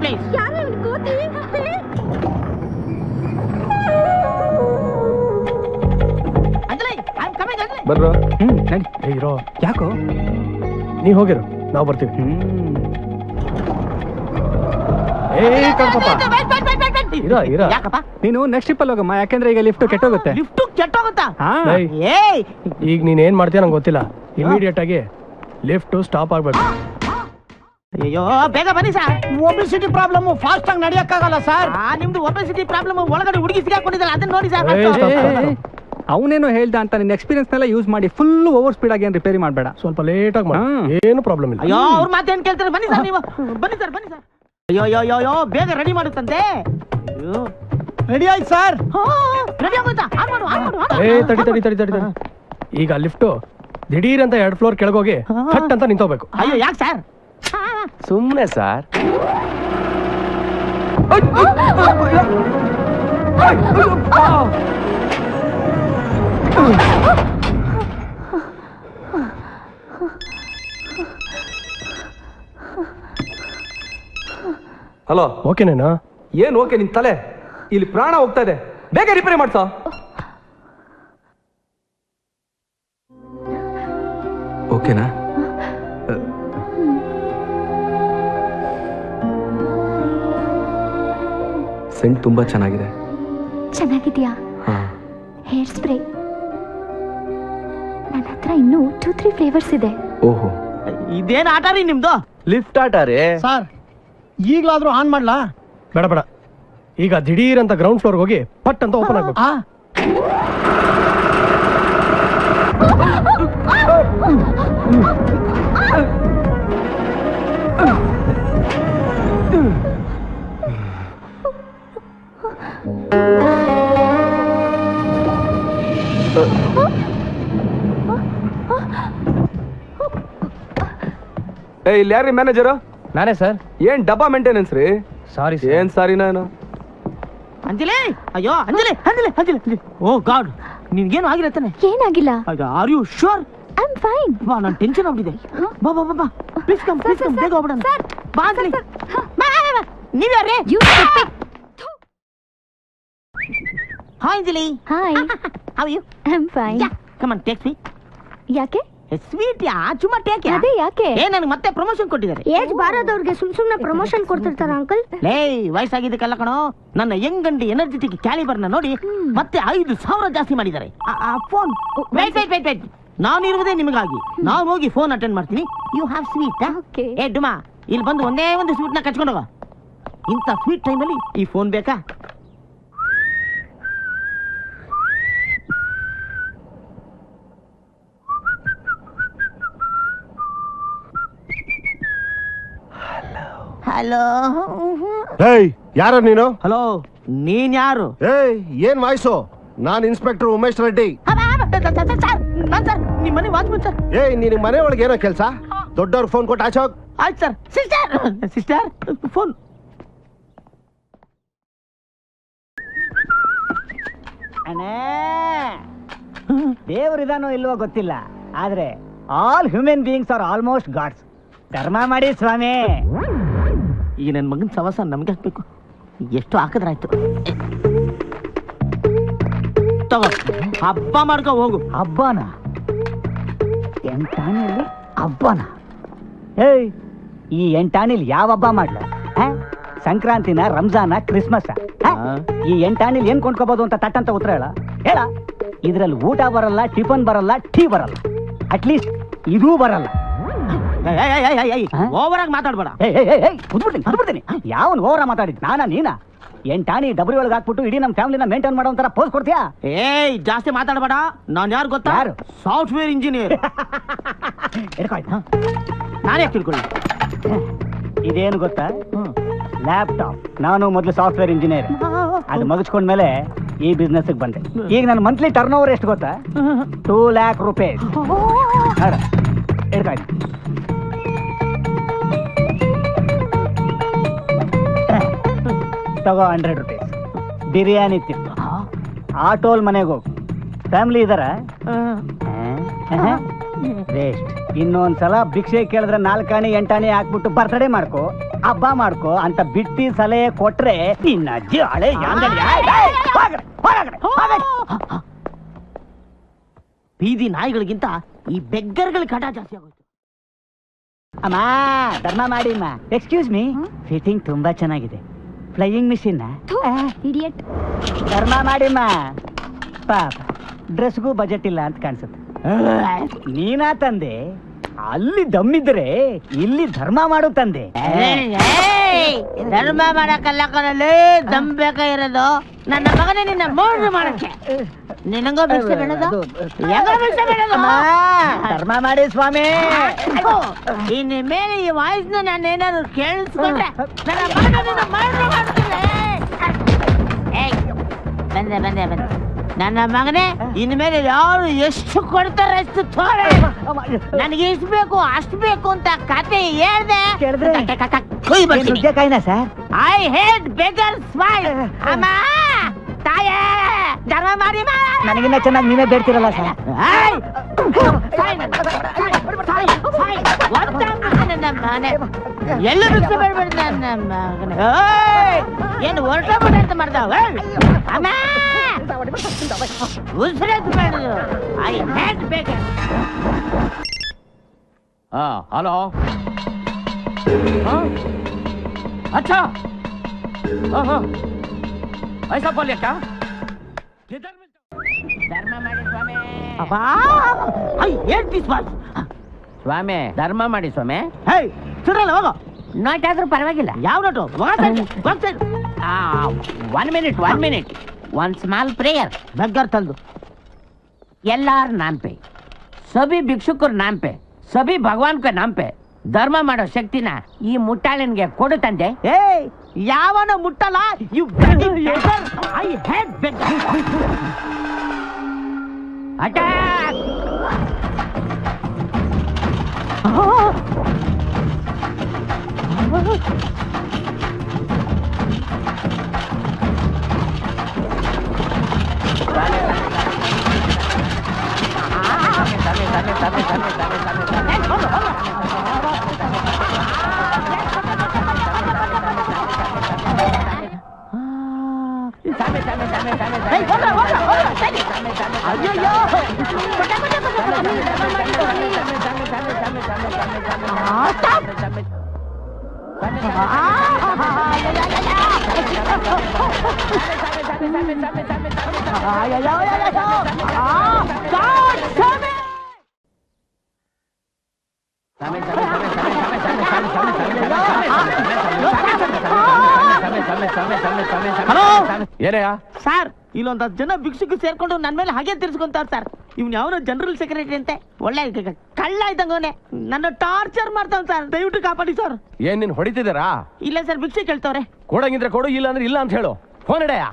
Please. ಯಾರು ಕೋತಿ? Anjali, I am coming Anjali. ಬರ್ರೋ. ನಡಿ. ಇರೋ. ಯಾಕೋ? ನೀ ಹೋಗಿರು, ನಾವು ಬರ್ತೀವಿ. ಯಾಕಪ್ಪ? ನೀನು ನೆಕ್ಸ್ಟ್ ಟ್ರಿಪ್ ಅಲ್ಲಿ ಹೋಗಮ್ಮ, ಯಾಕಂದ್ರೆ ಈಗ ಲಿಫ್ಟ್ ಕೆಟ್ಟೋಗುತ್ತೆ. ಲಿಫ್ಟ್ ಕೆಟ್ಟೋಗುತ್ತಾ? ಏಯ್, ಈಗ ನೀನ್ ಏನ್ ಮಾಡ್ತೀಯ ನಂಗೆ ಗೊತ್ತಿಲ್ಲ. ಇಮಿಡಿಯೇಟ್ ಆಗಿ ಲಿಫ್ಟ್ ಸ್ಟಾಪ್ ಆಗ್ಬೇಕು. ಅಯ್ಯೋ ಬೇಗ ಬನ್ನಿ ಸರ್. ಒಬೆಸಿಟಿ ಪ್ರಾಬ್ಲಮ್ ಫಾಸ್ಟ್ ಆಗಿ ನಡೆಯಕ್ಕಾಗಲ್ಲ ಸರ್. ನಿಮ್ದು ಒಬೆಸಿಟಿ ಪ್ರಾಬ್ಲಮ್ ಒಳಗಡೆ ಹುಡುಗಿ ಸಿಗಾಕೊಂಡಿದ್ದಲ್ಲ, ಅದನ್ನ ನೋಡಿ ಸರ್. ಅವನೇನೋ ಹೇಳ್ದ ಅಂತ ನಿನ್ನ ಎಕ್ಸ್ಪೀರಿಯನ್ಸ್ ನೆಲ್ಲ ಯೂಸ್ ಮಾಡಿ ಫುಲ್ ಓವರ್ ಸ್ಪೀಡ್ ಆಗಿ ಏನ್ ರಿಪೇರಿ ಮಾಡಬೇಡ. ಸ್ವಲ್ಪ ಲೇಟ್ ಆಗಿ ಮಾಡಿ, ಏನು ಪ್ರಾಬ್ಲಮ್ ಇಲ್ಲ. ಅಯ್ಯೋ ಅವ್ರ ಮಾತೇನ್ ಕೇಳ್ತಾರೆ? ಬನ್ನಿ ಸರ್, ನೀವು ಬನ್ನಿ ಸರ್, ಬನ್ನಿ ಸರ್. ಅಯ್ಯೋ ಅಯ್ಯೋ ಅಯ್ಯೋ ಬೇಗ ರೆಡಿ ಮಾಡುತ್ತಂತೆ. ರೆಡಿ ಆಯ್ತು ಸರ್. ರೆಡಿ ಆಗೋಯ್ತಾ? ಆನ್ ಮಾಡು, ಆನ್ ಮಾಡು, ಆನ್ ಮಾಡು. ತಡಿ ತಡಿ ತಡಿ ತಡಿ ತಡಿ. ಈಗ ಲಿಫ್ಟ್ ದಿಢೀರ್ ಅಂತ 2 ಫ್ಲೋರ್ ಕೆಳಗೋಗಿ ಹಟ್ ಅಂತ ನಿಂತೋಗ್ಬೇಕು. ಅಯ್ಯೋ ಯಾಕೆ ಸರ್? ಸುಮ್ಮನೆ ಸರ್. ಹಲೋ, ಓಕೆನೇನಾ? ಏನ್ ಓಕೆ? ನಿನ್ ತಲೆ ಇಲ್ಲಿ ಪ್ರಾಣ ಹೋಗ್ತಾ ಇದೆ, ಬೇಗ ರಿಪೇರಿ ಮಾಡ್ಸೋ. ಓಕೆನಾ? ಸೆಂಟ್ ತುಂಬಾ ಚೆನ್ನಾಗಿದೆ. ಚೆನ್ನಾಗಿದ್ಯಾ? ಹೇರ್ ಸ್ಪ್ರೇ ನನ್ನ ಹತ್ರ ಇನ್ನೂ 2-3 ಫ್ಲೇವರ್ಸ್ ಇದೆ. ಓಹೋ, ಇದೇನ್ ಆಟ ರೀ ನಿಮ್ದು? ಲಿಫ್ಟ್ ಆಟ ರೀ ಸರ್. ಈಗ್ಲಾದ್ರೂ ಆನ್ ಮಾಡ್ಲಾ? ಬೇಡ ಬೇಡ, ಈಗ ದಿಢೀರ್ ಅಂತ ಗ್ರೌಂಡ್ ಫ್ಲೋರ್ ಹೋಗಿ ಪಟ್ ಅಂತ ಓಪನ್ ಆಗ್ಬೇಕು. ಇಲ್ಲಿ ಯಾರ್ರಿ ಮ್ಯಾನೇಜರ್? ನಾನೇ ಸರ್. ಏನ್ ಡಬ್ಬಾ ಮೇಂಟೆನೆನ್ಸ್ ರೀ? ಸಾರಿ ಏನ್ ಸಾರಿ ನಾನು? ಅಂಜಲಿ, ಅಯ್ಯೋ ಅಂಜಲಿ, ಅಂಜಲಿ, ಅಂಜಲಿ, ಅಂಜಲಿ. ಓ ಗಾಡ್, ನಿನ್ಗೇನು ಆಗಿರತ್ತಾನೆ? ಏನಾಗಿಲ್ಲ. Are you sure? I am fine. ಬಾ, ನಾನು ಟೆನ್ಷನ್ ಆಗ್ಬಿಟ್ಟಿದೆ. ಬಾ ಬಾ ಬಾ ಬಾ, ಪ್ಲೀಸ್ ಕಮ್, ಪ್ಲೀಸ್ ಕಮ್, ಬೇಗ ಹೋಗ್ಬಿಡೋಣ. ಬಾ ಅಂಜಲಿ. ನೀವ್ಯಾರೇ? Hi Anjali. Hi. How you? I am fine. Come on, take me. ಯಾಕೆ? ಸ್ವೀಟ್ ಯಾ ಚುಮ್ಮಾ ಟೇಕ್ ಯಾ. ಅದೇ ಯಾಕೆ? ನನಗೆ ಮತ್ತೆ ಪ್ರಮೋಷನ್ ಕೊಟ್ಟಿದ್ದಾರೆ. ಏಜ್ ಬಾರದವ್ರಿಗೆ ಸುಮ್ನೆ ಪ್ರಮೋಷನ್ ಕೊಡ್ತಿರ್ತಾರ ಅಂಕಲ್? ಲೇ, ವಯಸ್ಸಾಗಿದ್ದಕ್ಕೆಲ್ಲ ಕಣೋ, ನನ್ನ ಯಂಗ್ ಎನರ್ಜೆಟಿಕ್ ಕ್ಯಾಲಿಬರ್ನ ನೋಡಿ ಮತ್ತೆ 5,000 ಜಾಸ್ತಿ ಮಾಡಿದ್ದಾರೆ. Phone wait wait wait wait, ನಾನಿರುವುದೇ ನಿಮಗಾಗಿ. ನಾನು ಹೋಗಿ ಫೋನ್ ಅಟೆಂಡ್ ಮಾಡ್ತೀನಿ. You have sweet? ಏ ಡುಮಾ, ಇಲ್ಲಿ ಬಂದು ಒಂದೇ ಒಂದು ಸ್ವೀಟ್ನ ಕಚ್ಕೊಂಡು ಹೋಗ. ಇಂಥ ಸ್ವೀಟ್ ಟೈಮಲ್ಲಿ ಈ ಫೋನ್ ಬೇಕಾ? ಹಲೋ. ಏಯ್, ಯಾರು ನೀನು? ಹಲೋ, ನೀನ್ ಯಾರು? ಏಯ್, ಏನ್ ವಾಯ್ಸು? ನಾನ್ ಇನ್ಸ್ಪೆಕ್ಟರ್ ಉಮೇಶ್ ರೆಡ್ಡಿ. ಸರ್, ನಿಮ್ಮ ಮನೆ ವಾಚ್ಮನ್ ಸರ್. ಏಯ್, ನಿನ್ ಮನೆ ಒಳಗೆ ಏನೋ ಕೆಲ್ಸ? ದೊಡ್ಡವ್ರ ಫೋನ್ ಕೊಟ್ಟು ಆಚೆ ಹೋಗ್. ಆಯ್ತು ಸರ್. Sister, sister phone. ದೇವರಿದಾನೋ ಇಲ್ವೋ ಗೊತ್ತಿಲ್ಲ, ಆದ್ರೆ all human beings are almost gods. ಕರ್ಮ ಮಾಡಿ ಸ್ವಾಮಿ. ಈ ನನ್ನ ಮಗನ ಸವಾಸ ನಮ್ಗೆ ಹಾಕ್ಬೇಕು. ಎಷ್ಟು ಹಾಕಿದ್ರಾಯ್ತು. ತಗೋ, ಹಬ್ಬ ಮಾಡ್ಕೊ ಹೋಗು. ಹಬ್ಬನ? ಎಂಟಾಣಿಯಲ್ಲಿ ಹಬ್ಬನ? ಏಯ್, ಈ ಎಂಟಾಣಿಲಿ ಯಾವ ಹಬ್ಬ ಮಾಡ್ಲ? ಸಂಕ್ರಾಂತಿನ, ರಂಜಾನ, ಕ್ರಿಸ್ಮಸ್? ಈ ಎಂಟಾಣಿಲಿ ಏನ್ ಕೊಂಡ್ಕೋಬಹುದು ಅಂತ ತಟ್ಟಂತ ಉತ್ತರ ಹೇಳ. ಇದ್ರಲ್ಲಿ ಊಟ ಬರಲ್ಲ, ಟಿಫನ್ ಬರಲ್ಲ, ಟೀ ಬರಲ್ಲ, ಅಟ್ಲೀಸ್ಟ್ ಇದೂ ಬರಲ್ಲ. ಓವರ್ ಆಗಿ ಮಾತಾಡ್ಬೇಡ. ಕುದ್ಬಿಡ್ತೀನಿ. ಯಾವನ್ ಓವರ ಮಾತಾಡಿದ್? ನಾನಾ ನೀನಾ? ಎಂಟಾಣಿ ಡಬ್ರಿ ಒಳಗೆ ಹಾಕ್ಬಿಟ್ಟು ಇಡೀ ನಮ್ಮ ಫ್ಯಾಮಿಲಿನ ಮೇಂಟೈನ್ ಮಾಡೋ ಒಂಥರ ಪೋಸ್ ಕೊಡ್ತೀಯಾ? ಏಯ್, ಜಾಸ್ತಿ ಮಾತಾಡಬೇಡ. ನಾನು ಯಾರು ಗೊತ್ತಾ? ಯಾರು? Software engineer. ನಾನೇ ತಿಳ್ಕೊಳ್ಳಿ. ಇದೇನು ಗೊತ್ತಾ? ಲ್ಯಾಪ್ಟಾಪ್. ನಾನು ಮೊದಲು ಸಾಫ್ಟ್ವೇರ್ ಇಂಜಿನಿಯರ್. ಅದು ಮುಗಿಸ್ಕೊಂಡ್ಮೇಲೆ ಈ ಬಿಸ್ನೆಸ್ ಬಂದೆ. ಈಗ ನನ್ನ ಮಂತ್ಲಿ ಟರ್ನ್ ಓವರ್ ಎಷ್ಟು ಗೊತ್ತಾ? 2 lakh rupees. ತಗೋ 100 rupees. ಬಿರಿಯಾನಿ ತಿನ್ನು. ಆಟೋಲ್ ಮನೆಗೆ ಹೋಗು. ಫ್ಯಾಮಿಲಿ ಇದಾರ? ವೇಸ್ಟ್. ಇನ್ನೊಂದ್ಸಲ ಭಿಕ್ಷೆ ಕೇಳಿದ್ರೆ 4 ಆಣಿ 8 ಆಣಿ ಹಾಕ್ಬಿಟ್ಟು ಬರ್ತಡೇ ಮಾಡ್ಕೋ. ಹಬ್ಬ ಮಾಡ್ಕೋ ಅಂತ ಬಿಟ್ಟಿ ಸಲಹೆ ಕೊಟ್ರೆ ನಿನ್ನ ಅಜ್ಜಿ ಹಳೆ ಯಾಂಗಡಿ. ಬೀದಿ ನಾಯಿಗಳಿಗಿಂತ ಈ ಬೆಗ್ಗರ್ಗಳ ಕಟ ಜಾಸ್ತಿ ಆಗೋಯ್ತು. ಅಮ್ಮ ಧರ್ಮ ಮಾಡಿ ಅಮ್ಮ. ಎಕ್ಸ್ಕ್ಯೂಸ್ ಮೀ, ಫಿಟ್ಟಿಂಗ್ ತುಂಬಾ ಚೆನ್ನಾಗಿದೆ. Flying machine idiot. ಧರ್ಮ ಮಾಡಿಮ್ಮ. ಪಾಪ ಡ್ರೆಸ್ಗೂ ಬಜೆಟ್ ಇಲ್ಲ ಅಂತ ಕಾಣಿಸುತ್ತೆ. ನೀನಾ ತಂದೆ? ಅಲ್ಲಿ ದಮ್ಮಿದ್ರೆ ಇಲ್ಲಿ ಧರ್ಮ ಮಾಡು ತಂದೆ. ಧರ್ಮ ಮಾಡಕ್ಕಲ್ಲ ಕಣಲ್ಲಿ ದಮ್ ಬೇಕ ಇರೋದು. ನನ್ನ ಮಗನೇ ನಿನ್ನ ಮೋಡ್ರು ಮಾಡಕ್ಕೆ. ನಿನಗೋ ಭಿಕ್ಷೆ ಬೇಡದು? ಯಾಕೋ ಭಿಕ್ಷೆ ಬೇಡದು? ಅಮ್ಮ, ಧರ್ಮ ಮಾಡಿ ಸ್ವಾಮಿ. ಇನ್ನು ಮೇಲೆ ಈ ವಾಯ್ಸ್ನ ನಾನು ಏನಾದ್ರು ಕೇಳಿಸ್ಕೊಂಡ್ರೆ ನನ್ನ ಮಗನ ನಿನ್ನ ಮೋಡ್ರು ಮಾಡ್ತೀನಿ. ಬಂದೆ ಬಂದೆ ಬಂದೆ. ನನ್ನ ಮಗನೇ ಇನ್ಮೇಲೆ ಯಾರು ಎಷ್ಟು ಕೊಡ್ತಾರೆ ಅಷ್ಟು ತೋರೆ. ನನಗೆ ಇಷ್ಟು ಬೇಕು ಅಷ್ಟು ಬೇಕು ಅಂತ ಕತೆ ಹೇಳ್ದೆ. ನುಗ್ಗೆಕಾಯಿನ sir? I hate beggar smile. ಅಮ್ಮ ತಾಯೇ ಧರ್ಮ ಮಾಡಿ. ನನಗಿನ್ನ ಚೆನ್ನಾಗಿ ನೀವೇ ಬೇಡ್ತಿರಲ್ಲ ಸರ್. ಎಲ್ಲ ಭಿಕ್ಷೆ ಬೇಡ್ಬೇಡ ನನ್ನ ಮಗನೇ. ಏನು ಹೊರಟ ಅಂತ ಮಾಡ್ದಾವ. ಅಮ್ಮ ಉಸಿರತ್ತು ಬೇಡದು. I hate beggar. हेलो अच्छा हाँ ऐसा बोलिए क्या ಧರ್ಮ ಮಾಡಿ ಸ್ವಾಮಿ. I hate this voice. ಸ್ವಾಮಿ ಧರ್ಮ ಮಾಡಿ ಸ್ವಾಮಿ. ಹೇ ಸುರಲ್ಲ ಹೋಗೋ. ನೋಟ್ ಆದ್ರೂ ಪರವಾಗಿಲ್ಲ. ಯಾವ note? One minute one small prayer. Beggar ತಂದು एलआर नाम पे सभी भिक्षुकर नाम पे सभी भगवान के नाम पे ಧರ್ಮ ಮಾಡೋ ಶಕ್ತಿನ ಈ ಮುಟ್ಟಾಳನ್ಗೆ ಕೊಡು ತಂದೆ. ಏ ಯಾವನ ಮುಟ್ಟಲ್ಲ. You I hate beggar. Attack. Hello ಏನಯ್ಯ? ಸರ್, ಇಲ್ಲೊಂದು 10 ಜನ ಭಿಕ್ಷುಕು ಸೇರ್ಕೊಂಡು ನನ್ನ ಮೇಲೆ ಹಾಗೆ ತಿರ್ಸ್ಕೊಂತಾರೆ ಸರ್. ಇವ್ನು ಯಾವನೋ ಜನರಲ್ ಸೆಕ್ರೆಟರಿ ಅಂತೆ. ಒಳ್ಳೆ ಕಳ್ಳ ಇದ್ದಂಗವನೆ. ನನ್ನ ಟಾರ್ಚರ್ ಮಾಡ್ತಾವ ಸರ್. ದಯವಿಟ್ಟು ಕಾಪಾಡಿ ಸರ್. ಏನ್ ನೀನ್ ಹೊಡಿತಿದ್ದೀರಾ? ಇಲ್ಲ ಸರ್, ಭಿಕ್ಷೆ ಕೇಳ್ತವ್ರೆ. ಕೊಡಂಗಿದ್ರೆ ಕೊಡು, ಇಲ್ಲ ಅಂದ್ರೆ ಇಲ್ಲ ಅಂತ ಹೇಳು. ಫೋನ್ ಇಡಯ್ಯ.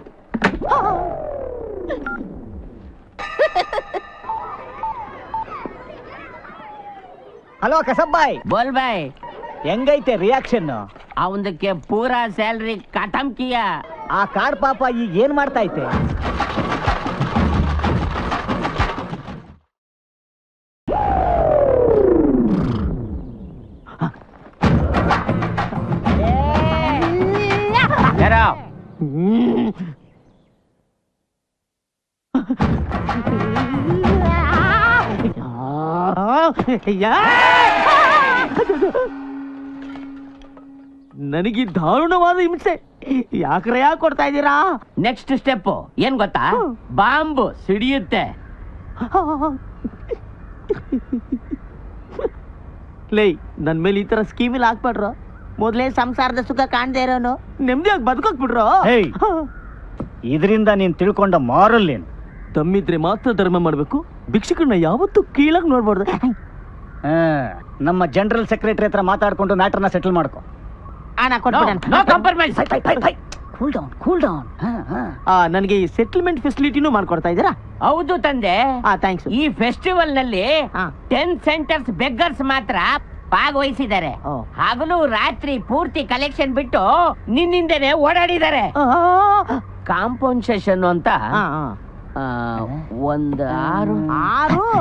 ಹಲೋ ಕಸಬ್ಬಾಯ್. बोल भाई ಹೆಂಗೈತೆ ರಿಯಾಕ್ಷನ್? ಅವನಕ್ಕೆ ಪೂರಾ ಸ್ಯಾಲರಿ ಖತಮ್ ಕಿಯಾ. ಆ ಕಾಡ್ ಪಾಪ ಈಗ ಏನ್ ಮಾಡ್ತಾ ಐತೆ? ನನಗೆ ದಾರುಣವಾದ ಹಿಂಸೆ ಯಾಕ್ರೆ ಕೊಡ್ತಾ ಇದ್ದೀರಾ? ನೆಕ್ಸ್ಟ್ ಸ್ಟೆಪ್ ಏನ್ ಗೊತ್ತಾ? ಬಾಂಬ್ ಸಿಡಿಯುತ್ತೆ. ಲೇ, ನನ್ ಮೇಲೆ ಈ ತರ ಸ್ಕೀಮಿಲ್ ಹಾಕ್ಬಿಡ್ರು. ಮೊದ್ಲೇ ಸಂಸಾರದ ಸುಖ ಕಾಣ್ದೇ ಇರೋನು ನೆಮ್ಮದಿಯಾಗಿ ಬದುಕೋಕ್ ಬಿಡ್ರು. ಇದರಿಂದ ನೀನ್ ತಿಳ್ಕೊಂಡ ಮಾರಲ್ ಏನು? ತಮ್ಮಿದ್ರೆ ಮಾತ್ರ ಧರ್ಮ ಮಾಡ್ಬೇಕು, ಭಿಕ್ಷುಕರನ್ನ ಯಾವತ್ತೂ ಕೀಳಾಗಿ ನೋಡ್ಬಾರ್ದು. ನಮ್ಮ ಜನರಲ್ ಸೆಕ್ರೆಟರಿ ಹತ್ರ ಮಾತಾಡ್ಕೊಂಡು ಮ್ಯಾಟರ್ನ ಸೆಟಲ್ ಮಾಡ್ಕೊ. ಹಣ ಕೊಟ್ಬಿಡಣ. No compromise. Cool down. ನನಗೆ ಈ ಸೆಟಲ್ಮೆಂಟ್ ಫೆಸಿಲಿಟಿನೂ ಮಾಡ್ಕೊಡ್ತಾ ಇದ್ದೀರಾ? ಹೌದು ತಂದೆ. ಥ್ಯಾಂಕ್ಸ್. ಈ ಫೆಸ್ಟಿವಲ್ ನಲ್ಲಿ ಹಾ. 10 ಸೆಂಟರ್ಸ್ ಬೆಗ್ಗರ್ಸ್ ಮಾತ್ರ ಭಾಗವಹಿಸಿದ್ದಾರೆ. ಓ. ಹಗಲು ರಾತ್ರಿ ಪೂರ್ತಿ ಕಲೆಕ್ಷನ್ ಬಿಟ್ಟು ನಿನ್ನಿಂದನೇ ಓಡಾಡಿದ್ದಾರೆ. ಕಾಂಪನ್ಸೇಷನ್ ಅಂತ ಒಂದು 6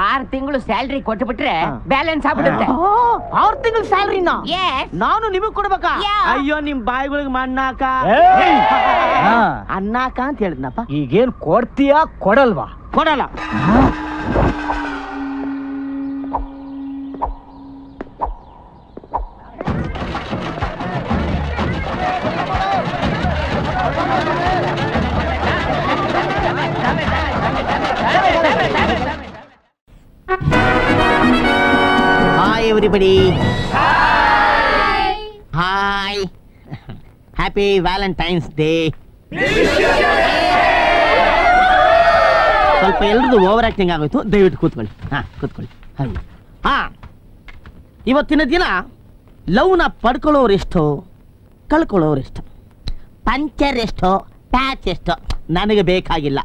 6 ತಿಂಗಳು ಸ್ಯಾಲ್ರಿ ಕೊಟ್ಬಿಟ್ರೆ ಹಾ. ಬ್ಯಾಲೆನ್ಸ್ ಆಗ್ಬಿಡುತ್ತೆ 6 ತಿಂಗಳ ಸ್ಯಾಲ್ರಿನ Yes. ನಾನು ನಿಮಗ್ ಕೊಡ್ಬೇಕಾ? Yeah. ಅಯ್ಯೋ ನಿಮ್ ಬಾಯಿಗಳಿಗೆ ಮಣ್ಣಾಕ ಹಾ. ಅನ್ನಾಕ ಅಂತ ಹೇಳಿದ್ನಪ್ಪ. ಈಗೇನ್ ಕೊಡ್ತೀಯಾ ಕೊಡಲ್ವಾ? ಕೊಡಲ್ಲ. Hi everybody. Hi, happy Valentine's day. ಸ್ವಲ್ಪ ಎಲ್ರದ್ದು ಓವರ್ ಆಕ್ಟಿಂಗ್ ಆಗೋಯ್ತು, ದಯವಿಟ್ಟು ಕೂತ್ಕೊಳ್ಳಿ. ಕೂತ್ಕೊಳ್ಳಿ. ಹಾಗೆ ಇವತ್ತಿನ ದಿನ ಲವ್ನ ಪಡ್ಕೊಳ್ಳೋರೆಷ್ಟೋ ಕಳ್ಕೊಳ್ಳೋರೆಷ್ಟೋ, ಪಂಚರ್ ಎಷ್ಟೋ ಪ್ಯಾಚ್ ಎಷ್ಟೋ ನನಗೆ ಬೇಕಾಗಿಲ್ಲ.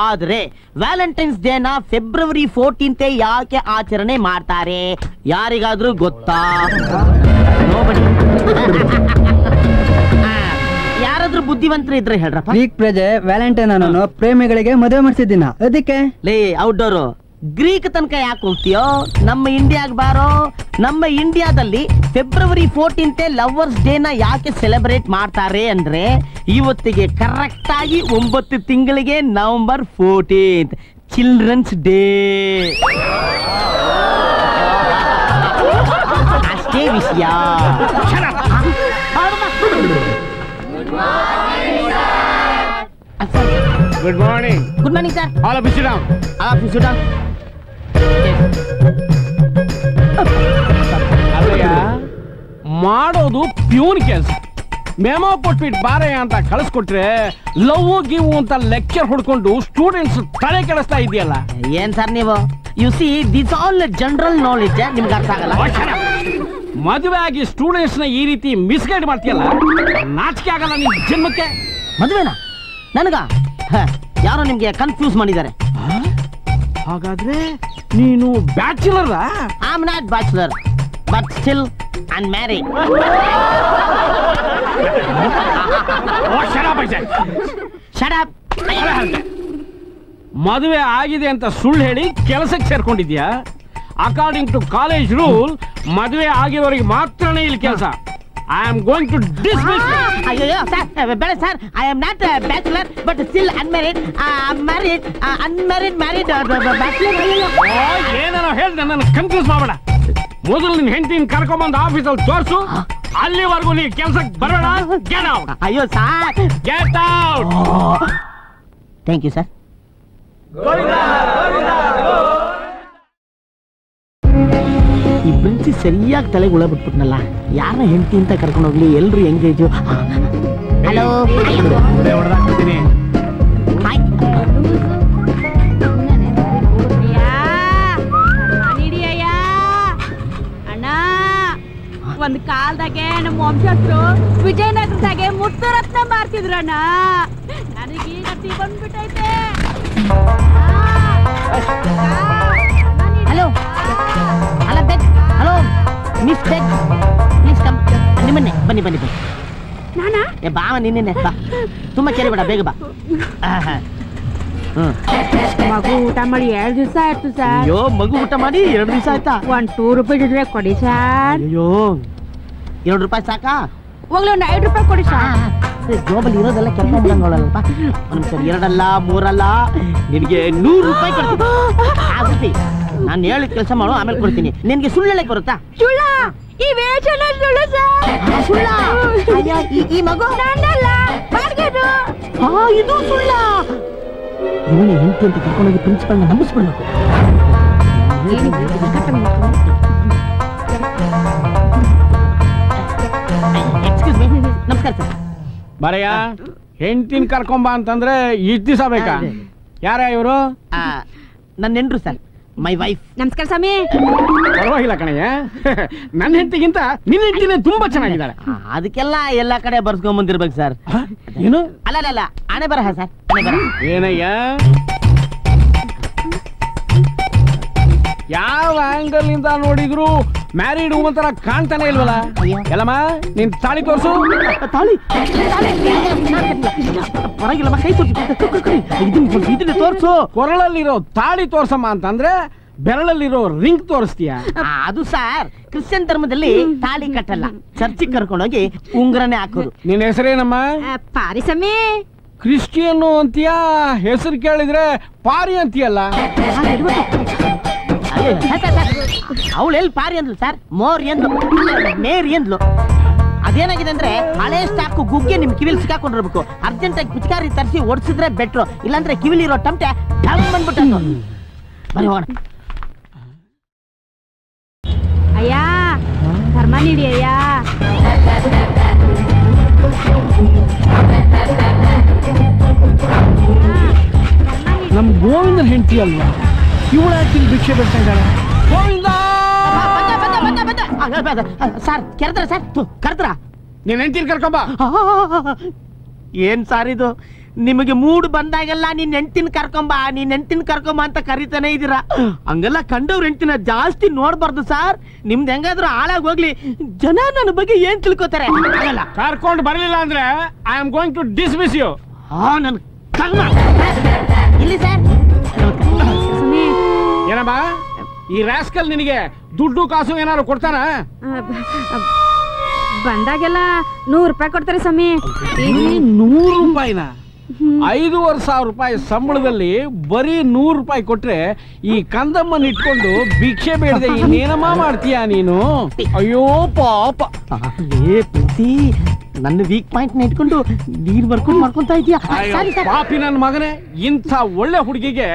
ಆದರೆ ವ್ಯಾಲೆಂಟೈನ್ಸ್ ಡೇನ ಫೆಬ್ರವರಿ 14 ಯಾಕೆ ಆಚರಣೆ ಮಾಡ್ತಾರೆ ಯಾರಿಗಾದ್ರೂ ಗೊತ್ತಾ? Nobody. ಯಾರಾದ್ರೂ ಬುದ್ಧಿವಂತರು ಇದ್ರೆ ಹೇಳ್ರಪ್ಪ. ಗ್ರೀಕ್ ಪ್ರಜೆ ವ್ಯಾಲೆಂಟೈನ್ ಅನ್ನೋನು ಪ್ರೇಮಿಗಳಿಗೆ ಮದುವೆ ಮಾಡಿಸಿದ್ದಿನ ಅದಕ್ಕೆ. ಲೇ ಔಟ್ಡೋರು, ಗ್ರೀಕ್ ತನಕ ಯಾಕೆ ಹೋಗ್ತೀಯೋ? ನಮ್ಮ ಇಂಡಿಯಾಗ್ ಬಾರೋ. ನಮ್ಮ ಇಂಡಿಯಾದಲ್ಲಿ ಫೆಬ್ರವರಿ 14 ಲವರ್ಸ್ ಡೇನ ಯಾಕೆ ಸೆಲೆಬ್ರೇಟ್ ಮಾಡ್ತಾರೆ ಅಂದ್ರೆ, ಇವತ್ತಿಗೆ ಕರೆಕ್ಟ್ ಆಗಿ 9 ತಿಂಗಳಿಗೆ ನವೆಂಬರ್ 14 ಚಿಲ್ಡ್ರನ್ಸ್ ಡೇ. ಅಷ್ಟೇ ವಿಷಯ. Good morning. Good morning sir. All of you sit down. Office done. ಅಲ್ಲಯ್ಯ, ಮಾಡೋದು ಪ್ಯೂನ್ ಕೆಲಸ. ಮೆಮೋ ಕೊಟ್ಬಿಟ್ಟು ಬಾರೆ ಅಂತ ಕಳಿಸ್ಕೊಟ್ರೆ ಲವ್ ಗಿವ್ ಅಂತ ಲೆಕ್ಚರ್ ಹೊಡ್ಕೊಂಡು ಸ್ಟೂಡೆಂಟ್ಸ್ ತಲೆ ಕೆಡಿಸ್ತಾ ಇದೆಯಲ್ಲ. ಏನ್ ಸರ್ ನೀವು? You see this all general knowledge, ನಿಮ್ಗೆ ಅರ್ಥ ಆಗಲ್ಲ. ಮದುವೆ ಆಗಿ ಸ್ಟೂಡೆಂಟ್ಸ್ ನ ಈ ರೀತಿ ಮಿಸ್ಗೈಡ್ ಮಾಡ್ತೀಯಲ್ಲ, ನಾಚಿಕೆ ಆಗಲ್ಲ ನಿನ್ ಜನ್ಮಕ್ಕೆ? ಮದುವೆನಾ ನನಗ? ಯಾರೋ ನಿಮ್ಗೆ ಕನ್ಫ್ಯೂಸ್ ಮಾಡಿದ್ದಾರೆ. ಹಾಗಾದ್ರೆ ನೀನು bachelor? I am not bachelor but still unmarried. Shut up. ಮದುವೆ ಆಗಿದೆ ಅಂತ ಸುಳ್ಳು ಹೇಳಿ ಕೆಲಸಕ್ಕೆ ಸೇರ್ಕೊಂಡಿದ್ಯಾ? ಅಕಾರ್ಡಿಂಗ್ ಟು ಕಾಲೇಜ್ ರೂಲ್ ಮದುವೆ ಆಗಿರೋರಿಗೆ ಮಾತ್ರನೇ ಇಲ್ಲಿ ಕೆಲಸ. I am going to dismiss. ಅಯ್ಯೋ ಸರ್, ಬೇಡ sir. I am not bachelor but still unmarried. Married, unmarried, married, bachelor. ಏನಾರೋ ಹೇಳ್ದೆ, ನನ್ನ ಕನ್ಫ್ಯೂಸ್ ಮಾಡಬೇಡ. ಮೊದಲು ನಿನ್ ಹೆಂಡತಿನ ಕರ್ಕೊಂಬಂದು ಆಫೀಸಲ್ಲಿ ತೋರಿಸು. ಅಲ್ಲಿವರೆಗೂ ನೀ ಕೆಲ್ಸಕ್ಕೆ ಬರೋಣ. Get out. ಅಯ್ಯೋ sir. Get out. Thank you sir. ಈ ಪ್ರಿನ್ಸಿ ಸರಿಯಾಗಿ ತಲೆಗೆ ಹುಳ ಬಿಟ್ಬಿಟ್ನಲ್ಲ. ಯಾರನ್ನ ಹೆಂಡತಿ ಅಂತ ಕರ್ಕೊಂಡು ಹೋಗ್ಲಿ, ಎಲ್ರು ಎಂಗೇಜು. ಹಲೋ, ಅಣ್ಣ, ಒಂದ್ ಕಾಲದಾಗೆ ನಮ್ಮ ವಂಶಸ್ಥರು ವಿಜಯನಗರದಾಗೆ ಮುತ್ತರತ್ನ ಮಾಡ್ತಿದ್ರಣ್ಣ. ನನಗೀಗ ಟಿ ಬಂದ್ಬಿಟ್ಟೈತೆ. Hello, hello Baig, hello miss Baig, please come. ನಿಮ್ಮನ್ನೇ ಬನ್ನಿ ಬನ್ನಿ ಬನ್ನಿ. ನಾನಾ? ಏ ಬಾವ, ನಿನ್ನೆ ಬಾ. ತುಂಬಾ ಕೇಳಿ ಬೇಡ, ಬೇಗ ಬಾ. ಮಗು ಊಟ ಮಾಡಿ 2 ದಿವಸ ಆಯ್ತು ಸರ್. ಅಯ್ಯೋ, ಮಗು ಊಟ ಮಾಡಿ 2 ದಿವಸ ಆಯ್ತಾ? ಒಂದ್ 2 ರೂಪಾಯಿ ಇದ್ರೆ ಕೊಡಿ ಸರ್. ಅಯ್ಯೋ, 2 ರೂಪಾಯಿ ಸಾಕಾ? ಹೋಗ್ಲಿ, ಒಂದ್ 5 ರೂಪಾಯಿ ಕೊಡಿ ಸರ್. ಜೋಬಲ್ಲಿ ಇರೋದೆಲ್ಲ ಕೆಲಸ ಮಾಡಂಗಳಲ್ಲಪ್ಪ. ಒಂದ್ ಸರಿ 2 ಅಲ್ಲ 3 ಅಲ್ಲ, ನಿನಗೆ 100 ರೂಪಾಯಿ ಕೊಡ್ತೀನಿ. ಆಗುತ್ತೆ, ನಾನು ಹೇಳಿದ ಕೆಲಸ ಮಾಡು, ಆಮೇಲೆ ಕೊಡ್ತೀನಿ. ನಿನ್ಗೆ ಸುಳ್ಳು ಹೇಳಕ್ ಬರುತ್ತಾ? ಸುಳ್ಳ? ಈ ವೇಷನ ಸುಳ್ಳು ಸರ್. ಸುಳ್ಳ? ಈ ಮಗು ನನ್ನಲ್ಲ, ಬಾಡ್ಗೆದು. ಇದು ಸುಳ್ಳ. ಇವನೇ ಹೆಂಡತಿ ಅಂತ ಕರ್ಕೊಂಡೋಗಿ ಪ್ರಿನ್ಸಿಪಲ್ನ ನಂಬಿಸ್ಬಿಡ್ಬೇಕು. Excuse me. ನಮಸ್ಕಾರ ಸರ್. ಬರಯ್ಯ, ಹೆಂಡತಿನ ಕರ್ಕೊಂಬ ಅಂತಂದ್ರೆ ಇಷ್ಟು ದಿವಸ ಬೇಕಾ? ಯಾರ ಇವರು? ನನ್ನ ಹೆಂಡ್ರು ಸರ್, ಮೈ ವೈಫ್. ನಮಸ್ಕಾರ ಸ್ವಾಮಿ. ಪರವಾಗಿಲ್ಲ ಕಣಯ್ಯ, ನನ್ನ ಹೆಂಡತಿಗಿಂತ ನಿನ್ನ ಹೆಂಡತಿನೇ ತುಂಬಾ ಚೆನ್ನಾಗಿದ್ದಾಳೆ. ಅದಕ್ಕೆಲ್ಲ ಎಲ್ಲ ಕಡೆ ಬರ್ಸ್ಕೊಂಡ್ ಬಂದಿರ್ಬೇಕು ಸರ್. ಏನು? ಅಲ್ಲ, ಹಣೆ ಬರಹ ಸರ್, ಹಣೆ ಬರಹ. ಏನಯ್ಯ, ಯಾವ ಆಂಗಲ್ ಇಂದ ನೋಡಿದ್ರು ಮ್ಯಾರಿಡ್ ವುಮನ್ ತರ ಕಾಣ್ತಾನೆ ಇಲ್ವಲ್ಲ? ಎಲ್ಲಮ್ಮ, ನಿನ್ ತಾಳಿ ತೋರ್ಸು. ತಾಳಿ ಪರವಾಗಿಲ್ಲಮ್ಮ, ಕೈ ತೋರಿಸಿ. ಇದನ್ನ ತೋರ್ಸು. ಕೊರಳಲ್ಲಿರೋ ತಾಳಿ ತೋರ್ಸಮ್ಮ ಅಂತಂದ್ರೆ ಬೆರಳಲ್ಲಿರೋ ರಿಂಗ್ ತೋರಿಸ್ತೀಯಾ? ಅದು ಸರ್ ಕ್ರಿಶ್ಚಿಯನ್ ಧರ್ಮದಲ್ಲಿ ತಾಳಿ ಕಟ್ಟಲ್ಲ, ಚರ್ಚಿಗೆ ಕರ್ಕೊಂಡೋಗಿ ಉಂಗ್ರನೇ ಹಾಕೋದು. ನಿನ್ನ ಹೆಸರೇನಮ್ಮ? ಪಾರಿಸಮ್ಮಿ. ಕ್ರಿಶ್ಚಿಯನ್ ಅಂತೀಯಾ? ಹೆಸರು ಕೇಳಿದ್ರೆ ಪಾರಿ ಅಂತೀಯಲ್ಲ. ಅವಳು ಎಲ್ಲಿ ಪಾರಿ ಅಂದ್ಲು ಸರ್, ಮೋರ್ ಎಂದ್ಲು, ಮೇರಿ ಎಂದ್ಲು. ಅದೇನಾಗಿದೆ ಅಂದ್ರೆ ಹಳೆ ಸ್ಟಾಕ್ ಗುಗ್ಗೆ ನಿಮ್ ಕಿವಿಲ್ ಸಿಕ್ಕಾಕೊಂಡಿರ್ಬೇಕು. ಅರ್ಜೆಂಟ್ ಆಗಿ ಪಿಚಕಾರಿ ತರಿಸಿ ಓಡಿಸಿದ್ರೆ ಬೆಟ್ರು, ಇಲ್ಲಾಂದ್ರೆ ಕಿವಿಲಿರೋ ಟಮಟೆ ಡಮ್ ಬಂದ್ಬಿಟ್ಟು ಬರೀ ಹೋಗೋಣ. ಅಯ್ಯ ಧರ್ಮ ನೀಡಿ ಅಯ್ಯ. ನಮ್ ಗೋವಿಂದನ ಹೆಂಡತಿ ಅಲ್ವಾ? ಇವಳ ಭಿಕ್ಷೆ ಬಿಡ್ತಾ ಇದ್ದಾಳೆ. ಗೋವಿಂದ ಸರ್ ಕೆರ್ದ್ರ ಸರ್ ಕರ್ದ್ರ ನೀನ್ ಹೆಂಡತಿನ ಕರ್ಕೊಂಬ. ಏನ್ ಸಾರ್ ಇದು? ನಿಮಗೆ ಮೂಡ್ ಬಂದಾಗೆಲ್ಲ ನೀನ್ ಹೆಂಡ್ತಿನ ಕರ್ಕೊಂಬ, ನೀನ್ ಹೆಂಡ್ತಿನ ಕರ್ಕೊಂಬ ಅಂತ ಕರಿತಾನೆ ಇದೀರಾ. ಹಂಗೆಲ್ಲ ಕಂಡವ್ರ ಹೆಂಡ್ತಿನ ಜಾಸ್ತಿ ನೋಡ್ಬಾರ್ದು ಸರ್. ನಿಮ್ದು ಹೆಂಗಾದ್ರೂ ಹಾಳಾಗ್ ಹೋಗ್ಲಿ, ಜನ ನನ್ನ ಬಗ್ಗೆ ಏನ್ ತಿಳ್ಕೊತಾರೆ. ಆಗಲ್ಲ. ಕರ್ಕೊಂಡು ಬರ್ಲಿಲ್ಲ ಅಂದ್ರೆ I am going to dismiss you. ನನ್ ಕರ್ಮ ಇಲ್ಲಿ ಸರ್. ಏನಮ್ಮ ಈ ರಾಸ್ಕಲ್ ನಿನಗೆ ದುಡ್ಡು ಕಾಸು ಏನಾದ್ರು ಕೊಡ್ತಾನ? ಬಂದಾಗೆಲ್ಲ 100 ರೂಪಾಯಿ ಕೊಡ್ತಾರೆ ಸ್ವಾಮಿ. 100 ರೂಪಾಯಿನ? 5,500 ರೂಪಾಯಿ ಸಂಬಳದಲ್ಲಿ ಬರೀ 100 ರೂಪಾಯಿ ಕೊಟ್ರೆ ಈ ಕಂದಮ್ಮನ ಇಟ್ಕೊಂಡು ಭಿಕ್ಷೆ ಬೇಡದೆ ಇನ್ನೇನಮ್ಮ ಮಾಡ್ತೀಯಾ ನೀನು? ಅಯ್ಯೋ ಪಾಪ. ನನ್ನ ವೀಕ್ ಪಾಯಿಂಟ್ ನ ಇಟ್ಕೊಂಡು ನೀರ್ ಮಾಡ್ಕೊಂತ ಇದೀಯಾ? ಪಾಪಿ ನನ್ನ ಮಗನೇ, ಇಂಥ ಒಳ್ಳೆ ಹುಡುಗಿಗೆ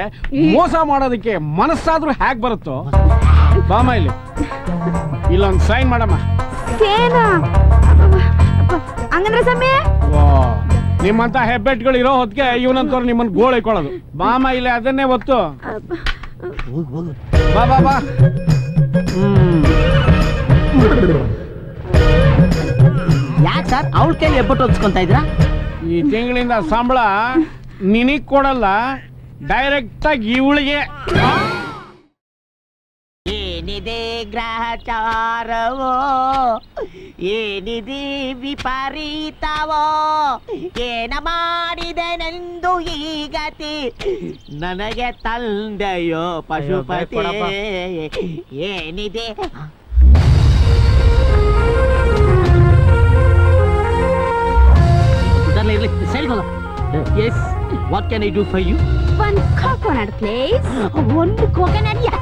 ಮೋಸ ಮಾಡೋದಕ್ಕೆ ಮನಸ್ಸಾದ್ರೂ ಹ್ಯಾಕ್ ಬರುತ್ತೋ? ಬಾಮ ಇಲ್ಲಿ, ಇಲ್ಲೊಂದು ಸೈನ್ ಮಾಡಮ್ಮ. ಹಂಗಂದ್ರೆ ಸ್ವಾಮಿ ನಿಮ್ಮಂತ ಹೆಬ್ಬೆಟ್ಗಳು ಇರೋ ಹೊತ್ತಿಗೆ ಇವನಂತವ್ರು ನಿಮ್ಮನ್ನ ಗೋಳಿಕೊಳ್ಳೋದು. ಬಾಮ ಇಲ್ಲಿ ಅದನ್ನೇ ಒತ್ತು. ಬಾ ಬಾ ಬಾ. ಯಾಕೆ ಸರ್ ಅವಳ ಕೈಲಿ ಹೆಬ್ಬಟ್ಟು ಹೊತ್ಸ್ಕೊಂತ ಇದ್ರಾ? ಈ ತಿಂಗಳಿಂದ ಸಂಬಳ ನಿನಗ್ ಕೊಡಲ್ಲ, ಡೈರೆಕ್ಟ್ ಆಗಿ ಇವಳಿಗೆ. ಏನಿದೆ ಗ್ರಹಚಾರವೋ, ಏನಿದೆ ವಿಪರೀತವೋ, ಏನ ಮಾಡಿದೆನೆಂದು ಹೀಗತಿ ನನಗೆ ತಂದೆಯೋ ಪಶುಪತಿ. ಏನಿದೆ Yes, what can I do for you? One coconut, please. One coconut, yeah.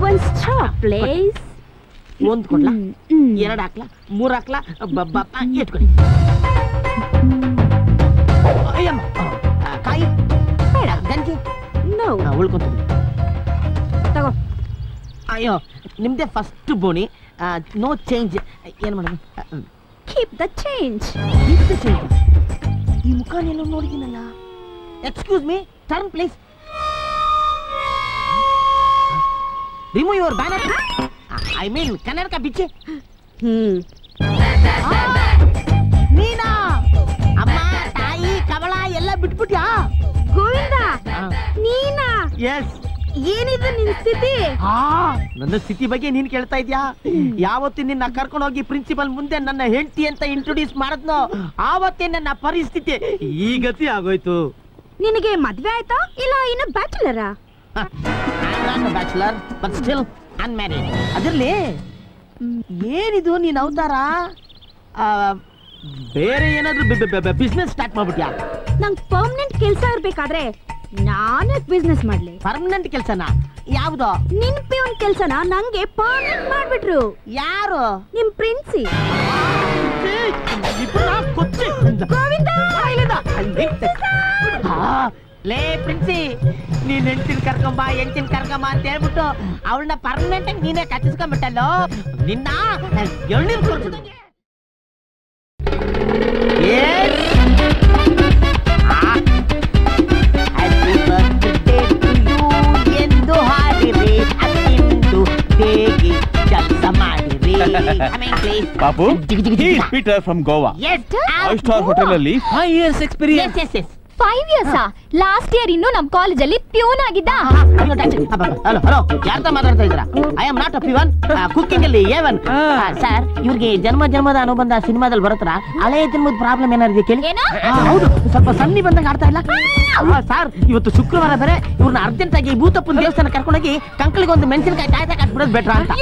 One straw, please. ಒಂದು ಕೊಡ್ಲಾ? ಎರಡು ಹಾಕ್ಲಾ? ಮೂರು ಹಾಕ್ಲಾ? ಇಟ್ಕೊಳ್ಳಿ. ಅಯ್ಯಮ್ಮ, ಕಾಯಿ ಬೇಡ, ಗಂಜಿ No. ಉಳ್ಕೊಂತೀನಿ. ತಗೋ. ಅಯ್ಯೋ ನಿಮ್ದೇ ಫಸ್ಟ್ ಬೋಣಿ, ನೋ ಚೇಂಜ್. ಏನು ಮಾಡೋದು? Keep the change. ಈ ಮುಖ ನೀನು ನೋಡಿದ್ದೀನಲ್ಲ. Excuse me, turn please. Remove your banner. I mean ಕನ್ನಡಕ ಬಿಚ್ಚಿ. ನೀನಾ? ಅಮ್ಮ ತಾಯಿ ಕವಳ ಎಲ್ಲ ಬಿಟ್ಬಿಟ್ಯಾ? ಗೋವಿಂದ ನೀನಾ? ಎಸ್. ಏನಿದೆ ನಿನ್ ಸ್ಥಿತಿ? ನನ್ನ ಸ್ಥಿತಿ ಬಗ್ಗೆ ನೀನ್ ಕೇಳ್ತಾ ಇದ್ಯಾ? ಯಾವತ್ತು ನಿನ್ನ ಕರ್ಕೊಂಡು ಹೋಗಿ ಪ್ರಿನ್ಸಿಪಲ್ ಮುಂದೆ ನನ್ನ ಹೆಂಡತಿ ಅಂತ ಇಂಟ್ರೊಡ್ಯೂಸ್ ಮಾಡದ್ನೋ ಆವತ್ತೇ ನನ್ನ ಪರಿಸ್ಥಿತಿ ಈ ಗತಿ ಆಗೋಯ್ತು. ನಿನಗೆ ಮದ್ವೆ ಆಯ್ತಾ ಇಲ್ಲ ಇನ್ನು ಬ್ಯಾಚುಲರಾ? Bachelor but still unmarried. ಅದಿರ್ಲಿ, ಏನಿದು ನೀನ್ ಅವತಾರ? ಬೇರೆ ಏನಾದ್ರು ಬಿಸ್ನೆಸ್ ಸ್ಟಾರ್ಟ್ ಮಾಡ್ಬಿಟ್ಯಾ? ನಂಗೆ ಪರ್ಮನೆಂಟ್ ಕೆಲಸ ಇರ್ಬೇಕಾದ್ರೆ ನಾನೇ ಬಿಸ್ನೆಸ್ ಮಾಡ್ಲಿ? ಪರ್ಮನೆಂಟ್ ಕೆಲ್ಸನಾ? ಯಾವ್ದು? ನಿನ್ ಪಿವನ್ ಕೆಲ್ಸನ ನಂಗೆ ಪರ್ಮನೆಂಟ್ ಮಾಡ್ಬಿಟ್ರು. ಯಾರು? ನಿಮ್ ಪ್ರಿನ್ಸಿ. ಗೋವಿಂದ ಲೇ ಪ್ರಿನ್ಸಿ, ನೀನ್ ಹೆಂಡ್ತಿನ ಕರ್ಕೊಂಬ ಅಂತ ಹೇಳ್ಬಿಟ್ಟು ಅವಳನ್ನ ಪರ್ಮನೆಂಟ್ ಆಗಿ ನೀನೇ ಕಚ್ಚಿಸ್ಕೊಂಡ್ಬಿಟ್ಟಲ್ಲೋ. ನಿನ್ನ ಎಳ್ನೀರು ಕೊಡ್ತೀನಿ. ಎಂದು ಹಾಡಿರಿ, ಅತ್ತಿಂದು ಬೇಗಿ ಕೆಲಸ ಮಾಡಿರಿ. ಪಾಪು, Peter from Goa. Yes. 5-star hotel ಅಲ್ಲಿ 5 years experience. Yes. 5 years last year ಇನ್ನು ನಮ್ ಕಾಲೇಜಲ್ಲಿ ಪ್ಯೂನ್ ಆಗಿದ್ದ. ಹಲೋ ಹಲೋ ಯಾರ್ತ ಮಾತಾಡ್ತಾ ಇದ್ದೀರಾ? I am not a peon, cooking ಅಲ್ಲಿ ಏವನ್. ಸರ್ ಇವ್ರಿಗೆ ಜನ್ಮದ ಅನುಬಂಧ ಸಿನಿಮಾದಲ್ಲಿ ಬರುತ್ತರ ಹಳೆ ಜನ್ಮದ ಪ್ರಾಬ್ಲಮ್ ಏನಾರಿದೆ ಕೇಳಿ. ಏನು? ಹೌದು, ಸ್ವಲ್ಪ ಸನ್ನಿ ಬಂದಂಗ ಆಡ್ತಾ ಇಲ್ಲ ಸರ್. ಇವತ್ತು ಶುಕ್ರವಾರ ಬೇರೆ, ಇವ್ರನ್ನ ಅರ್ಜೆಂಟ್ ಆಗಿ ಭೂತಪ್ಪನ ದೇವಸ್ಥಾನ ಕರ್ಕೊಂಡೋಗಿ ಕಂಕಳಿಗೆ ಒಂದು ಮೆಣಸಿನಕಾಯಿ ಕಾಯ್ತಾ ಕಟ್ಬಿಡೋದು ಬೆಟ್ರ ಅಂತ.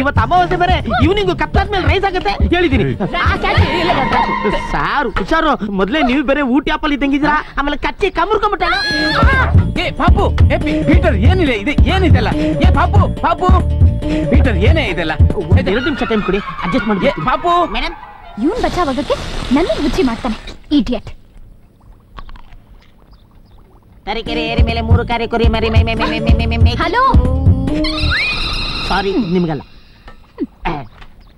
ಇವತ್ತು ಅಮಾವಾಸ್ಯೆ ಬೇರೆ, ಇವನಿಂಗು ಕತ್ತಾದ್ಮೇಲೆ ರೈಸ್ ಆಗುತ್ತೆ ಹೇಳಿದೀನಿ. ಸಾರು ಹುಷಾರು, ಮೊದ್ಲೇ ನೀವು ಬೇರೆ ಊಟಿ ಆಪಲ್ ಇದ್ದಂಗಿದ್ದೀರಾ, ಆಮೇಲೆ ಕಚ್ಚಿ ಕಮರ್ಕೊಂಡ್ಬಿಟ್ಟ. ಏ ಪಾಪು, ಏ ಪೀಟರ್ ಏನಿದೆ ಇದೆ, ಏನಿದೆಲ್ಲ? ಏ ಪಾಪು ಪಾಪು ಪೀಟರ್ ಏನೇ ಇದೆಲ್ಲ? 2 ನಿಮಿಷ ಟೈಮ್ ಕೊಡಿ, ಅಡ್ಜಸ್ಟ್ ಮಾಡಿ. ಏ ಪಾಪು ಮೇಡಮ್, ಇವನ್ ಬಚಾವಾಗಕ್ಕೆ ನನ್ನ ರುಚಿ ಮಾಡ್ತಾನೆ, ಇಡಿಯಟ್. ತರೀಕೆರೆ ಏರಿ ಮೇಲೆ 3 ಕಾರಿ ಕುರಿ ಮರಿ ಮೈ ಮೈ ಮೈ ಮೈ ಮೈ ಮೈ ಮೈ. ಹಲೋ, ಸಾರಿ ನಿಮ್ಗಲ್ಲ,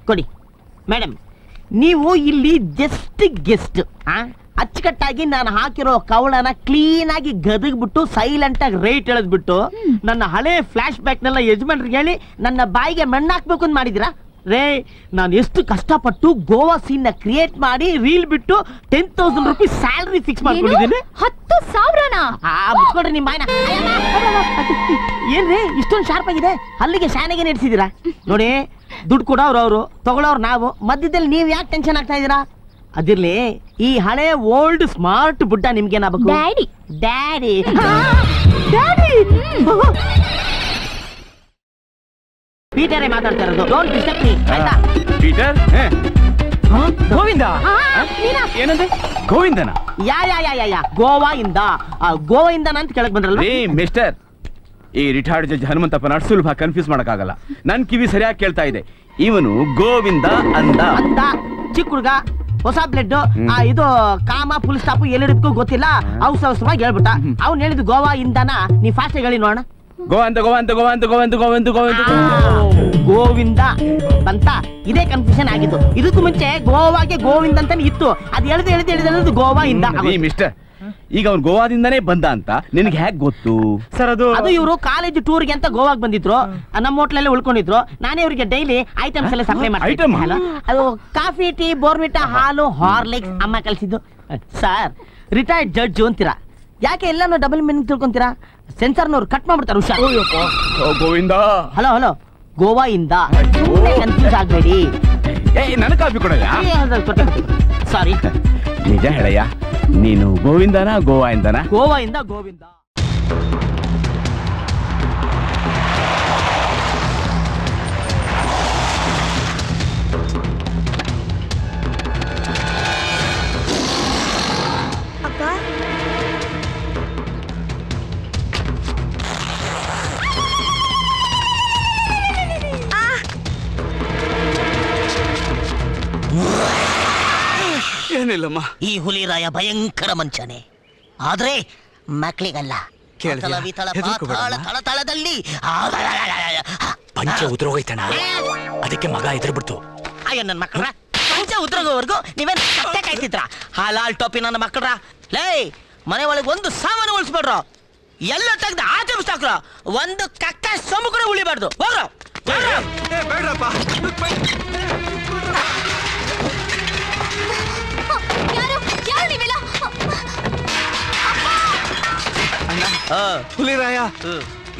ಕೊಡಿ. ಮೇಡಮ್, ನೀವು ಇಲ್ಲಿ ಜಸ್ಟ್ ಗೆಸ್ಟ್. ಅಚ್ಚುಕಟ್ಟಾಗಿ ನಾನು ಹಾಕಿರೋ ಕವಳನ ಕ್ಲೀನ್ ಆಗಿ ಗದಗ್ಬಿಟ್ಟು ಸೈಲೆಂಟ್ ಆಗಿ ರೇಟ್ ಎಳೆದ್ಬಿಟ್ಟು ನನ್ನ ಹಳೆ ಫ್ಲಾಶ್ ಬ್ಯಾಕ್ ನೆಲ್ಲ ಯಜಮಾನ್ರಿಗೆ ಹೇಳಿ ನನ್ನ ಬಾಯಿಗೆ ಮಣ್ಣಾಕ್ಬೇಕು ಅಂತ ಮಾಡಿದಿರಾ ರೇ? ನಾನು ಎಷ್ಟು ಕಷ್ಟಪಟ್ಟು ಗೋವಾ ಸೀನ್ ನ ಕ್ರಿಯೇಟ್ ಮಾಡಿ ರೀಲ್ ಬಿಟ್ಟು 10,000 ರೂಪೀಸ್ ಸ್ಯಾಲರಿ ಫಿಕ್ಸ್ ಮಾಡ್ಕೊಂಡಿದ್ದೀನಿ. 10,000ನಾ? ಮುಚ್ಕೊಡ್ರಿ ನಿಮ್ಮ ಬಾಯ್ನ. ಏನ್ರಿ ಇಷ್ಟೊಂದು ಶಾರ್ಪ್ ಆಗಿದೆ? ಅಲ್ಲಿಗೆ ಶಾನೆಗೆ ನಡೆಸಿದೀರಾ ನೋಡಿ. ದುಡ್ಡು ಕೊಡೋರು ಅವರು, ತಗೊಳ್ಳೋರು ನಾವು, ಮಧ್ಯದಲ್ಲಿ ನೀವು ಯಾಕೆ ಟೆನ್ಷನ್ ಆಗ್ತಾ ಇದೀರಾ? ಅದಿರ್ಲಿ, ಈ ಹಳೆ ಓಲ್ಡ್ ಸ್ಮಾರ್ಟ್ ಬುಡ್ಡ ನಿಮ್ಗೇನಾಗಬೇಕು? ಡ್ಯಾಡಿ. ಡ್ಯಾಡಿ ಡ್ಯಾಡಿ ಪೀಟರೇ ಮಾತಾಡ್ತಾ ಇರೋದು. ಡೋಂಟ್ ಡಿಸ್ಟರ್ಬ್ ಮೀ ಆಯ್ತಾ? ಪೀಟರ್ ಗೋವಿಂದ ಏನಂದ್ರೆ ಗೋವಿಂದನ? ಯಾ ಯಾ ಯಾ ಯಾ ಯಾ ಗೋವಾ ಇಂದ ಅಂತ ಕೆಳಗ್ ಬಂದ್ರಲ್ಲ. ಏ ಮಿಸ್ಟರ್, ಈ ರಿಟೈರ್ಡ್ ಜಡ್ಜ್ ಹನುಮಂತಪ್ಪನ ಸುಲಭ ಕನ್ಫ್ಯೂಸ್ ಮಾಡಕ್ಕಾಗಲ್ಲ. ನನ್ ಕಿವಿ ಸರಿಯಾಗಿ ಕೇಳ್ತಾ ಇದೆ. ಇವನು ಗೋವಿಂದ ಅಂದ ಅಂತ ಚಿಕ್ಕ ಹುಡುಗ, ಹೊಸ ಬ್ಲಡ್, ಇದು ಕಾಮ ಫುಲ್ ಸ್ಟಾಪ್ ಎಲ್ಲರಿಗೂ ಗೊತ್ತಿಲ್ಲ, ಅವಸರವಾಗಿ ಹೇಳ್ಬಿಟ್ಟ. ಅವ್ನು ಹೇಳಿದ್ದು ಗೋವಾ ಇಂದನ. ನೀ ಫಾಸ್ಟ್ ಹೇಳಿ ನೋಡೋಣ. ಗೋವಂತ ಗೋವಂತ ಗೋವಂತ ಗೋವಂತ ಗೋವಂತ ಗೋವಂತ ಗೋವಿಂದ ಅಂತ ಇದೇ ಕನ್ಫ್ಯೂಷನ್ ಆಗಿತ್ತು. ಇದಕ್ಕೂ ಮುಂಚೆ ಗೋವಾಗೆ ಗೋವಿಂದ ಅಂತಾನೆ ಇತ್ತು. ಅದು ಎಳೆದು ಗೋವಾ ಇಂದ. ಮಿಸ್ಟರ್, ಈಗ ಅವ್ನು ಗೋವಾದಿಂದಾನೇ ಬಂದ ಅಂತ ನಿನ್ಗೆ ಹೇಗ್ ಗೊತ್ತು? ಸರ್ ಅದು ಇವರು ಕಾಲೇಜ್ ಟೂರ್ಗೆ ಅಂತ ಗೋವಾಗ್ ಬಂದಿದ್ರು. ನಮ್ಮ ಹೋಟ್ಲಲ್ಲೇ ಉಳ್ಕೊಂಡಿದ್ರು. ನಾನೇ ಇವರಿಗೆ ಡೈಲಿ ಐಟಮ್ಸ್ ಎಲ್ಲ ಸಪ್ಲೈ ಮಾಡ್ತೀನಿ. ಅದು ಕಾಫಿ, ಟೀ, ಬೋರ್ವಿಟಾ, ಹಾಲು, ಹಾರ್ಲಿಕ್ಸ್ ಅಮ್ಮ ಕಲಿಸಿದ್ದು. ಸರ್ ರಿಟೈರ್ಡ್ ಜಡ್ಜ್ ಅಂತೀರಾ, ಯಾಕೆ ಎಲ್ಲಾನು ಡಬಲ್ ಮೀನಿಂಗ್ ತಿಳ್ಕೊಂತೀರಾ? ಸೆನ್ಸರ್ನವ್ರು ಕಟ್ ಮಾಡ್ಬಿಡ್ತಾರೆ. ಹುಷಾರ್. ಗೋವಿಂದ. ಹಲೋ ಹಲೋ, ಗೋವಾ ಇಂದ ಕನ್ಫ್ಯೂಸ್ ಆಗ್ಬೇಡಿ. ನನಗೆ ಕಾಫಿ ಕೊಡಲ್ಲ? ಸಾರಿ. ನಿಜ ಹೇಳಯ್ಯ, ನೀನು ಗೋವಿಂದನ ಗೋವಾ ಇಂದನ? ಗೋವಾ ಇಂದ ಗೋವಿಂದ. ಏನಿಲ್ಲಮ್ಮ. ಈ ಹುಲಿರಾಯ ಭಯಂಕರ ಮಂಚನೆ, ಆದ್ರೆ ಮಕ್ಕಳಿಗಲ್ಲ. ತಳತಳದಲ್ಲಿ ಪಂಚ ಉದ್ರೋಗೈತಣ, ಅದಕ್ಕೆ ಮಗ ಎದುರ್ಬಿಡ್ತು. ಅಯ್ಯ ನನ್ನ ಮಕ್ಕಳ, ಪಂಚ ಉದ್ರೋಗೋವರೆಗೂ ನೀವೇನ್ ಕಟ್ಟೆ ಕಾಯ್ತಿದ್ರ? ಹಾಲಾಲ್ ಟೋಪಿ ನನ್ನ ಮಕ್ಕಳ. ಲೇ, ಮನೆ ಒಳಗೆ ಒಂದು ಸಾಮಾನು ಉಳಿಸ್ಬೇಡ್ರು, ಎಲ್ಲ ತೆಗ್ದು ಆಚೆ ಬಿಸಾಕ್ರ. ಒಂದು ಕಕ್ಕ ಸೊಮ್ಮು ಕೂಡ ಉಳಿಬಾರ್ದು. ಹೋಗ್ರ ಬೇಡ್ರಪ್ಪ. ಹುಲಿರಾಯ,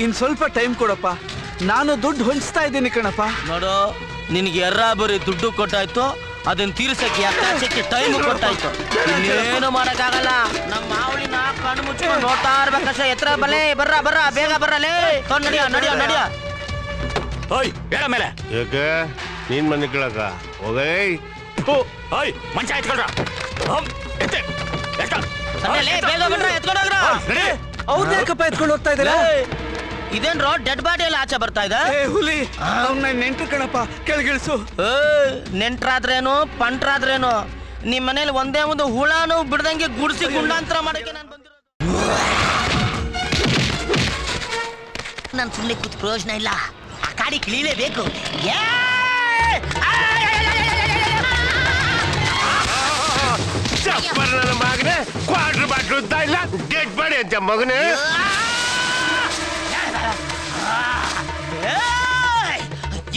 ಇನ್ ಸ್ವಲ್ಪ ಟೈಮ್ ಕೊಡಪ್ಪ, ನಾನು ದುಡ್ಡು ಹೊಂಚ್ತಾ ಇದ್ದೀನಿ ಕಣಪ್ಪ. ನೋಡು, ನಿನ್ಗೆ ಬರೀ ದುಡ್ಡು ಕೊಟ್ಟಾಯ್ತು, ಅದನ್ನ ತೀರ್ಸಕ್ಕೆ ಅತ್ತಾಚಕ್ಕೆ ಟೈಮ್ ಕೊಟ್ಟಾಯ್ತು. ಇನ್ನೇನು ಮಾಡಕ್ಕಾಗಲ್ಲ. ನಮ್ಮ ಮಾವಳಿನ ಕಣ್ಣು ಮುಚ್ಕೊಂಡು ನೋಡ್ತಾ ಇರ್ಬೇಕಷ್ಟೇ. ಎತ್ತರ ಬಲೆ, ಬರ್ರ ಬೇಗ ಬರ್ರಲೇ. ನಡಿಯ ಹೇಳ ಮೇಲೆ ಯಾಕೆ ನೀನ್ ಮನೆ ಕೇಳಕ ಹೋಗೈ? ಮಂಚ ಎತ್ಕೊಳ್ರ. ಬೇಗ ಬರ್ರ, ಎತ್ಕೊಂಡೋಗ್ರ. ಅವ್ರನ್ನ ಯಾಕಪ್ಪ ಎತ್ಕೊಂಡು ಹೋಗ್ತಾ ಇದ್ದಾರೆ? ಇದೇನ್ರೋ ಡೆಡ್ ಬಾಡಿ ಎಲ್ಲ ಆಚೆ ಬರ್ತಾ ಇದೆ? ಹುಲಿ, ನೆಂಟ್ರು ಕಣಪ್ಪ, ಕೆಳಗಿಳಿಸು. ನೆಂಟ್ರಾದ್ರೇನು ಪಂಟ್ರಾದ್ರೇನು, ನಿಮ್ ಮನೇಲಿ ಒಂದೇ ಒಂದು ಹುಳಾನು ಬಿಡ್ದಂಗೆ ಗುಡ್ಸಿ ಗುಂಡಾಂತರ ಮಾಡಕ್ಕೆ ನಾನು ಬಂದಿರೋದು. ನಾನು ಸುಮ್ಮನೆ ಕೂತ್ ಪ್ರಯೋಜನ ಇಲ್ಲ, ಆ ಕಾಡಿ ಕಿಳಿಲೇಬೇಕು. ಮಗನೇ ಕ್ವಾರ್ಟರ್ ಬಾಟ್ಲು ಉದ್ದ ಇಲ್ಲ, ಡೆಡ್ ಬಾಡಿ ಅಂತ ಮಗನೇ.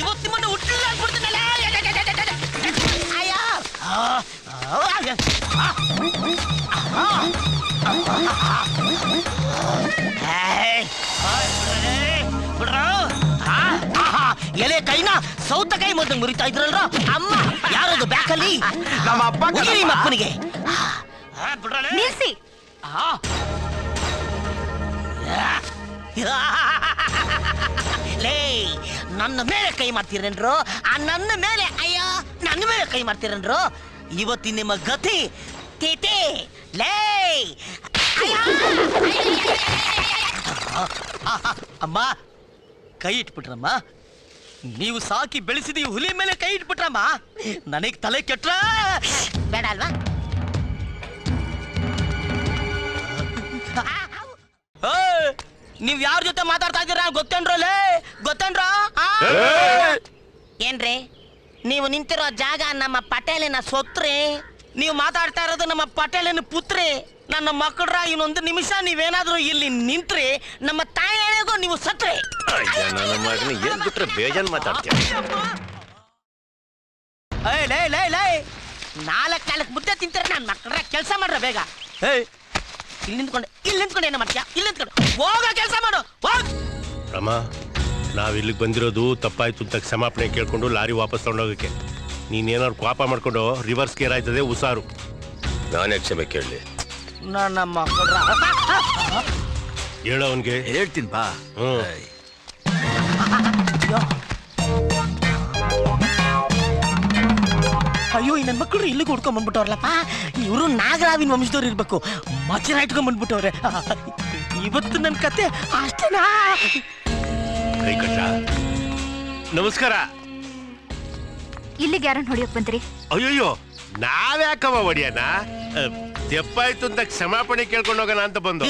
ಇವತ್ತು ನಿಮ್ಮನ್ನು ಹುಟ್ಟಿಲ್ಲ ಅಂದ್ಬಿಡ್ತೀನಲ್ಲ. ಅಯ್ಯ ಎಲೆ ಕೈನ ಸೌತಕಾಯಿ ಮೊದಲು ಮುರಿತಾ ಇದ್ರಲ್ರ ಅಮ್ಮ ಯಾರದು ಬ್ಯಾಕಲ್ಲಿ ನಮ್ಮ ಅಪ್ಪ ನಿಮ್ಮ ಅಪ್ಪನಿಗೆ ನಿಲ್ಸಿ. ಲೇ ನನ್ನ ಮೇಲೆ ಕೈ ಮಾಡ್ತೀರೇನ್ರು ನನ್ನ ಮೇಲೆ ಅಯ್ಯೋ ನನ್ನ ಮೇಲೆ ಕೈ ಮಾಡ್ತೀರೇನ್ರು ಇವತ್ತಿನ ನಿಮ್ಮ ಗತಿ ತೇತೆ ಲೇ ಅಮ್ಮ ಕೈ ಇಟ್ಬಿಟ್ರಮ್ಮ ನೀವು ಸಾಕಿ ಬೆಳೆಸಿದ ಈ ಹುಲಿ ಮೇಲೆ ಕೈ ಇಟ್ಬಿಟ್ರಮ್ಮ ನನಗ್ ತಲೆ ಕೆಟ್ರ ಬೇಡ ಅಲ್ವಾ ನೀವ್ ಯಾರ ಜೊತೆ ಮಾತಾಡ್ತಾ ಇದ್ದೀರಾ ಗೊತ್ತೇನ್ರಲ್ಲೇ ಗೊತ್ತೇನ್ರ ಏನ್ರಿ ನೀವು ನಿಂತಿರೋ ಜಾಗ ನಮ್ಮ ಪಟೇಲಿನ ಸೊತ್ರಿ ನೀವು ಮಾತಾಡ್ತಾ ಇರೋದು ನಮ್ಮ ಪಟೇಲಿನ ಪುತ್ರಿ ನನ್ನ ಮಕ್ಕಳ್ರ ಇನ್ನೊಂದು ನಿಮಿಷ ನೀವೇನಾದ್ರೂ ಇಲ್ಲಿ ನಿಂತ್ರಿ ನಮ್ಮ ತಾಯಿಗೂ ನೀವು ಸತ್ರಿ ನನ್ನ ಮಗನ ಏನ್ ಬಿಟ್ರೆ ಬೇಜಾನ್ ಮಾತಾಡ್ತೀಯ. ನಾಲ್ಕು ಮುದ್ದೆ ತಿಂತಾರೆ ನನ್ನ ಮಕ್ಕಳ್ರ ಕೆಲಸ ಮಾಡ್ರ ಬೇಗ ಇಲ್ಲಿ ನಿಂತ್ಕೊಂಡು ಏನು ಮಾಡ್ತೀಯ ಇಲ್ಲಿ ನಿಂತ್ಕೊಂಡು ಹೋಗ ಕೆಲಸ ಮಾಡು ಹೋಗ್ ರಮ ನಾವ್ ಇಲ್ಲಿಗೆ ಬಂದಿರೋದು ತಪ್ಪಾಯ್ತು ಅಂತ ಕ್ಷಮಾಪಣೆ ಕೇಳ್ಕೊಂಡು ಲಾರಿ ವಾಪಸ್ ತಗೊಂಡೋಗಕ್ಕೆ. ನೀನೇನಾದ್ರು ಕೋಪ ಮಾಡ್ಕೊಂಡು ರಿವರ್ಸ್ ಗೇರ್ ಆಯ್ತದೆ ಹುಷಾರು. ನಾನೇ ಕ್ಷಮೆ ಕೇಳಲಿ. ನನ್ನ ಮಕ್ಕಳ್ರ ಹೇಳ ಅವನ್ಗೆ. ಹೇಳ್ತೀನಿ ಬಾ. ಅಯ್ಯೋ ಈ ನನ್ನ ಮಕ್ಕಳು ಇಲ್ಲಿಗೆ ಹುಡ್ಕೊಂಡ್ ಬಂದ್ಬಿಟ್ಟವ್ರಲ್ಲಪ್ಪ ಇವರು ನಾಗರಾವಿನ ವಂಶದವ್ರು ಇರ್ಬೇಕು ಮಚ್ಚರ ಇಟ್ಕೊಂಡ್ ಬಂದ್ಬಿಟ್ಟವ್ರೆ ಇವತ್ತು ನನ್ನ ಕತೆ ಅಷ್ಟೇನಾ ಕೈ ಕಟ್ಟ ನಮಸ್ಕಾರ. ಇಲ್ಲಿಗೆ ಯಾರನ್ನ ಹೊಡಿಯೋಕ್ ಬಂದ್ರಿ? ಅಯ್ಯೋಯ್ಯೋ ನಾವ್ಯಾಕವ ಹೊಡಿಯನ ತೆಪ್ಪಾಯ್ತು ಅಂತ ಕ್ಷಮಾಪಣೆ ಕೇಳ್ಕೊಂಡು ಹೋಗೋಣ ಅಂತ ಬಂದು.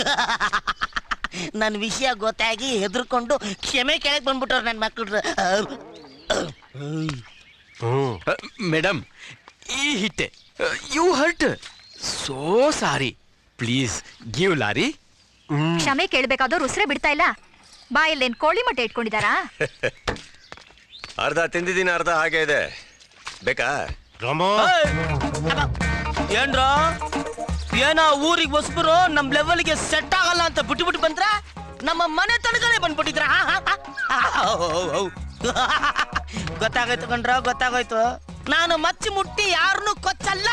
ನನ್ನ ವಿಷಯ ಗೊತ್ತಾಗಿ ಹೆದರ್ಕೊಂಡು ಕ್ಷಮೆ ಕೇಳಕ್ ಬಂದ್ಬಿಟ್ಟವ್ರು ನನ್ನ ಮಕ್ಕಳು. ಮೇಡಮ್ ಈ ಹಿಟ್ಟೆ you hurt so sorry please give lorry. ಕ್ಷಮೆ ಕೇಳ್ಬೇಕಾದವ್ರು ಉಸಿರೇ ಬಿಡ್ತಾ ಇಲ್ಲ. ಬಾಯಲ್ಲೇನ್ ಕೋಳಿ ಮೊಟ್ಟೆ ಇಟ್ಕೊಂಡಿದಾರಾ? ಅರ್ಧ ತಿಂದಿದ್ದೀನಿ, ಅರ್ಧ ಹಾಗೆ ಇದೆ. ಬೇಕಾ? ಏನ್ರ ಏನ ಊರಿಗೆ ಹೊಸಬರು ನಮ್ ಲೆವೆಲ್ಗೆ ಸೆಟ್ ಆಗಲ್ಲ ಅಂತ ಬಿಟ್ಟು ಬಂದ್ರ ನಮ್ಮ ಮನೆ ತನಕನೇ ಬಂದ್ಬಿಟ್ಟಿದ್ರ. ಗೊತ್ತಾಗೋಯ್ತು ಕಣ್ರ ಗೊತ್ತಾಗೋಯ್ತು. ನಾನು ಮಚ್ಚಿ ಮುಟ್ಟಿ ಯಾರನ್ನು ಕೊಚ್ಚಲ್ಲ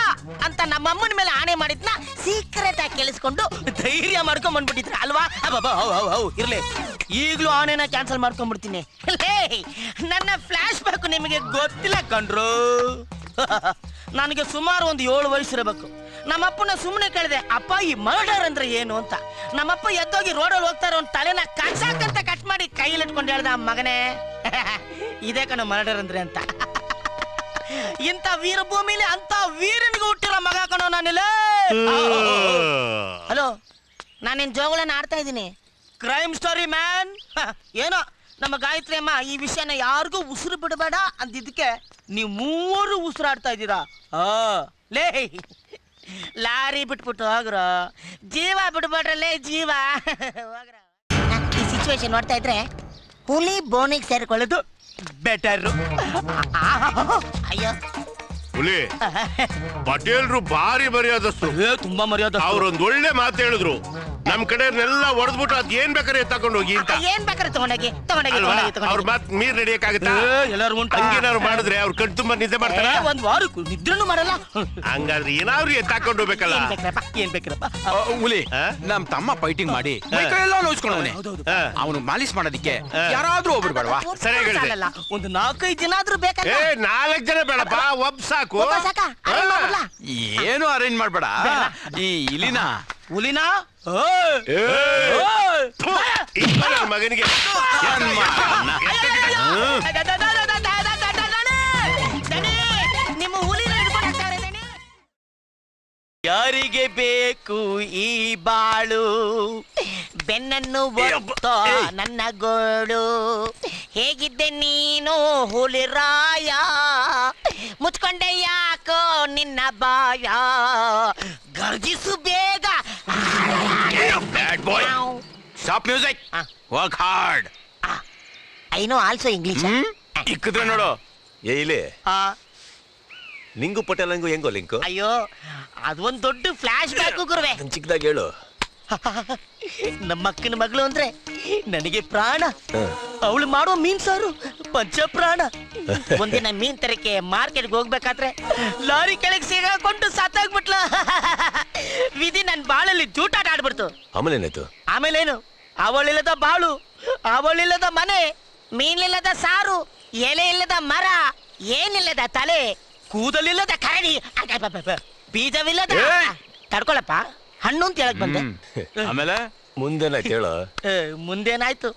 ಅಂತ ನಮ್ಮ ಅಮ್ಮನ ಮೇಲೆ ಆಣೆ ಮಾಡಿದ್ನ ಸೀಕ್ರೆಟ್ ಆಗಿ ಕೇಳಿಸ್ಕೊಂಡು ಧೈರ್ಯ ಮಾಡ್ಕೊಂಡ್ ಬಂದ್ಬಿಟ್ಟಿದ್ರ ಅಲ್ವಾ? ಇರ್ಲಿ ಈಗ್ಲೂ ಆಣೆನ ಕ್ಯಾನ್ಸಲ್ ಮಾಡ್ಕೊಂಡ್ಬಿಡ್ತೀನಿ. ನನ್ನ ಫ್ಲಾಶ್ ಬ್ಯಾಕ್ ನಿಮಗೆ ಗೊತ್ತಿಲ್ಲ ಕಣ್ರು. ನನಗೆ ಸುಮಾರು ಒಂದು 7 ವಯಸ್ಸಿರಬೇಕು. ನಮ್ಮಪ್ಪನ ಸುಮ್ಮನೆ ಕೇಳಿದೆ, ಅಪ್ಪ ಈ ಮರ್ಡರ್ ಅಂದ್ರೆ ಏನು ಅಂತ. ನಮ್ಮಪ್ಪ ಎದ್ದೋಗಿ ರೋಡಲ್ಲಿ ಹೋಗ್ತಾರೆ ಒಂದು ತಲೆನ ಕಟ್ಸಾಕಂತ ಕಟ್ ಮಾಡಿ ಕೈಯಲ್ಲಿ ಇಟ್ಕೊಂಡು ಹೇಳ್ದ, ಮಗನೇ ಇದೇ ಕಣ ಮರ್ಡರ್ ಅಂದ್ರೆ ಅಂತ. ಇಂಥ ವೀರಭೂಮಿಲಿ ಅಂತ ವೀರನಿಗೆ ಹುಟ್ಟಿರೋ ಮಗ ಕಣೋ ನಾನಿಲ್ಲ. ಹಲೋ ನಾನೇನ್ ಜೋಗಳನ್ನ ಆಡ್ತಾ ಇದ್ದೀನಿ. Crime story man. ಏನೋ ನಮ್ಮ ಗಾಯತ್ರಿ ಅಮ್ಮ ಈ ವಿಷಯನ ಯಾರಿಗೂ ಉಸಿರು ಬಿಡಬೇಡ ಅಂದಿದ್ದಕ್ಕೆ ನೀವು 3 ಉಸಿರಾಡ್ತಾ ಇದ್ದೀರಾ. ಲೇ ಲಾರಿ ಬಿಟ್ಬಿಟ್ಟು ಹೋಗ್ರ, ಜೀವ ಬಿಡ್ಬೇಡ್ರಲ್ಲೇ ಜೀವ ಹೋಗ್ರ. ಈ ಸಿಚುವೇಶನ್ ನೋಡ್ತಾ ಇದ್ರೆ ಹುಲಿ ಬೋನಿಗೆ ಸೇರ್ಕೊಳ್ಳೋದು ಬೆಟರ್. ಅಯ್ಯೋ ಹುಲಿ ಪಟೇಲ್ರು ಭಾರಿ ಮರ್ಯಾದಸ್ತು, ತುಂಬಾ ಮರ್ಯಾದ. ಅವ್ರೊಂದ್ ಒಳ್ಳೆ ಮಾತು ಹೇಳಿದ್ರು, ನಮ್ ಕಡೆಯವ್ರನ್ನೆಲ್ಲ ಹೊಡೆದ್ಬಿಟ್ಟು ಅದ್ ಏನ್ ಬೇಕಾದ್ರೆ ತಗೊಂಡ್ ಹೋಗಿ ಅಂತ. ಏನ್ ಬೇಕಾದ್ರೆ ತಗೊಂಡೋಗಿ ಅವ್ರ ಮಾತ್ ಮೀರ್ ನಡೆಯಕ್ಕಾಗತ್ತಾ? ಎಲ್ಲರೂ ಉಂಟು. ಹಂಗೇನಾದ್ರು ಮಾಡಿದ್ರೆ ಅವ್ರ ಕಣ್ ತುಂಬಾ ನಿದ್ದೆ ಮಾಡ್ತಾರ. ಒಂದ್ ವಾರ ನಿದ್ರನು ಮಾಡಲ್ಲ. ಹಂಗಾದ್ರೆ ಏನಾದ್ರು ಎತ್ತಾಕೊಂಡು ಹೋಗ್ಬೇಕಲ್ಲ. ಏನ್ ಬೇಕ್ರಪ್ಪ? ಹುಲಿ ನಮ್ ತಮ್ಮ ಫೈಟಿಂಗ್ ಮಾಡಿ ಎಲ್ಲ ನೋಡ್ಸ್ಕೊಂಡವನೆ. ಅವನು ಮಾಲಿಶ್ ಮಾಡೋದಿಕ್ಕೆ ಯಾರಾದ್ರೂ ಒಬ್ರು ಬೇಡವಾ? ಸರಿಯಾಗಿ ಹೇಳಿದೆ. ಒಂದು 4-5 ಜನ ಆದ್ರೂ ಬೇಕಲ್ಲ. 4 ಜನ ಬೇಡಪ್ಪ, ಒಬ್ಬ ಸಾಕು. ಏನು ಅರೇಂಜ್ ಮಾಡ್ಬೇಡ. ಈ ಇಲಿನ ಹುಲಿನ ಮಗನಿಗೆ ನಿಮ್ಮ ಹುಲಿನ ಯಾರಿಗೆ ಬೇಕು ಈ ಬಾಳು, ಬೆನ್ನನ್ನು ಒತ್ತೋ ನನ್ನ ಗೋಳು. ಹೇಗಿದ್ದೆ ನೀನು ಹುಲಿರಾಯ, ಮುಚ್ಕೊಂಡೆ ಯಾಕೋ ನಿನ್ನ ಬಾಯ, ಗರ್ಜಿಸು ಬೇಗ. Bad boy, stop music, work hard. I know also English. ಇಕ್ಕಿದ್ರೆ ನೋಡು. ಇಲ್ಲಿ ನಿಂಗು ಪಟೇಲಂಗು ಹೆಂಗೋ ಲಿಂಕು? ಅಯ್ಯೋ ಅದೊಂದ್ ದೊಡ್ಡ ಫ್ಲಾಶ್ ಬ್ಯಾಕ್ ಗುರುವೆ. ಚಿಕ್ಕದಾಗಿ ಹೇಳು. ನಮ್ಮ ಅಕ್ಕನ ಮಗಳು ಅಂದ್ರೆ ನನಗೆ ಪ್ರಾಣ. ಅವಳು ಮಾಡೋ ಮೀನ್ ಸಾರು ಪಂಚ ಪ್ರಾಣ. ಒಂದಿನ ಮೀನ್ ತರಕ್ಕೆ ಮಾರ್ಕೆಟ್ಗೆ ಹೋಗ್ಬೇಕಾದ್ರೆ ಲಾರಿ ಕೆಳಗೆ ಸಿಗಾಕೊಂಡು ಸತ್ತಾಗ್ಬಿಟ್ಲ. ವಿಧಿ ನನ್ ಬಾಳಲ್ಲಿ ಜೂಟಾಟ ಆಡ್ಬಿಡ್ತು. ಆಮೇಲೆ ಏನಾಯ್ತು? ಆಮೇಲೇನು, ಅವಳಿಲ್ಲದ ಬಾಳು, ಅವಳಿಲ್ಲದ ಮನೆ, ಮೀನಿಲ್ಲದ ಸಾರು, ಎಲೆ ಇಲ್ಲದ ಮರ, ಏನಿಲ್ಲದ ತಲೆ, ಕೂದಲಿಲ್ಲದ ಕರಡಿ, ಬೀಜವಿಲ್ಲದ ತಡ್ಕೊಳಪ್ಪ ಹಣ್ಣು ಅಂತ ಹೇಳಕ್ ಬಂದೆ. ಆಮೇಲೆ ಮುಂದೇನಾಯ್ತು ಹೇಳು? ಮುಂದೇನಾಯ್ತು,